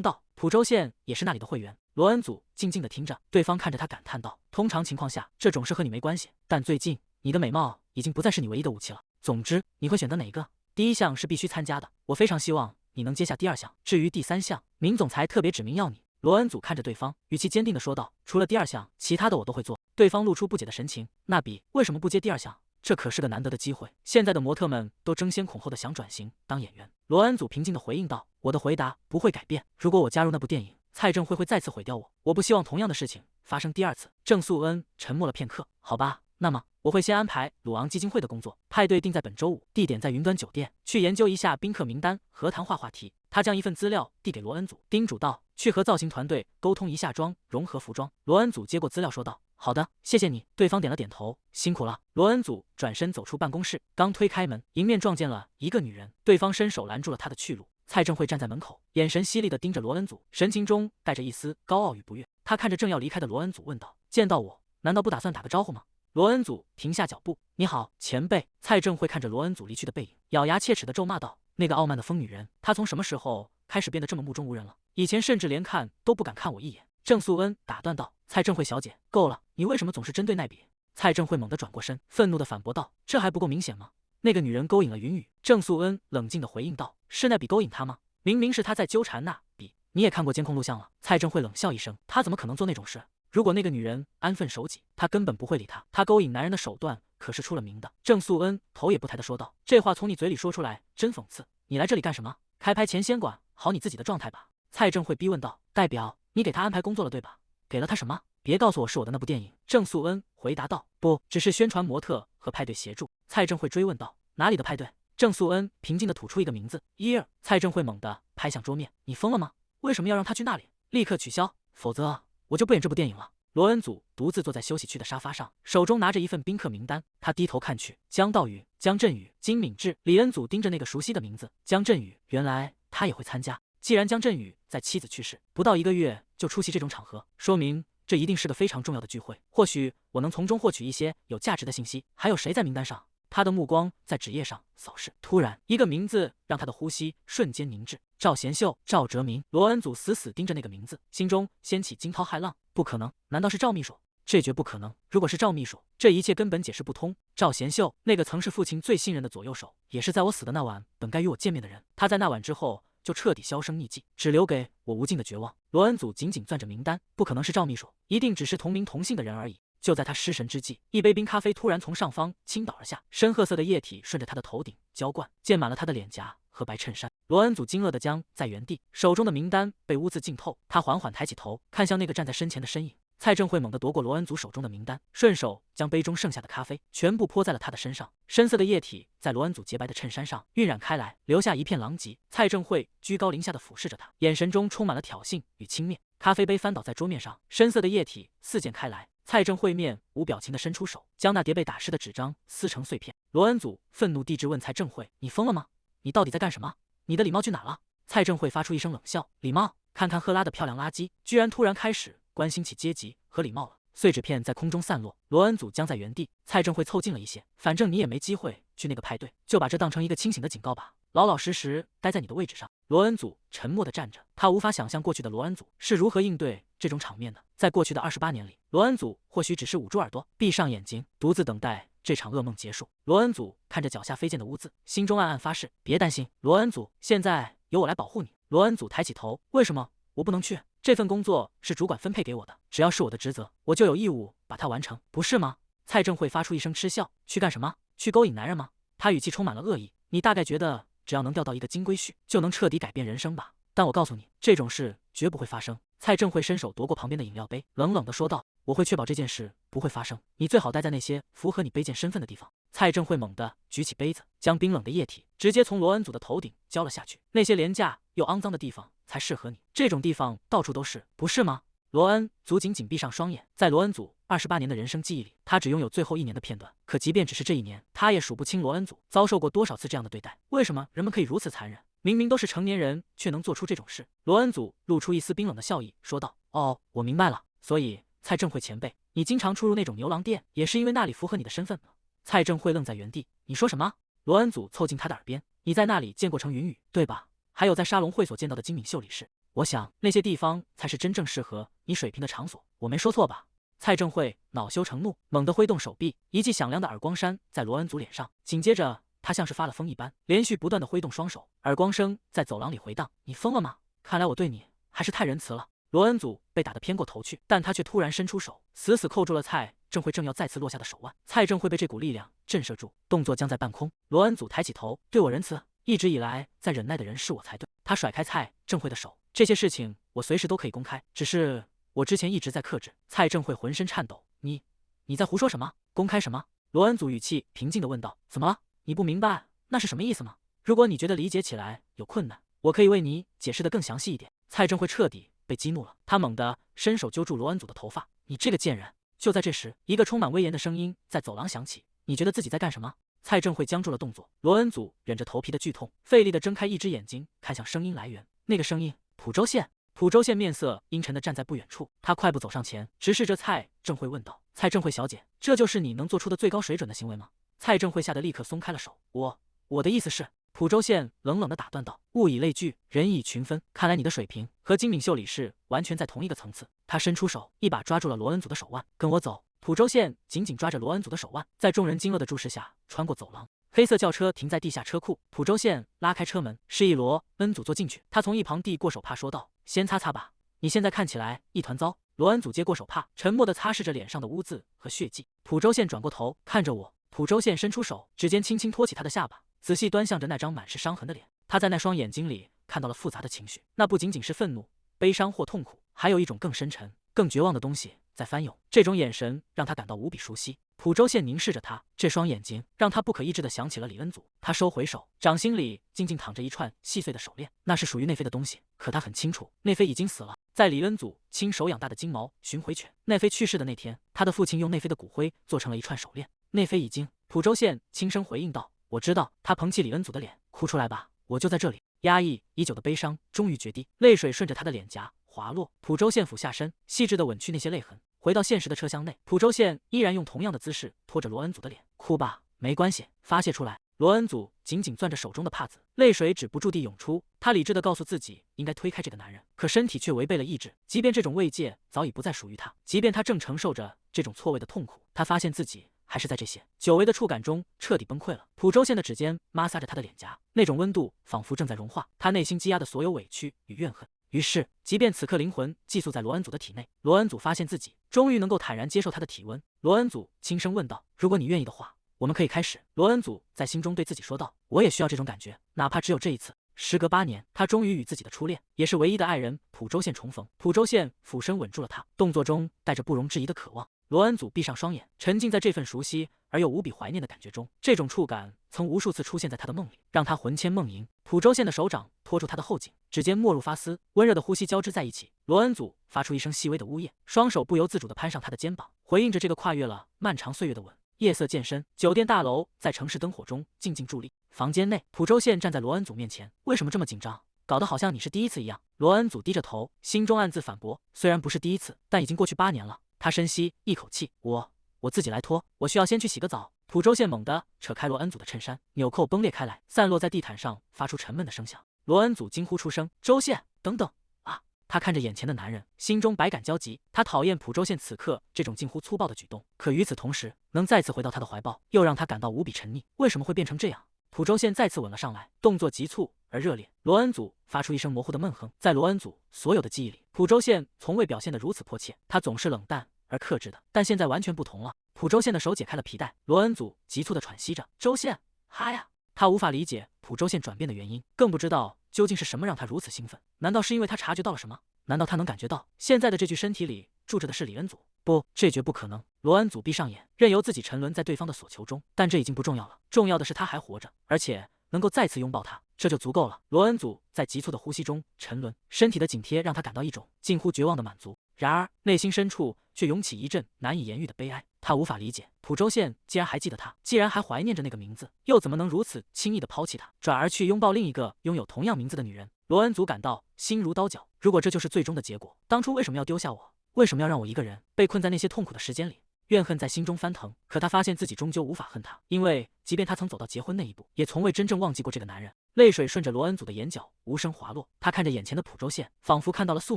道：“蒲州县也是那里的会员。”罗恩祖静静地听着，对方看着他感叹道：“通常情况下，这种事和你没关系，但最近你的美貌已经不再是你唯一的武器了。总之，你会选择哪一个？第1项是必须参加的，我非常希望你能接下第2项。至于第3项，明总裁特别指明要你。”罗恩祖看着对方，语气坚定地说道：“除了第2项，其他的我都会做。”对方露出不解的神情：“纳比，为什么不接第2项？这可是个难得的机会。现在的模特们都争先恐后的想转型当演员。”罗恩祖平静地回应道：“我的回答不会改变。如果我加入那部电影，蔡正会再次毁掉我。我不希望同样的事情发生第2次。”郑素恩沉默了片刻：“好吧，那么我会先安排鲁昂基金会的工作，派对定在本周5，地点在云端酒店，去研究一下宾客名单和谈话话题。”他将一份资料递给罗恩祖，叮嘱道：“去和造型团队沟通一下妆融合服装。”罗恩祖接过资料说道：“好的，谢谢你。”对方点了点头：“辛苦了。”罗恩祖转身走出办公室，刚推开门，迎面撞见了一个女人，对方伸手拦住了他的去路。蔡正会站在门口，眼神犀利地盯着罗恩祖，神情中带着一丝高傲与不悦。他看着正要离开的罗恩祖问道：“见到我，难道不打算打个招呼吗？”罗恩祖停下脚步：“你好，前辈。”蔡正会看着罗恩祖离去的背影，咬牙切齿地咒骂道：“那个傲慢的疯女人，她从什么时候开始变得这么目中无人了？以前甚至连看都不敢看我一眼。”郑素恩打断道：“蔡正会小姐，够了，你为什么总是针对奈比？”蔡正会猛地转过身，愤怒地反驳道：“这还不够明显吗？那个女人勾引了云雨。”郑素恩冷静地回应道：“是奈比勾引她吗？明明是她在纠缠那比。你也看过监控录像了。”蔡正会冷笑一声：“她怎么可能做那种事？如果那个女人安分守己，她根本不会理她。她勾引男人的手段可是出了名的。”郑素恩头也不抬地说道：“这话从你嘴里说出来，真讽刺。你来这里干什么？开拍前先管好你自己的状态吧。”蔡正会逼问道：“代表，你给他安排工作了对吧？给了他什么？别告诉我是我的那部电影。”郑素恩回答道：“不，只是宣传模特和派对协助。”蔡正会追问道：“哪里的派对？”郑素恩平静地吐出一个名字：伊尔。蔡正会猛地拍向桌面：“你疯了吗？为什么要让他去那里？立刻取消，否则我就不演这部电影了。”罗恩祖独自坐在休息区的沙发上，手中拿着一份宾客名单。他低头看去，江道宇、江振宇、金敏智。李恩祖盯着那个熟悉的名字，江振宇，原来他也会参加。既然江振宇在妻子去世不到1个月就出席这种场合，说明这一定是个非常重要的聚会。或许我能从中获取一些有价值的信息。还有谁在名单上？他的目光在纸页上扫视，突然一个名字让他的呼吸瞬间凝滞。赵贤秀、赵哲明。罗恩祖死死盯着那个名字，心中掀起惊涛骇浪。不可能，难道是赵秘书？这绝不可能。如果是赵秘书，这一切根本解释不通。赵贤秀，那个曾是父亲最信任的左右手，也是在我死的那晚本该与我见面的人，他在那晚之后就彻底销声匿迹，只留给我无尽的绝望。罗恩祖紧紧攥着名单，不可能是赵秘书，一定只是同名同姓的人而已。就在他失神之际，一杯冰咖啡突然从上方倾倒而下，深褐色的液体顺着他的头顶浇灌，溅满了他的脸颊和白衬衫。罗恩祖惊愕地僵在原地，手中的名单被污渍浸透。他缓缓抬起头，看向那个站在身前的身影。蔡正会猛地夺过罗恩祖手中的名单，顺手将杯中剩下的咖啡全部泼在了他的身上。深色的液体在罗恩祖洁白的衬衫上晕染开来，留下一片狼藉。蔡正会居高临下地俯视着他，眼神中充满了挑衅与轻蔑。咖啡杯翻倒在桌面上，深色的液体四溅开来。蔡正会面无表情地伸出手，将那叠被打湿的纸张撕成碎片。罗恩祖愤怒地质问蔡正会：“你疯了吗？你到底在干什么？你的礼貌去哪了？”蔡正会发出一声冷笑：“礼貌？看看赫拉的漂亮垃圾，居然突然开始关心起阶级和礼貌了。”碎纸片在空中散落，罗恩祖僵在原地。蔡正会凑近了一些：“反正你也没机会去那个派对，就把这当成一个清醒的警告吧。”老老实实待在你的位置上。罗恩祖沉默地站着，他无法想象过去的罗恩祖是如何应对这种场面的。在过去的28年里，罗恩祖或许只是捂住耳朵，闭上眼睛，独自等待这场噩梦结束。罗恩祖看着脚下飞溅的污渍，心中暗暗发誓：别担心，罗恩祖，现在由我来保护你。罗恩祖抬起头，为什么我不能去？这份工作是主管分配给我的，只要是我的职责，我就有义务把它完成，不是吗？蔡正慧发出一声嗤笑，去干什么？去勾引男人吗？他语气充满了恶意。你大概觉得只要能钓到一个金龟婿，就能彻底改变人生吧？但我告诉你，这种事绝不会发生。蔡正慧伸手夺过旁边的饮料杯，冷冷地说道：我会确保这件事不会发生，你最好待在那些符合你卑贱身份的地方。蔡正慧猛地举起杯子，将冰冷的液体直接从罗恩祖的头顶浇了下去。那些廉价又肮脏的地方才适合你，这种地方到处都是，不是吗？罗恩祖紧紧闭上双眼，在罗恩祖28年的人生记忆里，他只拥有最后1年的片段。可即便只是这1年，他也数不清罗恩祖遭受过多少次这样的对待。为什么人们可以如此残忍？明明都是成年人，却能做出这种事。罗恩祖露出一丝冰冷的笑意，说道：哦，我明白了。所以蔡正慧前辈，你经常出入那种牛郎店，也是因为那里符合你的身份吗？蔡正慧愣在原地，你说什么？罗恩祖凑近他的耳边，你在那里见过程云雨，对吧？还有在沙龙会所见到的金敏秀理事，我想那些地方才是真正适合你水平的场所，我没说错吧？蔡正慧恼羞成怒，猛地挥动手臂，一记响亮的耳光扇在罗恩祖脸上，紧接着他像是发了疯一般，连续不断的挥动双手，耳光声在走廊里回荡。你疯了吗？看来我对你还是太仁慈了。罗恩祖被打得偏过头去，但他却突然伸出手，死死扣住了蔡正慧正要再次落下的手腕。蔡正慧被这股力量震慑住，动作僵在半空。罗恩祖抬起头，对我仁慈？一直以来在忍耐的人是我才对。他甩开蔡正慧的手，这些事情我随时都可以公开，只是我之前一直在克制。蔡正慧浑身颤抖，你在胡说什么？公开什么？罗恩祖语气平静地问道。怎么了？你不明白那是什么意思吗？如果你觉得理解起来有困难，我可以为你解释得更详细一点。蔡正慧彻底被激怒了，他猛地伸手揪住罗恩祖的头发，你这个贱人！就在这时，一个充满威严的声音在走廊响起，你觉得自己在干什么？蔡正慧僵住了动作，罗恩祖忍着头皮的剧痛，费力地睁开一只眼睛，看向声音来源。那个声音，蒲州县。蒲州县面色阴沉地站在不远处，他快步走上前，直视着蔡正慧问道：蔡正慧小姐，这就是你能做出的最高水准的行为吗？蔡正慧吓得立刻松开了手，我的意思是……蒲州县冷冷地打断道：物以类聚，人以群分，看来你的水平和金敏秀理事完全在同一个层次。他伸出手，一把抓住了罗恩祖的手腕，跟我走。蒲州县紧紧抓着罗恩祖的手腕，在众人惊愕的注视下穿过走廊。黑色轿车停在地下车库，蒲州县拉开车门，示意罗恩祖坐进去。他从一旁递过手帕，说道：先擦擦吧，你现在看起来一团糟。罗恩祖接过手帕，沉默地擦拭着脸上的污渍和血迹。蒲州县转过头看着我，蒲州县伸出手，指尖轻轻托起他的下巴，仔细端详着那张满是伤痕的脸。他在那双眼睛里看到了复杂的情绪，那不仅仅是愤怒、悲伤或痛苦，还有一种更深沉、更绝望的东西在翻涌。这种眼神让他感到无比熟悉。蒲州县凝视着他，这双眼睛让他不可抑制地想起了李恩祖。他收回手，掌心里静静躺着一串细碎的手链，那是属于内妃的东西。可他很清楚，内妃已经死了，在李恩祖亲手养大的金毛巡回犬。内妃去世的那天，他的父亲用内妃的骨灰做成了一串手链。内妃已经……蒲州县轻声回应道：我知道。他捧起李恩祖的脸，哭出来吧，我就在这里。压抑已久的悲伤终于决堤，泪水顺着他的脸颊滑落。蒲州县俯下身，细致地吻去那些泪痕。回到现实的车厢内，蒲州县依然用同样的姿势拖着罗恩祖的脸。哭吧，没关系，发泄出来。罗恩祖紧紧攥着手中的帕子，泪水止不住地涌出。他理智地告诉自己应该推开这个男人，可身体却违背了意志。即便这种慰藉早已不再属于他，即便他正承受着这种错位的痛苦，他发现自己还是在这些久违的触感中彻底崩溃了。蒲州县的指尖摩挲着他的脸颊，那种温度仿佛正在融化他内心积压的所有委屈与怨恨。于是，即便此刻灵魂寄宿在罗恩祖的体内，罗恩祖发现自己终于能够坦然接受他的体温。罗恩祖轻声问道：如果你愿意的话，我们可以开始。罗恩祖在心中对自己说道：我也需要这种感觉，哪怕只有这一次。时隔8年，他终于与自己的初恋，也是唯一的爱人蒲州县重逢。蒲州县俯身吻住了他，动作中带着不容置疑的渴望。罗恩祖闭上双眼，沉浸在这份熟悉而又无比怀念的感觉中。这种触感曾无数次出现在他的梦里，让他魂牵梦萦。蒲州县的手掌托住他的后颈，指尖没入发丝，温热的呼吸交织在一起。罗恩祖发出一声细微的呜咽，双手不由自主地攀上他的肩膀，回应着这个跨越了漫长岁月的吻。夜色渐深，酒店大楼在城市灯火中静静伫立。房间内，蒲州县站在罗恩祖面前，为什么这么紧张？搞得好像你是第一次一样。罗恩祖低着头，心中暗自反驳，虽然不是第一次，但已经过去8年了。他深吸一口气，我自己来脱，我需要先去洗个澡。朴周宪猛地扯开罗恩祖的衬衫，纽扣崩裂开来，散落在地毯上，发出沉闷的声响。罗恩祖惊呼出声：“周宪，等等！”啊！他看着眼前的男人，心中百感交集。他讨厌朴周宪此刻这种近乎粗暴的举动，可与此同时，能再次回到他的怀抱，又让他感到无比沉溺。为什么会变成这样？朴周宪再次吻了上来，动作急促而热烈。罗恩祖发出一声模糊的闷哼，在罗恩祖所有的记忆里，朴周宪从未表现得如此迫切，他总是冷淡而克制的，但现在完全不同了。朴周宪的手解开了皮带，罗恩祖急促地喘息着：“周宪，哈呀！”他无法理解朴周宪转变的原因，更不知道究竟是什么让他如此兴奋。难道是因为他察觉到了什么？难道他能感觉到现在的这具身体里住着的是李恩祖？不，这绝不可能。罗恩祖闭上眼，任由自己沉沦在对方的所求中，但这已经不重要了。重要的是他还活着，而且能够再次拥抱他，这就足够了。罗恩祖在急促的呼吸中沉沦，身体的紧贴让他感到一种近乎绝望的满足。然而内心深处却涌起一阵难以言喻的悲哀。他无法理解，朴周宪既然还记得他，既然还怀念着那个名字，又怎么能如此轻易地抛弃他，转而去拥抱另一个拥有同样名字的女人？罗恩祖感到心如刀绞。如果这就是最终的结果，当初为什么要丢下我？为什么要让我一个人被困在那些痛苦的时间里？怨恨在心中翻腾，可他发现自己终究无法恨他，因为即便他曾走到结婚那一步，也从未真正忘记过这个男人。泪水顺着罗恩祖的眼角无声滑落，他看着眼前的朴周宪，仿佛看到了宿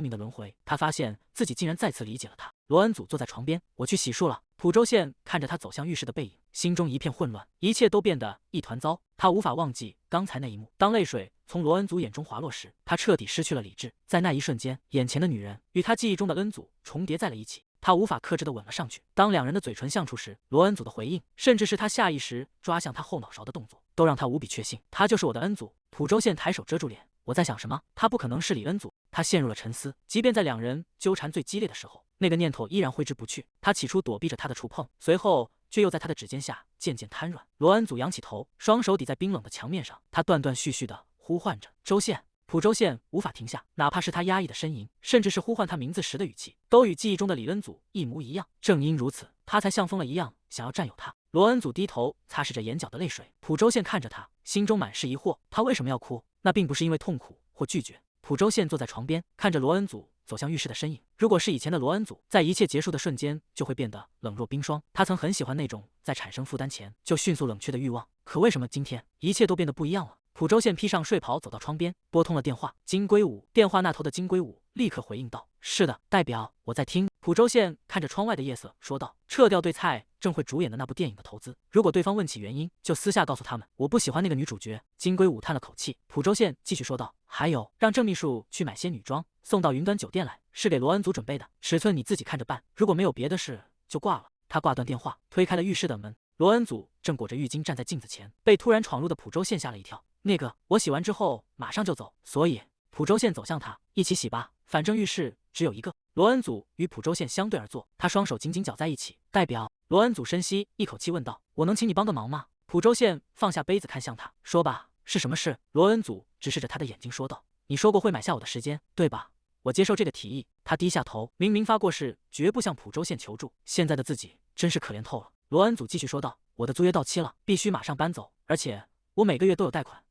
命的轮回。他发现自己竟然再次理解了他。罗恩祖坐在床边，我去洗漱了。朴周宪看着他走向浴室的背影，心中一片混乱，一切都变得一团糟。他无法忘记刚才那一幕，当泪水从罗恩祖眼中滑落时，他彻底失去了理智。在那一瞬间，眼前的女人与他记忆中的恩祖重叠在了一起。他无法克制地吻了上去。当两人的嘴唇相触时，罗恩祖的回应，甚至是他下意识抓向他后脑勺的动作，都让他无比确信，他就是我的恩祖。朴周宪抬手遮住脸，我在想什么？他不可能是李恩祖。他陷入了沉思，即便在两人纠缠最激烈的时候，那个念头依然挥之不去。他起初躲避着他的触碰，随后却又在他的指尖下渐渐瘫软。罗恩祖仰起头，双手抵在冰冷的墙面上，他断断续续地呼唤着周宪。朴周宪无法停下，哪怕是他压抑的呻吟，甚至是呼唤他名字时的语气，都与记忆中的李恩祖一模一样。正因如此，他才像疯了一样想要占有他。罗恩祖低头擦拭着眼角的泪水，朴周宪看着他，心中满是疑惑，他为什么要哭？那并不是因为痛苦或拒绝。朴周宪坐在床边，看着罗恩祖走向浴室的身影。如果是以前的罗恩祖，在一切结束的瞬间就会变得冷若冰霜。他曾很喜欢那种在产生负担前就迅速冷却的欲望，可为什么今天一切都变得不一样了？朴周宪披上睡袍，走到窗边，拨通了电话。金龟武，电话那头的金龟武立刻回应道：“是的，代表，我在听。”朴周宪看着窗外的夜色，说道：“撤掉对蔡正会主演的那部电影的投资。如果对方问起原因，就私下告诉他们，我不喜欢那个女主角。”金龟武叹了口气。朴周宪继续说道：“还有，让郑秘书去买些女装，送到云端酒店来，是给罗恩祖准备的，尺寸你自己看着办。如果没有别的事，就挂了。”他挂断电话，推开了浴室的门。罗恩祖正裹着浴巾站在镜子前，被突然闯入的朴周宪吓了一跳。那个，我洗完之后马上就走，所以朴周宪走向他，一起洗吧，反正浴室只有一个。罗恩祖与朴周宪相对而坐，他双手紧紧绞在一起。代表，罗恩祖深吸一口气问道：“我能请你帮个忙吗？”朴周宪放下杯子看向他，说吧，是什么事？罗恩祖直视着他的眼睛说道：“你说过会买下我的时间，对吧？我接受这个提议。”他低下头，明明发过誓绝不向朴周宪求助，现在的自己真是可怜透了。罗恩祖继续说道：“我的租约到期了，必须马上搬走，而且我每个月都有贷款。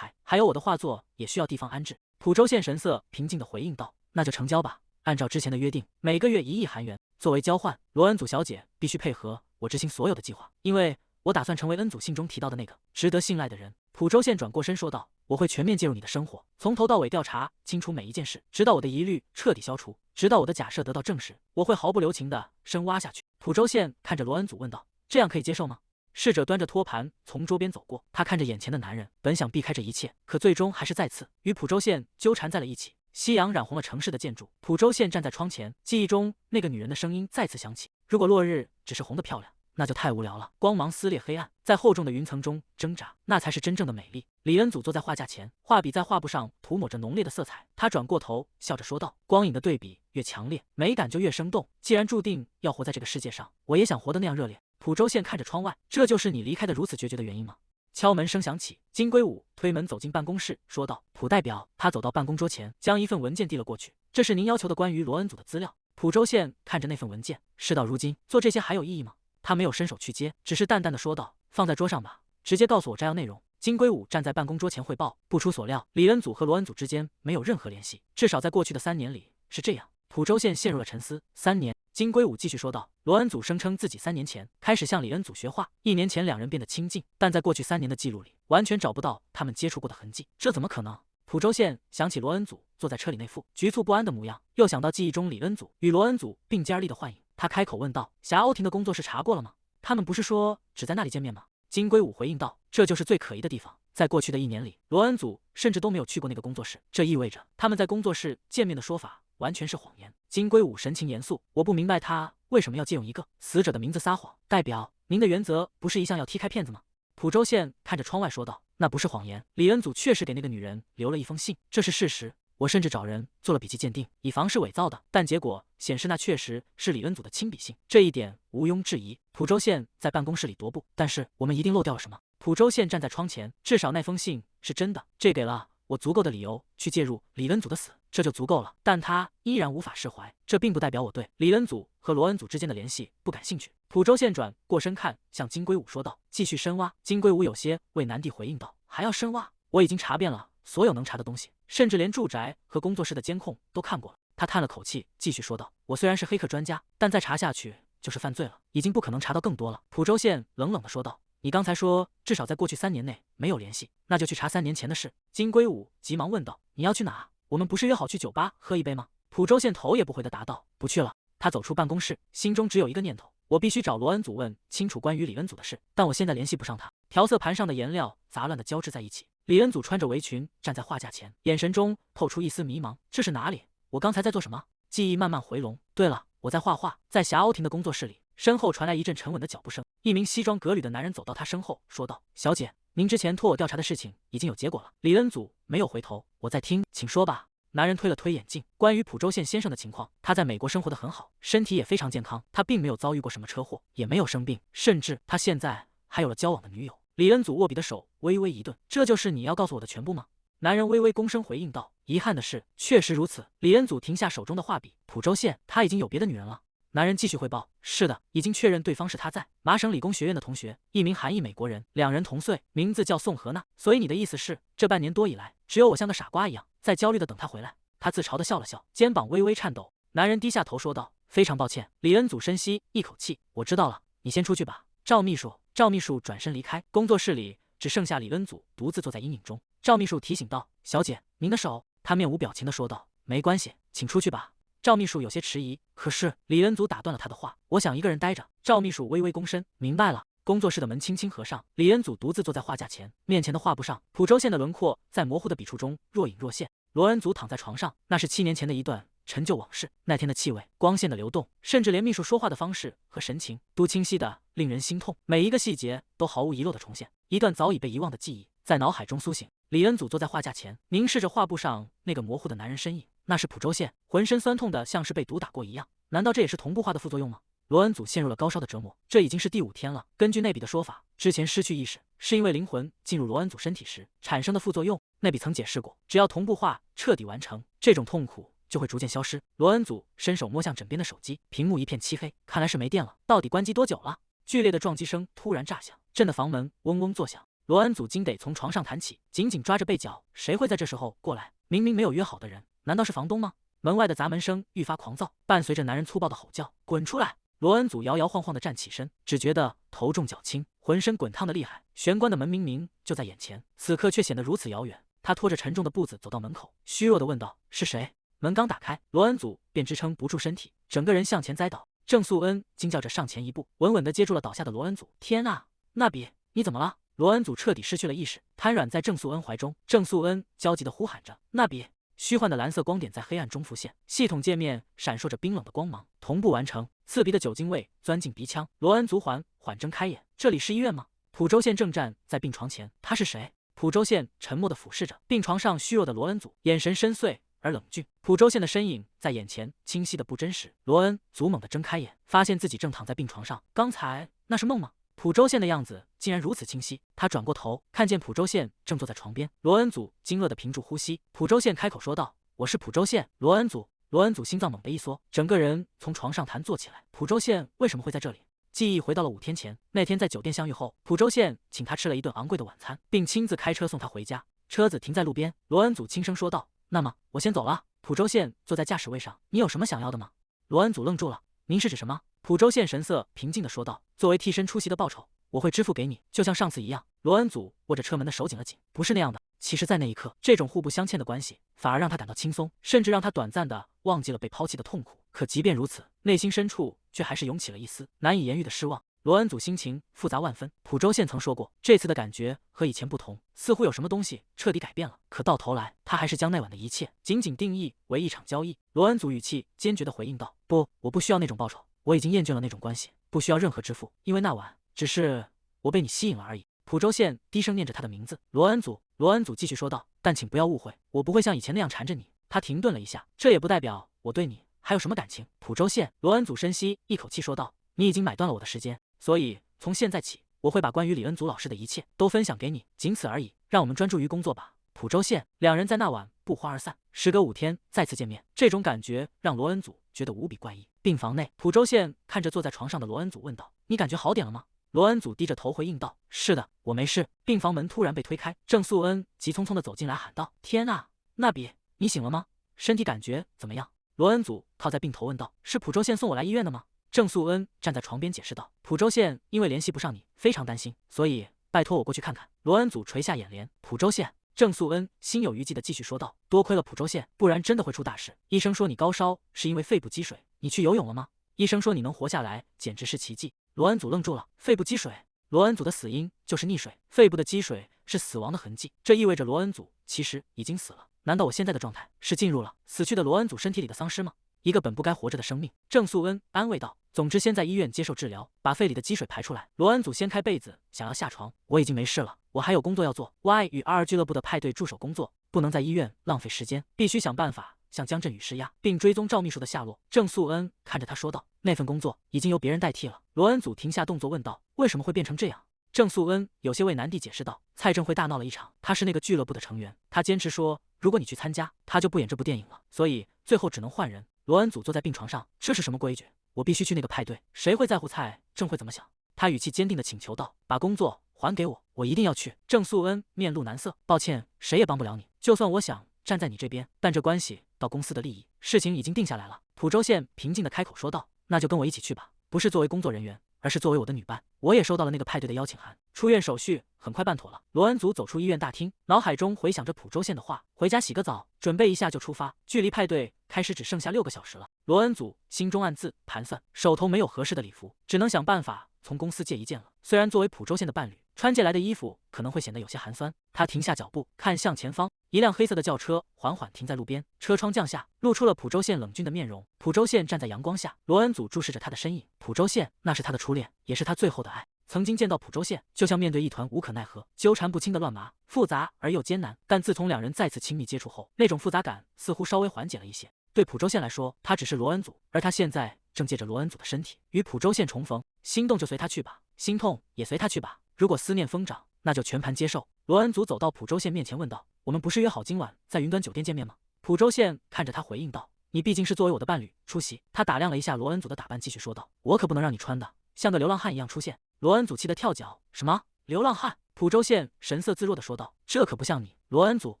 还有我的画作也需要地方安置。”朴周宪神色平静地回应道：“那就成交吧，按照之前的约定，每个月1亿韩元。作为交换，罗恩祖小姐必须配合我执行所有的计划，因为我打算成为恩祖信中提到的那个值得信赖的人。”朴周宪转过身说道：“我会全面介入你的生活，从头到尾调查清楚每一件事，直到我的疑虑彻底消除，直到我的假设得到证实，我会毫不留情地深挖下去。”朴周宪看着罗恩祖问道：“这样可以接受吗？”侍者端着托盘从桌边走过，他看着眼前的男人，本想避开这一切，可最终还是再次与朴周宪纠缠在了一起。夕阳染红了城市的建筑，朴周宪站在窗前，记忆中那个女人的声音再次响起：“如果落日只是红的漂亮，那就太无聊了。光芒撕裂黑暗，在厚重的云层中挣扎，那才是真正的美丽。”李恩祖坐在画架前，画笔在画布上涂抹着浓烈的色彩。他转过头，笑着说道：“光影的对比越强烈，美感就越生动。既然注定要活在这个世界上，我也想活得那样热烈。”朴周宪看着窗外，这就是你离开的如此决绝的原因吗？敲门声响起，金龟武推门走进办公室，说道：“朴代表。”他走到办公桌前，将一份文件递了过去：“这是您要求的关于罗恩祖的资料。”朴周宪看着那份文件，事到如今，做这些还有意义吗？他没有伸手去接，只是淡淡的说道：“放在桌上吧，直接告诉我摘要内容。”金龟武站在办公桌前汇报。不出所料，李恩祖和罗恩祖之间没有任何联系，至少在过去的3年里是这样。浦州县陷入了沉思。3年，金龟武继续说道。罗恩祖声称自己3年前开始向李恩祖学画，1年前两人变得亲近，但在过去3年的记录里，完全找不到他们接触过的痕迹。这怎么可能？浦州县想起罗恩祖坐在车里那副局促不安的模样，又想到记忆中李恩祖与罗恩祖并肩而立的幻影，他开口问道：“霞欧亭的工作室查过了吗？他们不是说只在那里见面吗？”金龟武回应道：“这就是最可疑的地方。在过去的1年里，罗恩祖甚至都没有去过那个工作室，这意味着他们在工作室见面的说法完全是谎言。”金龟武神情严肃：“我不明白他为什么要借用一个死者的名字撒谎，代表您的原则不是一向要踢开骗子吗？”浦州县看着窗外说道：“那不是谎言，李恩祖确实给那个女人留了一封信，这是事实。我甚至找人做了笔迹鉴定，以防是伪造的，但结果显示那确实是李恩祖的亲笔信，这一点毋庸置疑。”浦州县在办公室里踱步，但是我们一定漏掉了什么。浦州县站在窗前，至少那封信是真的，这给了我足够的理由去介入李恩祖的死，这就足够了。但他依然无法释怀，这并不代表我对李恩祖和罗恩祖之间的联系不感兴趣。浦州县转过身看向金龟武说道：“继续深挖。”金龟武有些为难地回应道：“还要深挖？我已经查遍了所有能查的东西，甚至连住宅和工作室的监控都看过了。”他叹了口气，继续说道：“我虽然是黑客专家，但再查下去就是犯罪了，已经不可能查到更多了。”浦州县冷冷地说道：“你刚才说至少在过去3年内没有联系，那就去查3年前的事。”金龟武急忙问道：“你要去哪？我们不是约好去酒吧喝一杯吗？”浦州县头也不回地答道：“不去了。”他走出办公室，心中只有一个念头：我必须找罗恩祖问清楚关于李恩祖的事，但我现在联系不上他。调色盘上的颜料杂乱地交织在一起。李恩祖穿着围裙站在画架前，眼神中透出一丝迷茫。这是哪里？我刚才在做什么？记忆慢慢回笼。对了，我在画画。在霞欧亭的工作室里，身后传来一阵沉稳的脚步声。一名西装革履的男人走到他身后，说道：“小姐，您之前托我调查的事情已经有结果了。”李恩祖没有回头。“我在听，请说吧。”男人推了推眼镜。关于浦州县先生的情况，他在美国生活得很好，身体也非常健康，他并没有遭遇过什么车祸，也没有生病，甚至他现在还有了交往的女友。李恩祖握笔的手微微一顿：“这就是你要告诉我的全部吗？”男人微微躬身回应道：“遗憾的是，确实如此。”李恩祖停下手中的画笔：“浦州县他已经有别的女人了。”男人继续汇报：“是的，已经确认对方是他在麻省理工学院的同学，一名韩裔美国人，2人同岁，名字叫宋荷娜。所以你的意思是，这半年多以来，只有我像个傻瓜一样，在焦虑地等他回来？”他自嘲地笑了笑，肩膀微微颤抖。男人低下头说道：“非常抱歉。”李恩祖深吸一口气：“我知道了，你先出去吧。”赵秘书。赵秘书转身离开，工作室里只剩下李恩祖独自坐在阴影中。赵秘书提醒道：“小姐，您的手。”他面无表情地说道：“没关系，请出去吧。”赵秘书有些迟疑，可是李恩祖打断了他的话：“我想一个人待着。”赵秘书微微躬身：“明白了。”工作室的门轻轻合上，李恩祖独自坐在画架前，面前的画布上，浦州县的轮廓在模糊的笔触中若隐若现。罗恩祖躺在床上，那是7年前的一段陈旧往事。那天的气味、光线的流动，甚至连秘书说话的方式和神情，都清晰的令人心痛。每一个细节都毫无遗漏的重现，一段早已被遗忘的记忆在脑海中苏醒。李恩祖坐在画架前，凝视着画布上那个模糊的男人身影。那是浦州县，浑身酸痛的像是被毒打过一样。难道这也是同步化的副作用吗？罗恩祖陷入了高烧的折磨，这已经是第5天了。根据内比的说法，之前失去意识是因为灵魂进入罗恩祖身体时产生的副作用。内比曾解释过，只要同步化彻底完成，这种痛苦就会逐渐消失。罗恩祖伸手摸向枕边的手机，屏幕一片漆黑，看来是没电了。到底关机多久了？剧烈的撞击声突然炸响，震得房门嗡嗡作响。罗恩祖惊得从床上弹起，紧紧抓着被角。谁会在这时候过来？明明没有约好的人，难道是房东吗？门外的砸门声愈发狂躁，伴随着男人粗暴的吼叫：“滚出来！”罗恩祖摇摇晃晃地站起身，只觉得头重脚轻，浑身滚烫的厉害。玄关的门明明就在眼前，此刻却显得如此遥远。他拖着沉重的步子走到门口，虚弱地问道：“是谁？”门刚打开，罗恩祖便支撑不住身体，整个人向前栽倒。郑素恩惊叫着上前一步，稳稳地接住了倒下的罗恩祖。“天啊，那比，你怎么了？”罗恩祖彻底失去了意识，瘫软在郑素恩怀中。郑素恩焦急地呼喊着：“那比！”虚幻的蓝色光点在黑暗中浮现，系统界面闪烁着冰冷的光芒。同步完成。刺鼻的酒精味钻进鼻腔，罗恩祖缓睁开眼。这里是医院吗？浦州县正站在病床前，他是谁？浦州县沉默地俯视着病床上虚弱的罗恩祖，眼神深邃而冷峻。浦州县的身影在眼前清晰的不真实。罗恩祖猛地睁开眼，发现自己正躺在病床上。刚才那是梦吗？浦州县的样子竟然如此清晰。他转过头，看见浦州县正坐在床边。罗恩祖惊愕地屏住呼吸。浦州县开口说道：“我是浦州县。”罗恩祖。罗恩祖心脏猛地一缩，整个人从床上弹坐起来。浦州县为什么会在这里？记忆回到了5天前，那天在酒店相遇后，浦州县请他吃了一顿昂贵的晚餐，并亲自开车送他回家。车子停在路边，罗恩祖轻声说道：“那么我先走了。”普州县坐在驾驶位上，你有什么想要的吗？罗恩祖愣住了，您是指什么？普州县神色平静地说道，作为替身出席的报酬，我会支付给你，就像上次一样。罗恩祖握着车门的手紧了紧，不是那样的。其实，在那一刻，这种互不相欠的关系反而让他感到轻松，甚至让他短暂的忘记了被抛弃的痛苦。可即便如此，内心深处却还是涌起了一丝难以言喻的失望。罗恩祖心情复杂万分。普州县曾说过，这次的感觉和以前不同，似乎有什么东西彻底改变了。可到头来，他还是将那晚的一切仅仅定义为一场交易。罗恩祖语气坚决地回应道：“不，我不需要那种报酬，我已经厌倦了那种关系，不需要任何支付，因为那晚只是我被你吸引了而已。”普州县低声念着他的名字，罗恩祖。罗恩祖继续说道：“但请不要误会，我不会像以前那样缠着你。”他停顿了一下，这也不代表我对你还有什么感情。普州县，罗恩祖深吸一口气说道：“你已经买断了我的时间，所以从现在起，我会把关于李恩祖老师的一切都分享给你，仅此而已。让我们专注于工作吧。”普州县，两人在那晚不欢而散。时隔5天再次见面，这种感觉让罗恩祖觉得无比怪异。病房内，普州县看着坐在床上的罗恩祖问道：“你感觉好点了吗？”罗恩祖低着头回应道：“是的，我没事。”病房门突然被推开，郑素恩急匆匆地走进来，喊道：“天啊，那比，你醒了吗？身体感觉怎么样？”罗恩祖靠在病头问道：“是普州县送我来医院的吗？”郑素恩站在床边解释道：“普州县因为联系不上你，非常担心，所以拜托我过去看看。”罗恩祖垂下眼帘。普州县，郑素恩心有余悸地继续说道：“多亏了普州县，不然真的会出大事。医生说你高烧是因为肺部积水，你去游泳了吗？医生说你能活下来，简直是奇迹。”罗恩祖愣住了，肺部积水。罗恩祖的死因就是溺水，肺部的积水是死亡的痕迹，这意味着罗恩祖其实已经死了。难道我现在的状态是进入了死去的罗恩祖身体里的丧尸吗？一个本不该活着的生命。郑素恩安慰道：“总之先在医院接受治疗，把肺里的积水排出来。”罗恩祖掀开被子，想要下床。我已经没事了，我还有工作要做。Y 与 R 俱乐部的派对助手工作，不能在医院浪费时间，必须想办法向江振宇施压，并追踪赵秘书的下落。郑素恩看着他说道：“那份工作已经由别人代替了。”罗恩祖停下动作问道：“为什么会变成这样？”郑素恩有些为难地解释道：“蔡正辉大闹了一场，他是那个俱乐部的成员，他坚持说如果你去参加，他就不演这部电影了，所以最后只能换人。”罗恩祖坐在病床上，这是什么规矩？我必须去那个派对，谁会在乎蔡正辉怎么想？他语气坚定地请求道：“把工作还给我，我一定要去。”郑素恩面露难色，抱歉，谁也帮不了你，就算我想站在你这边，但这关系到公司的利益，事情已经定下来了。普州县平静地开口说道：“那就跟我一起去吧，不是作为工作人员，而是作为我的女伴。”我也收到了那个派对的邀请函，出院手续很快办妥了。罗恩祖走出医院大厅，脑海中回想着普州县的话，回家洗个澡，准备一下就出发。距离派对开始只剩下6个小时了。罗恩祖心中暗自盘算，手头没有合适的礼服，只能想办法从公司借一件了。虽然作为普州县的伴侣，穿借来的衣服可能会显得有些寒酸。他停下脚步，看向前方，一辆黑色的轿车缓缓停在路边，车窗降下，露出了普州县冷峻的面容。普州县站在阳光下，罗恩祖注视着他的身影。普州县，那是他的初恋，也是他最后的爱。曾经见到普州县，就像面对一团无可奈何、纠缠不清的乱麻，复杂而又艰难。但自从两人再次亲密接触后，那种复杂感似乎稍微缓解了一些。对普州县来说，他只是罗恩祖，而他现在正借着罗恩祖的身体与普州县重逢。心动就随他去吧，心痛也随他去吧。如果思念疯长，那就全盘接受。罗恩祖走到普州县面前问道：“我们不是约好今晚在云端酒店见面吗？”普州县看着他回应道：“你毕竟是作为我的伴侣出席。”他打量了一下罗恩祖的打扮，继续说道：“我可不能让你穿的像个流浪汉一样出现。”罗恩祖气得跳脚：“什么流浪汉？”普州县神色自若地说道：“这可不像你，罗恩祖，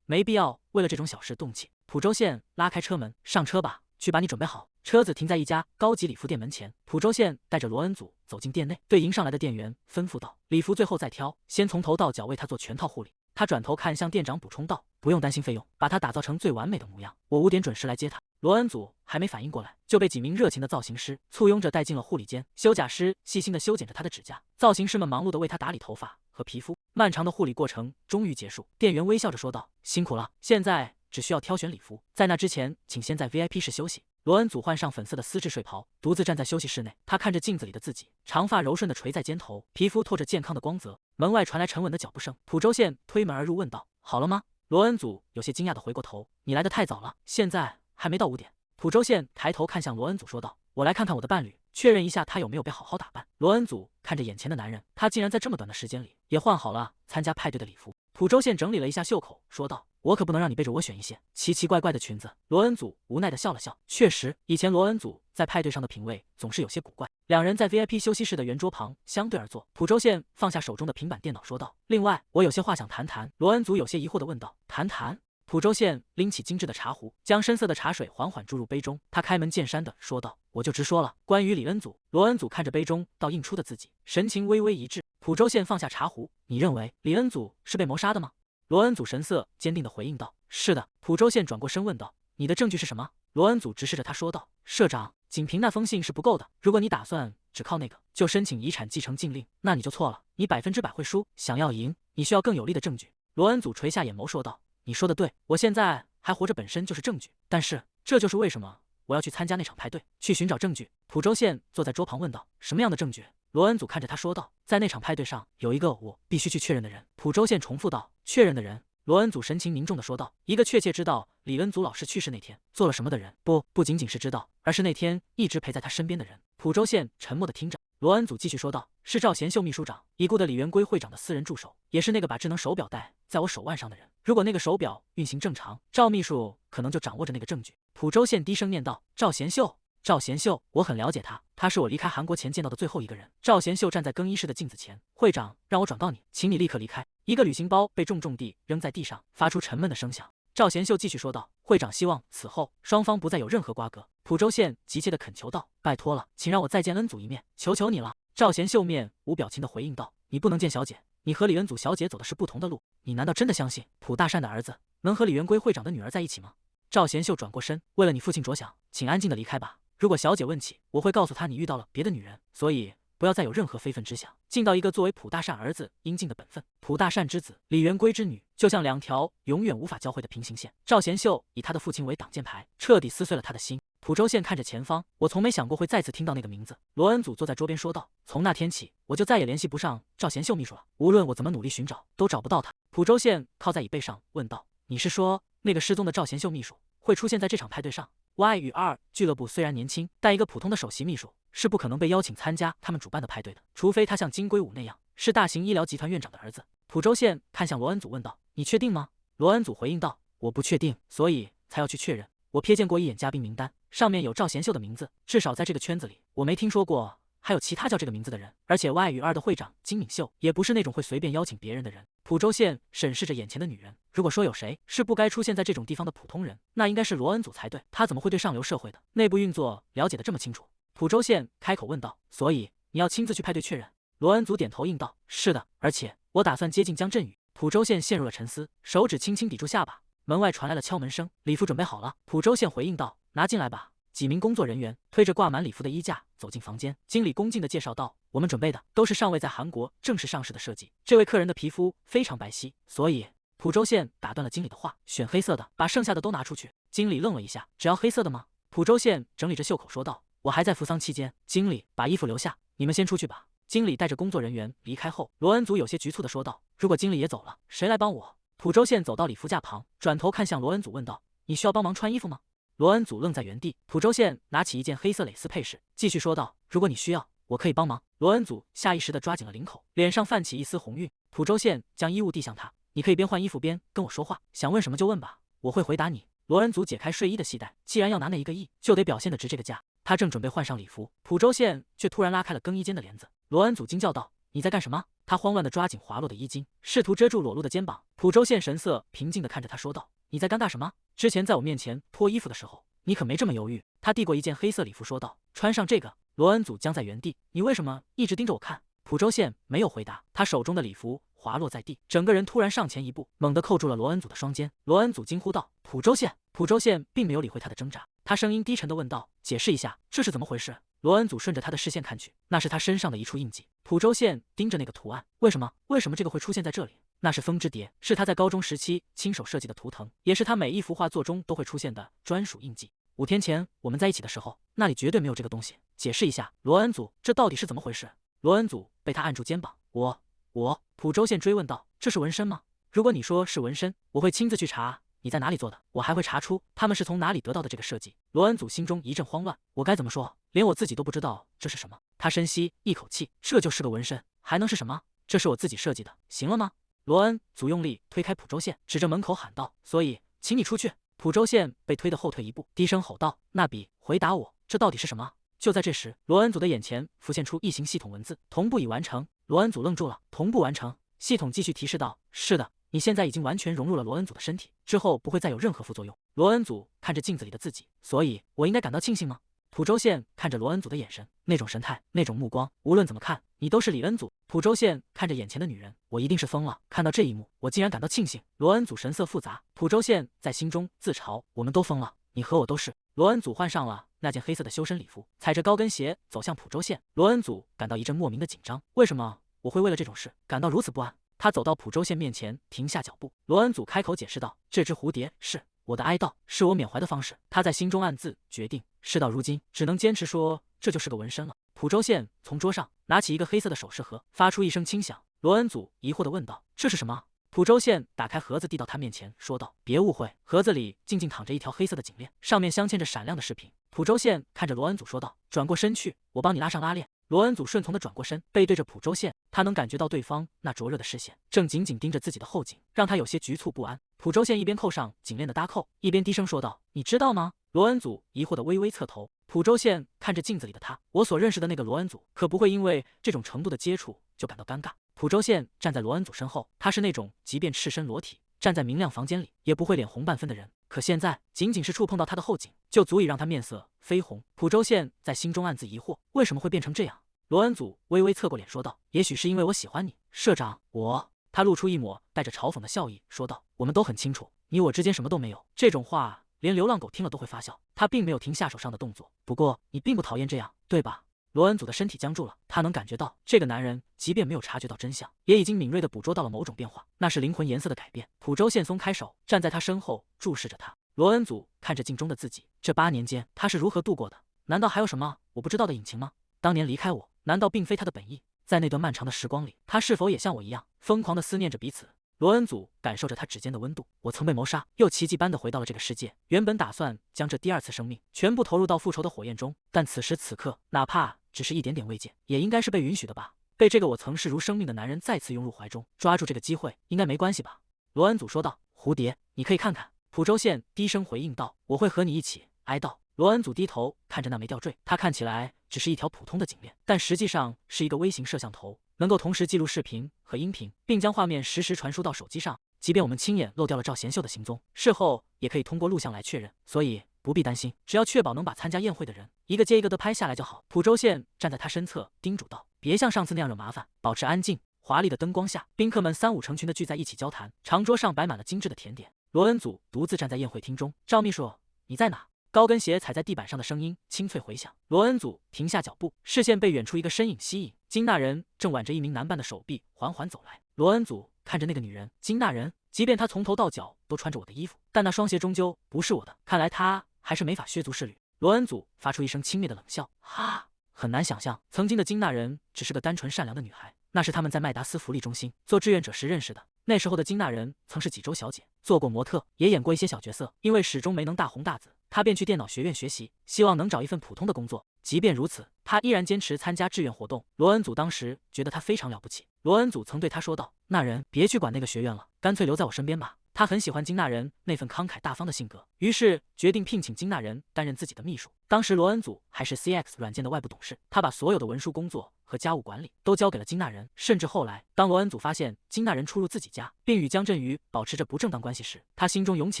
没必要为了这种小事动气。”普州县拉开车门：“上车吧，去把你准备好。”车子停在一家高级礼服店门前，普州县带着罗恩祖走进店内，对迎上来的店员吩咐道：“礼服最后再挑，先从头到脚为他做全套护理。”他转头看向店长补充道：“不用担心费用，把他打造成最完美的模样，我5点准时来接他。”罗恩祖还没反应过来，就被几名热情的造型师簇拥着带进了护理间。修甲师细心地修剪着他的指甲，造型师们忙碌地为他打理头发和皮肤。漫长的护理过程终于结束，店员微笑着说道：“辛苦了，现在只需要挑选礼服，在那之前，请先在 VIP 室休息。”罗恩祖换上粉色的丝质睡袍，独自站在休息室内。他看着镜子里的自己，长发柔顺地垂在肩头，皮肤透着健康的光泽。门外传来沉稳的脚步声，普州县推门而入，问道：“好了吗？”罗恩祖有些惊讶地回过头：“你来得太早了，现在还没到5点。”普州县抬头看向罗恩祖，说道：“我来看看我的伴侣，确认一下他有没有被好好打扮。”罗恩祖看着眼前的男人，他竟然在这么短的时间里也换好了参加派对的礼服。普州县整理了一下袖口，说道：“我可不能让你背着我选一些奇奇怪怪的裙子。”罗恩祖无奈地笑了笑，确实，以前罗恩祖在派对上的品味总是有些古怪。两人在 VIP 休息室的圆桌旁相对而坐。普州县放下手中的平板电脑，说道：“另外，我有些话想谈谈。”罗恩祖有些疑惑地问道：“谈谈？”蒲州宪拎起精致的茶壶，将深色的茶水缓缓注入杯中。他开门见山地说道：“我就直说了，关于李恩祖。”罗恩祖看着杯中倒映出的自己，神情微微一滞。蒲州宪放下茶壶：“你认为李恩祖是被谋杀的吗？”罗恩祖神色坚定地回应道：“是的。”蒲州宪转过身问道：“你的证据是什么？”罗恩祖直视着他说道：“社长，仅凭那封信是不够的。如果你打算只靠那个就申请遗产继承禁令，那你就错了。你100%会输。想要赢，你需要更有力的证据。”罗恩祖垂下眼眸说道：“你说的对，我现在还活着本身就是证据。但是这就是为什么我要去参加那场派对，去寻找证据。”蒲州宪坐在桌旁问道：“什么样的证据？”罗恩祖看着他说道：“在那场派对上有一个我必须去确认的人。”蒲州宪重复道：“确认的人。”罗恩祖神情凝重地说道：“一个确切知道李恩祖老师去世那天做了什么的人，不仅仅是知道，而是那天一直陪在他身边的人。”蒲州宪沉默地听着。罗恩祖继续说道：“是赵贤秀秘书长已故的李元圭会长的私人助手，也是那个把智能手表戴在我手腕上的人。如果那个手表运行正常，赵秘书可能就掌握着那个证据。”蒲州宪低声念道：“赵贤秀。”赵贤秀，我很了解他，他是我离开韩国前见到的最后一个人。赵贤秀站在更衣室的镜子前，会长让我转告你，请你立刻离开。一个旅行包被重重地扔在地上，发出沉闷的声响。赵贤秀继续说道：“会长希望此后双方不再有任何瓜葛。”蒲州宪急切地恳求道：“拜托了，请让我再见恩祖一面，求求你了。”赵贤秀面无表情地回应道：“你不能见小姐，你和李恩祖小姐走的是不同的路。你难道真的相信蒲大善的儿子能和李元圭会长的女儿在一起吗？”赵贤秀转过身，为了你父亲着想，请安静地离开吧。如果小姐问起，我会告诉她你遇到了别的女人，所以不要再有任何非分之想，尽到一个作为蒲大善儿子应尽的本分。蒲大善之子，李元圭之女，就像两条永远无法交汇的平行线。赵贤秀以他的父亲为挡箭牌，彻底撕碎了他的心。蒲州宪看着前方，我从没想过会再次听到那个名字。罗恩祖坐在桌边说道：“从那天起，我就再也联系不上赵贤秀秘书了，无论我怎么努力寻找，都找不到他。”蒲州宪靠在椅背上问道：“你是说那个失踪的赵贤秀秘书会出现在这场派对上？Y 与2俱乐部虽然年轻，但一个普通的首席秘书是不可能被邀请参加他们主办的派对的，除非他像金龟武那样是大型医疗集团院长的儿子。”蒲州宪看向罗恩祖问道：“你确定吗？”罗恩祖回应道：“我不确定，所以才要去确认。我瞥见过一眼嘉宾名单，上面有赵贤秀的名字，至少在这个圈子里，我没听说过还有其他叫这个名字的人。而且 Y 与2的会长金敏秀也不是那种会随便邀请别人的人。”蒲州宪审视着眼前的女人，如果说有谁是不该出现在这种地方的普通人，那应该是罗恩祖才对。他怎么会对上流社会的内部运作了解得这么清楚？蒲州宪开口问道：“所以你要亲自去派对确认？”罗恩祖点头应道：“是的，而且我打算接近江振宇。”蒲州宪陷入了沉思，手指轻轻抵住下巴。门外传来了敲门声，礼服准备好了。蒲州宪回应道：“拿进来吧。”几名工作人员推着挂满礼服的衣架走进房间，经理恭敬地介绍道：“我们准备的都是尚未在韩国正式上市的设计。这位客人的皮肤非常白皙，所以……”蒲州宪打断了经理的话：“选黑色的，把剩下的都拿出去。”经理愣了一下：“只要黑色的吗？”蒲州宪整理着袖口说道：“我还在服丧期间。”经理把衣服留下，你们先出去吧。经理带着工作人员离开后，罗恩祖有些局促地说道：“如果经理也走了，谁来帮我？”蒲州宪走到礼服架旁，转头看向罗恩祖问道：“你需要帮忙穿衣服吗？”罗恩祖愣在原地。蒲州宪拿起一件黑色蕾丝配饰，继续说道：“如果你需要，我可以帮忙。”罗恩祖下意识地抓紧了领口，脸上泛起一丝红晕。蒲州宪将衣物递向他：“你可以边换衣服边跟我说话，想问什么就问吧，我会回答你。”罗恩祖解开睡衣的系带，既然要拿那1个亿，就得表现得值这个价。他正准备换上礼服，蒲州宪却突然拉开了更衣间的帘子。罗恩祖惊叫道：“你在干什么？”他慌乱地抓紧滑落的衣襟，试图遮住裸露的肩膀。蒲州宪神色平静地看着他说道：“你在尴尬什么？之前在我面前脱衣服的时候，你可没这么犹豫。”他递过一件黑色礼服说道：“穿上这个。”罗恩祖僵在原地：“你为什么一直盯着我看？”蒲州宪没有回答，他手中的礼服滑落在地，整个人突然上前一步，猛地扣住了罗恩祖的双肩。罗恩祖惊呼道：“蒲州宪！”蒲州宪并没有理会他的挣扎，他声音低沉地问道：“解释一下，这是怎么回事？”罗恩祖顺着他的视线看去，那是他身上的一处印记。蒲州宪盯着那个图案，为什么这个会出现在这里？那是风之蝶，是他在高中时期亲手设计的图腾，也是他每一幅画作中都会出现的专属印记。5天前我们在一起的时候，那里绝对没有这个东西。解释一下，罗恩祖，这到底是怎么回事？罗恩祖被他按住肩膀，我，蒲州宪追问道：“这是纹身吗？如果你说是纹身，我会亲自去查你在哪里做的，我还会查出他们是从哪里得到的这个设计。”罗恩祖心中一阵慌乱，我该怎么说？连我自己都不知道这是什么。他深吸一口气，这就是个纹身，还能是什么？这是我自己设计的，行了吗？罗恩祖用力推开蒲州宪，指着门口喊道：“所以，请你出去。”蒲州宪被推得后退一步，低声吼道：“那笔，回答我，这到底是什么？”就在这时，罗恩祖的眼前浮现出一行系统文字：“同步已完成。”罗恩祖愣住了，同步完成。系统继续提示道：“是的，你现在已经完全融入了罗恩祖的身体，之后不会再有任何副作用。罗恩祖看着镜子里的自己，所以我应该感到庆幸吗？朴周宪看着罗恩祖的眼神，那种神态，那种目光，无论怎么看，你都是李恩祖。朴周宪看着眼前的女人，我一定是疯了。看到这一幕，我竟然感到庆幸。罗恩祖神色复杂，朴周宪在心中自嘲：我们都疯了，你和我都是。罗恩祖换上了那件黑色的修身礼服，踩着高跟鞋走向朴周宪。罗恩祖感到一阵莫名的紧张，为什么我会为了这种事感到如此不安？他走到朴周宪面前，停下脚步。罗恩祖开口解释道：“这只蝴蝶是我的哀悼，是我缅怀的方式。”他在心中暗自决定，事到如今，只能坚持说这就是个纹身了。朴周宪从桌上拿起一个黑色的首饰盒，发出一声轻响。罗恩祖疑惑地问道：“这是什么？”朴周宪打开盒子，递到他面前，说道：“别误会，盒子里静静躺着一条黑色的颈链，上面镶嵌着闪亮的饰品。”朴周宪看着罗恩祖说道：“转过身去，我帮你拉上拉链。”罗恩祖顺从地转过身，背对着朴周宪，他能感觉到对方那灼热的视线正紧紧盯着自己的后颈，让他有些局促不安。朴周宪一边扣上颈链的搭扣，一边低声说道：“你知道吗？”罗恩祖疑惑地微微侧头。朴周宪看着镜子里的他，我所认识的那个罗恩祖，可不会因为这种程度的接触就感到尴尬。朴周宪站在罗恩祖身后，他是那种即便赤身裸体站在明亮房间里也不会脸红半分的人，可现在仅仅是触碰到他的后颈，就足以让他面色绯红。朴周宪在心中暗自疑惑，为什么会变成这样？罗恩祖微微侧过脸说道：“也许是因为我喜欢你，社长。我……”他露出一抹带着嘲讽的笑意，说道：“我们都很清楚，你我之间什么都没有。”这种话连流浪狗听了都会发笑。他并没有停下手上的动作。不过你并不讨厌这样，对吧？罗恩祖的身体僵住了，他能感觉到这个男人即便没有察觉到真相，也已经敏锐地捕捉到了某种变化，那是灵魂颜色的改变。朴周宪松开手，站在他身后注视着他。罗恩祖看着镜中的自己，这8年间他是如何度过的？难道还有什么我不知道的隐情吗？当年离开我，难道并非他的本意？在那段漫长的时光里，他是否也像我一样疯狂地思念着彼此？罗恩祖感受着他指尖的温度。我曾被谋杀，又奇迹般地回到了这个世界。原本打算将这第2次生命全部投入到复仇的火焰中，但此时此刻，哪怕只是一点点慰藉，也应该是被允许的吧？被这个我曾视如生命的男人再次拥入怀中，抓住这个机会，应该没关系吧？罗恩祖说道：“蝴蝶，你可以看看。”朴周宪低声回应道：“我会和你一起哀悼。”罗恩祖低头看着那枚吊坠，它看起来只是一条普通的颈链，但实际上是一个微型摄像头，能够同时记录视频和音频，并将画面实时传输到手机上。即便我们亲眼漏掉了赵贤秀的行踪，事后也可以通过录像来确认，所以不必担心，只要确保能把参加宴会的人一个接一个的拍下来就好。朴周宪站在他身侧叮嘱道：“别像上次那样惹麻烦，保持安静。”华丽的灯光下，宾客们3、5成群的聚在一起交谈，长桌上摆满了精致的甜点。罗恩祖独自站在宴会厅中，赵秘书，你在哪？高跟鞋踩在地板上的声音清脆回响。罗恩祖停下脚步，视线被远处一个身影吸引。金大人正挽着一名男伴的手臂缓缓走来。罗恩祖看着那个女人，金大人，即便她从头到脚都穿着我的衣服，但那双鞋终究不是我的。看来她还是没法削足适履。罗恩祖发出一声轻蔑的冷笑，哈，很难想象，曾经的金大人只是个单纯善良的女孩，那是他们在麦达斯福利中心做志愿者时认识的。那时候的金大人曾是济州小姐，做过模特，也演过一些小角色。因为始终没能大红大紫，她便去电脑学院学习，希望能找一份普通的工作。即便如此，她依然坚持参加志愿活动。罗恩祖当时觉得她非常了不起。罗恩祖曾对她说道：“那人别去管那个学院了，干脆留在我身边吧。”他很喜欢金大人那份慷慨大方的性格，于是决定聘请金大人担任自己的秘书。当时罗恩祖还是 CX 软件的外部董事，他把所有的文书工作和家务管理都交给了金大人。甚至后来，当罗恩祖发现金大人出入自己家，并与江振宇保持着不正当关系时，他心中涌起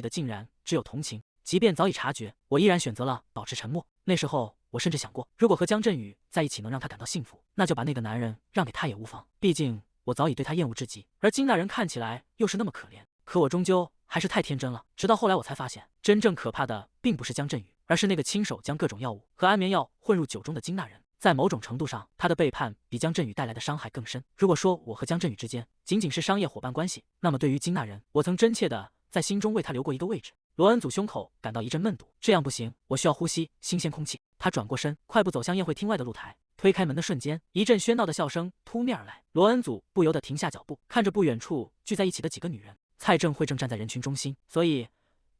的竟然只有同情。即便早已察觉，我依然选择了保持沉默。那时候，我甚至想过，如果和江振宇在一起能让他感到幸福，那就把那个男人让给他也无妨。毕竟我早已对他厌恶至极，而金大人看起来又是那么可怜。可我终究还是太天真了，直到后来我才发现，真正可怕的并不是江振宇，而是那个亲手将各种药物和安眠药混入酒中的金大人。在某种程度上，他的背叛比江振宇带来的伤害更深。如果说我和江振宇之间仅仅是商业伙伴关系，那么对于金大人，我曾真切的在心中为他留过一个位置。罗恩祖胸口感到一阵闷堵，这样不行，我需要呼吸新鲜空气。他转过身，快步走向宴会厅外的露台。推开门的瞬间，一阵喧闹的笑声扑面而来。罗恩祖不由得停下脚步，看着不远处聚在一起的几个女人。蔡正慧正站在人群中心，所以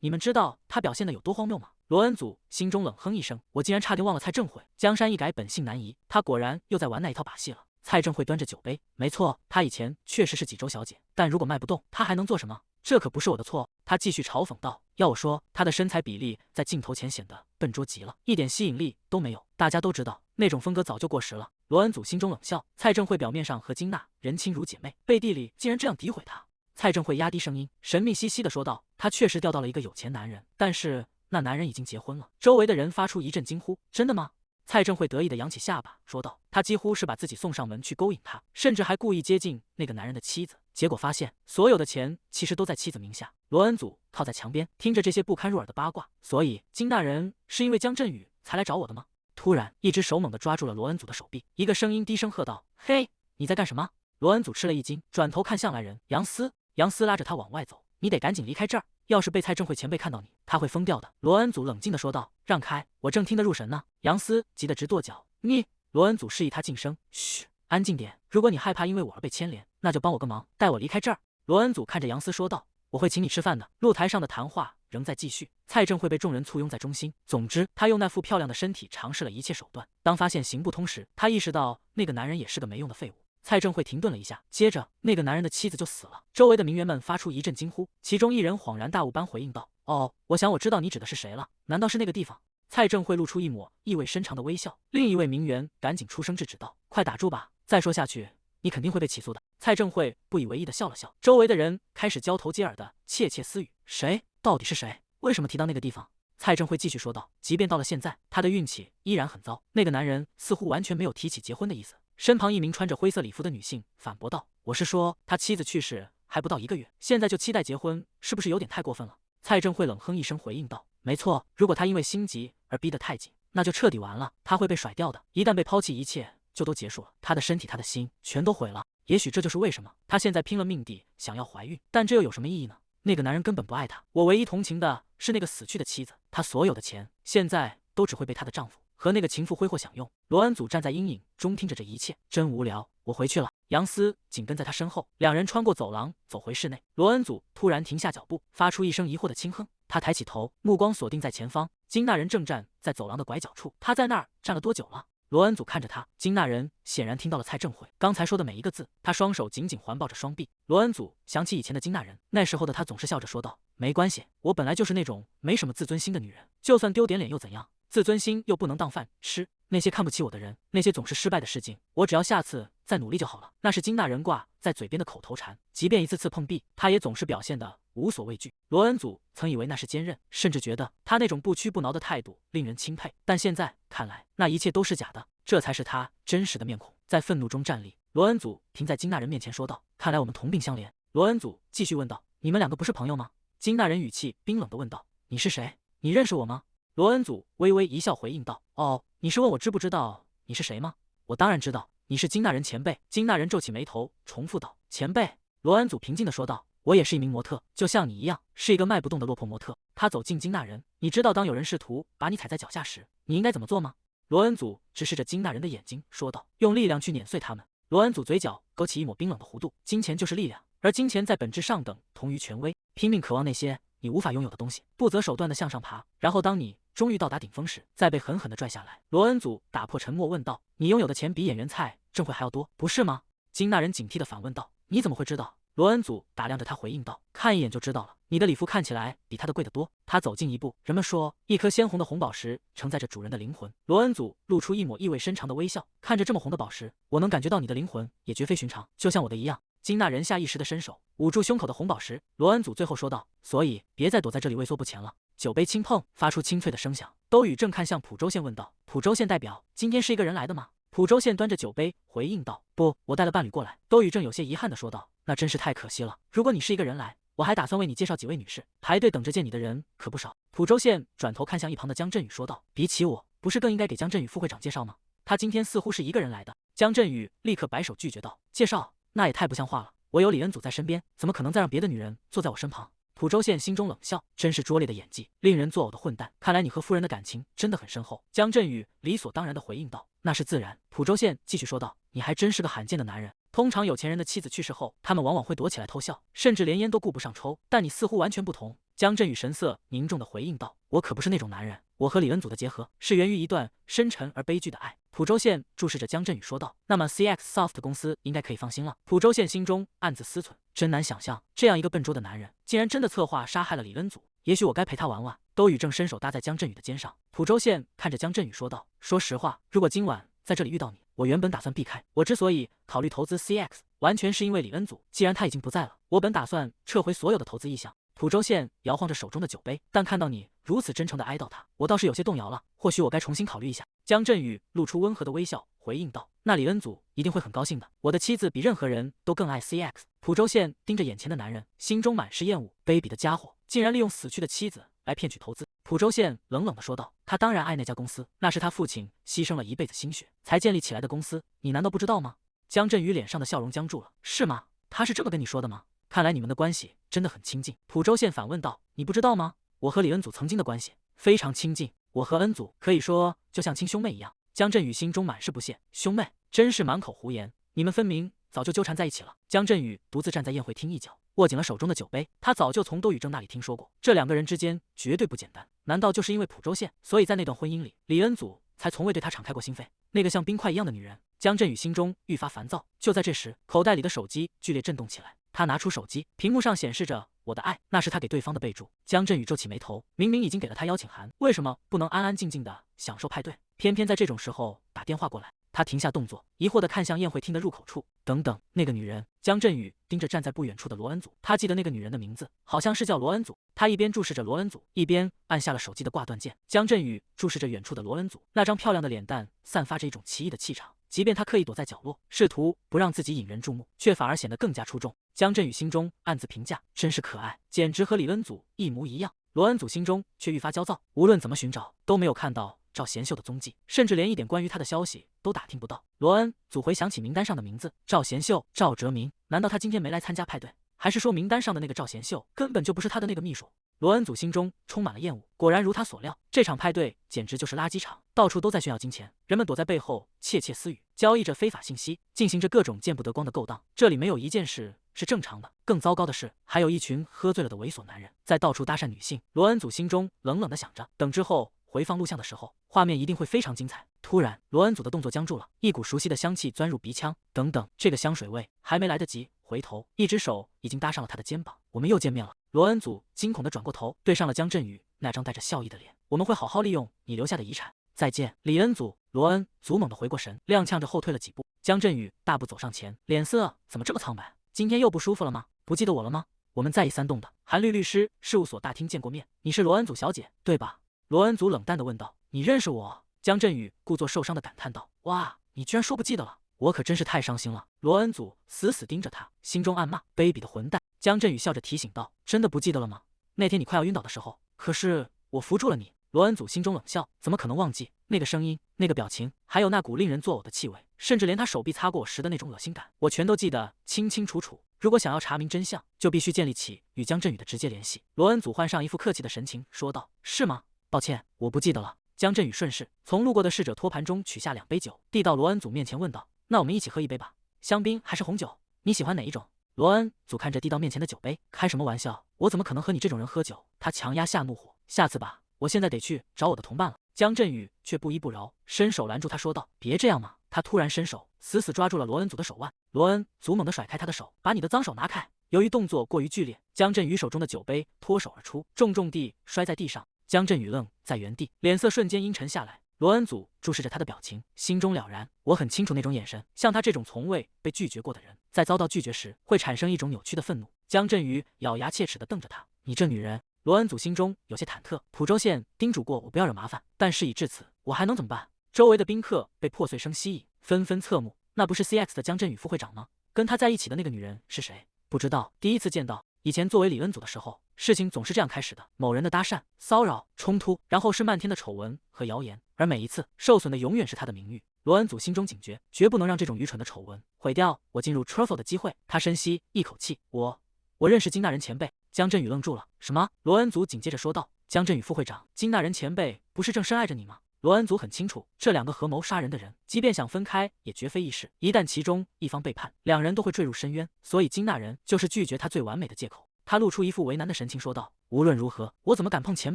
你们知道他表现的有多荒谬吗？罗恩祖心中冷哼一声，我竟然差点忘了蔡正慧。江山易改，本性难移，他果然又在玩那一套把戏了。蔡正慧端着酒杯，没错，她以前确实是济州小姐，但如果卖不动，她还能做什么？这可不是我的错。他继续嘲讽道：“要我说，她的身材比例在镜头前显得笨拙极了，一点吸引力都没有。大家都知道，那种风格早就过时了。”罗恩祖心中冷笑，蔡正慧表面上和金娜人亲如姐妹，背地里竟然这样诋毁她。蔡正慧压低声音，神秘兮兮的说道：“他确实钓到了一个有钱男人，但是那男人已经结婚了。”周围的人发出一阵惊呼：“真的吗？”蔡正慧得意的扬起下巴，说道：“他几乎是把自己送上门去勾引他，甚至还故意接近那个男人的妻子，结果发现所有的钱其实都在妻子名下。”罗恩祖靠在墙边，听着这些不堪入耳的八卦。所以金大人是因为江振宇才来找我的吗？突然，一只手猛地抓住了罗恩祖的手臂，一个声音低声喝道：“嘿，你在干什么？”罗恩祖吃了一惊，转头看向来人杨思。杨思拉着他往外走：“你得赶紧离开这儿，要是被蔡正慧前辈看到你，他会疯掉的。”罗恩祖冷静地说道：“让开，我正听得入神呢。”杨思急得直跺脚：“你！”罗恩祖示意他静声：“嘘，安静点。如果你害怕因为我而被牵连，那就帮我个忙，带我离开这儿。”罗恩祖看着杨思说道：“我会请你吃饭的。”露台上的谈话仍在继续，蔡正慧被众人簇拥在中心。总之，他用那副漂亮的身体尝试了一切手段。当发现行不通时，他意识到那个男人也是个没用的废物。蔡正慧停顿了一下，接着那个男人的妻子就死了。周围的名媛们发出一阵惊呼，其中一人恍然大悟般回应道：“哦，我想我知道你指的是谁了，难道是那个地方？”蔡正慧露出一抹意味深长的微笑。另一位名媛赶紧出声制止道：“快打住吧，再说下去你肯定会被起诉的。”蔡正慧不以为意的笑了笑，周围的人开始交头接耳的窃窃私语：“谁？到底是谁？为什么提到那个地方？”蔡正慧继续说道：“即便到了现在，他的运气依然很糟。”那个男人似乎完全没有提起结婚的意思。身旁一名穿着灰色礼服的女性反驳道：“我是说，他妻子去世还不到1个月，现在就期待结婚，是不是有点太过分了？”蔡正慧冷哼一声回应道：“没错，如果他因为心急而逼得太紧，那就彻底完了。他会被甩掉的，一旦被抛弃，一切就都结束了。他的身体，他的心，全都毁了。也许这就是为什么他现在拼了命地想要怀孕，但这又有什么意义呢？那个男人根本不爱她，我唯一同情的是那个死去的妻子，她所有的钱现在都只会被她的丈夫和那个情妇挥霍享用。”罗恩祖站在阴影中听着这一切，真无聊，我回去了。杨思紧跟在他身后，两人穿过走廊走回室内。罗恩祖突然停下脚步，发出一声疑惑的轻哼。他抬起头，目光锁定在前方，金大人正站在走廊的拐角处。他在那儿站了多久了？罗恩祖看着他，金大人显然听到了蔡正慧刚才说的每一个字，他双手紧紧环抱着双臂。罗恩祖想起以前的金大人，那时候的他总是笑着说道：“没关系，我本来就是那种没什么自尊心的女人，就算丢点脸又怎样？自尊心又不能当饭吃。那些看不起我的人，那些总是失败的事情，我只要下次再努力就好了。”那是金大人挂在嘴边的口头禅，即便一次次碰壁，他也总是表现得无所畏惧。罗恩祖曾以为那是坚韧，甚至觉得他那种不屈不挠的态度令人钦佩，但现在看来，那一切都是假的，这才是他真实的面孔。在愤怒中站立，罗恩祖停在金大人面前说道：“看来我们同病相怜。”罗恩祖继续问道：“你们两个不是朋友吗？”金大人语气冰冷地问道：“你是谁？你认识我吗？”罗恩祖微微一笑回应道：“哦，你是问我知不知道你是谁吗？我当然知道，你是金大人前辈。”金大人皱起眉头，重复道：“前辈。”罗恩祖平静地说道：“我也是一名模特，就像你一样，是一个卖不动的落魄模特。”他走近金大人：“你知道当有人试图把你踩在脚下时，你应该怎么做吗？”罗恩祖直视着金大人的眼睛，说道：“用力量去碾碎他们。”罗恩祖嘴角勾起一抹冰冷的弧度：“金钱就是力量，而金钱在本质上等同于权威。拼命渴望那些你无法拥有的东西，不择手段地向上爬，然后当你终于到达顶峰时，再被狠狠地拽下来。”罗恩祖打破沉默问道：“你拥有的钱比演员蔡正慧还要多，不是吗？”金大人警惕地反问道：“你怎么会知道？”罗恩祖打量着他回应道：“看一眼就知道了，你的礼服看起来比他的贵得多。”他走近一步，人们说一颗鲜红的红宝石承载着主人的灵魂。罗恩祖露出一抹意味深长的微笑，看着这么红的宝石，我能感觉到你的灵魂也绝非寻常，就像我的一样。金大人下意识地伸手捂住胸口的红宝石。罗恩祖最后说道：“所以别再躲在这里畏缩不前了。”酒杯轻碰，发出清脆的声响。兜宇正看向浦州县问道：“浦州县代表，今天是一个人来的吗？”浦州县端着酒杯回应道：“不，我带了伴侣过来。”兜宇正有些遗憾地说道：“那真是太可惜了。如果你是一个人来，我还打算为你介绍几位女士，排队等着见你的人可不少。”浦州县转头看向一旁的江振宇说道：“比起我，不是更应该给江振宇副会长介绍吗？他今天似乎是一个人来的。”江振宇立刻摆手拒绝道：“介绍？那也太不像话了。我有李恩祖在身边，怎么可能再让别的女人坐在我身旁？”浦州县心中冷笑，真是拙劣的演技，令人作呕的混蛋！看来你和夫人的感情真的很深厚。江振宇理所当然地回应道：“那是自然。”浦州县继续说道：“你还真是个罕见的男人。通常有钱人的妻子去世后，他们往往会躲起来偷笑，甚至连烟都顾不上抽，但你似乎完全不同。”江振宇神色凝重地回应道：“我可不是那种男人，我和李恩祖的结合是源于一段深沉而悲剧的爱。”浦州县注视着江振宇说道：“那么 CX Soft 公司应该可以放心了。”浦州县心中暗自思忖，真难想象这样一个笨拙的男人，竟然真的策划杀害了李恩祖。也许我该陪他玩玩。兜宇正伸手搭在江振宇的肩上。浦州县看着江振宇说道：“说实话，如果今晚在这里遇到你，我原本打算避开，我之所以考虑投资 CX， 完全是因为李恩祖，既然他已经不在了，我本打算撤回所有的投资意向。蒲州县摇晃着手中的酒杯，但看到你如此真诚的哀悼他，我倒是有些动摇了，或许我该重新考虑一下。江振宇露出温和的微笑，回应道：“那李恩祖一定会很高兴的。我的妻子比任何人都更爱 CX。”蒲州县盯着眼前的男人，心中满是厌恶，卑鄙的家伙，竟然利用死去的妻子来骗取投资。蒲州县冷冷地说道：“他当然爱那家公司，那是他父亲牺牲了一辈子心血才建立起来的公司，你难道不知道吗？”江振宇脸上的笑容僵住了。是吗？他是这么跟你说的吗？看来你们的关系真的很亲近。蒲州县反问道：“你不知道吗？我和李恩祖曾经的关系非常亲近，我和恩祖可以说就像亲兄妹一样。”江振宇心中满是不屑，兄妹真是满口胡言，你们分明早就纠缠在一起了。江振宇独自站在宴会厅一角，握紧了手中的酒杯。他早就从窦宇正那里听说过，这两个人之间绝对不简单。难道就是因为蒲州县，所以在那段婚姻里，李恩祖才从未对他敞开过心扉？那个像冰块一样的女人，江振宇心中愈发烦躁。就在这时，口袋里的手机剧烈震动起来。他拿出手机，屏幕上显示着“我的爱”，那是他给对方的备注。江振宇皱起眉头，明明已经给了他邀请函，为什么不能安安静静的享受派对，偏偏在这种时候打电话过来？他停下动作，疑惑地看向宴会厅的入口处。等等，那个女人！江振宇盯着站在不远处的罗恩祖，他记得那个女人的名字，好像是叫罗恩祖。他一边注视着罗恩祖，一边按下了手机的挂断键。江振宇注视着远处的罗恩祖，那张漂亮的脸蛋散发着一种奇异的气场，即便他刻意躲在角落，试图不让自己引人注目，却反而显得更加出众。江振宇心中暗自评价，真是可爱，简直和李恩祖一模一样。罗恩祖心中却愈发焦躁，无论怎么寻找，都没有看到赵贤秀的踪迹，甚至连一点关于他的消息都打听不到。罗恩祖回想起名单上的名字，赵贤秀、赵哲明，难道他今天没来参加派对？还是说名单上的那个赵贤秀根本就不是他的那个秘书？罗恩祖心中充满了厌恶，果然如他所料，这场派对简直就是垃圾场，到处都在炫耀金钱，人们躲在背后窃窃私语，交易着非法信息，进行着各种见不得光的勾当。这里没有一件事是正常的，更糟糕的是，还有一群喝醉了的猥琐男人在到处搭讪女性。罗恩祖心中冷冷地想着，等之后回放录像的时候，画面一定会非常精彩。突然，罗恩祖的动作僵住了，一股熟悉的香气钻入鼻腔。等等，这个香水味！还没来得及回头，一只手已经搭上了他的肩膀。我们又见面了。罗恩祖惊恐地转过头，对上了江振宇那张带着笑意的脸。我们会好好利用你留下的遗产。再见，李恩祖。罗恩祖猛地回过神，踉跄着后退了几步。江振宇大步走上前，脸色怎么这么苍白？今天又不舒服了吗？不记得我了吗？我们在131栋的韩律律师事务所大厅见过面，你是罗恩祖小姐对吧？罗恩祖冷淡地问道。你认识我？江振宇故作受伤地感叹道。哇，你居然说不记得了，我可真是太伤心了。罗恩祖死死盯着他，心中暗骂：卑鄙的混蛋。江振宇笑着提醒道：真的不记得了吗？那天你快要晕倒的时候，可是我扶住了你。罗恩祖心中冷笑，怎么可能忘记那个声音、那个表情，还有那股令人作呕的气味，甚至连他手臂擦过我时的那种恶心感，我全都记得清清楚楚。如果想要查明真相，就必须建立起与江振宇的直接联系。罗恩祖换上一副客气的神情，说道：是吗？抱歉，我不记得了。江振宇顺势从路过的侍者托盘中取下2杯酒，递到罗恩祖面前，问道：那我们一起喝一杯吧，香槟还是红酒？你喜欢哪一种？罗恩祖看着递到面前的酒杯，开什么玩笑，我怎么可能和你这种人喝酒？他强压下怒火，下次吧，我现在得去找我的同伴了。江振宇却不依不饶，伸手拦住他，说道：别这样嘛。他突然伸手死死抓住了罗恩祖的手腕，罗恩祖猛地甩开他的手，把你的脏手拿开。由于动作过于剧烈，江振宇手中的酒杯脱手而出，重重地摔在地上。江振宇愣在原地，脸色瞬间阴沉下来。罗恩祖注视着他的表情，心中了然。我很清楚那种眼神，像他这种从未被拒绝过的人，在遭到拒绝时会产生一种扭曲的愤怒。江振宇咬牙切齿地瞪着他，你这女人！罗恩祖心中有些忐忑。蒲州县叮嘱过我不要惹麻烦，但事已至此，我还能怎么办？周围的宾客被破碎声吸引，纷纷侧目。那不是 CX 的江振宇副会长吗？跟他在一起的那个女人是谁？不知道，第一次见到。以前作为李恩祖的时候，事情总是这样开始的：某人的搭讪、骚扰、冲突，然后是漫天的丑闻和谣言，而每一次受损的永远是他的名誉。罗恩祖心中警觉，绝不能让这种愚蠢的丑闻毁掉我进入 Truffle 的机会。他深吸一口气，我认识金大人前辈。江振宇愣住了，什么？罗恩祖紧接着说道：江振宇副会长，金大人前辈不是正深爱着你吗？罗恩祖很清楚，这2个合谋杀人的人，即便想分开，也绝非易事。一旦其中一方背叛，2人都会坠入深渊。所以金大人就是拒绝他最完美的借口。他露出一副为难的神情，说道：无论如何，我怎么敢碰前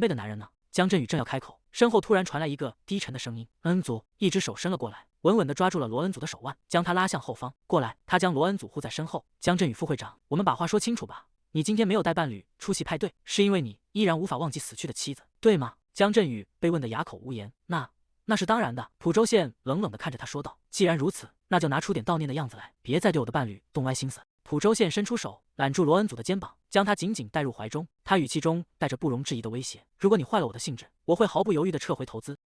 辈的男人呢？江振宇正要开口，身后突然传来一个低沉的声音：恩祖。一只手伸了过来，稳稳地抓住了罗恩祖的手腕，将他拉向后方。过来。他将罗恩祖护在身后。江振宇副会长，我们把话说清楚吧。你今天没有带伴侣出席派对，是因为你依然无法忘记死去的妻子，对吗？江振宇被问得哑口无言。那是当然的。蒲州宪冷冷地看着他说道：“既然如此，那就拿出点悼念的样子来，别再对我的伴侣动歪心思。”蒲州宪伸出手揽住罗恩祖的肩膀，将他紧紧带入怀中。他语气中带着不容置疑的威胁：“如果你坏了我的兴致，我会毫不犹豫地撤回投资。”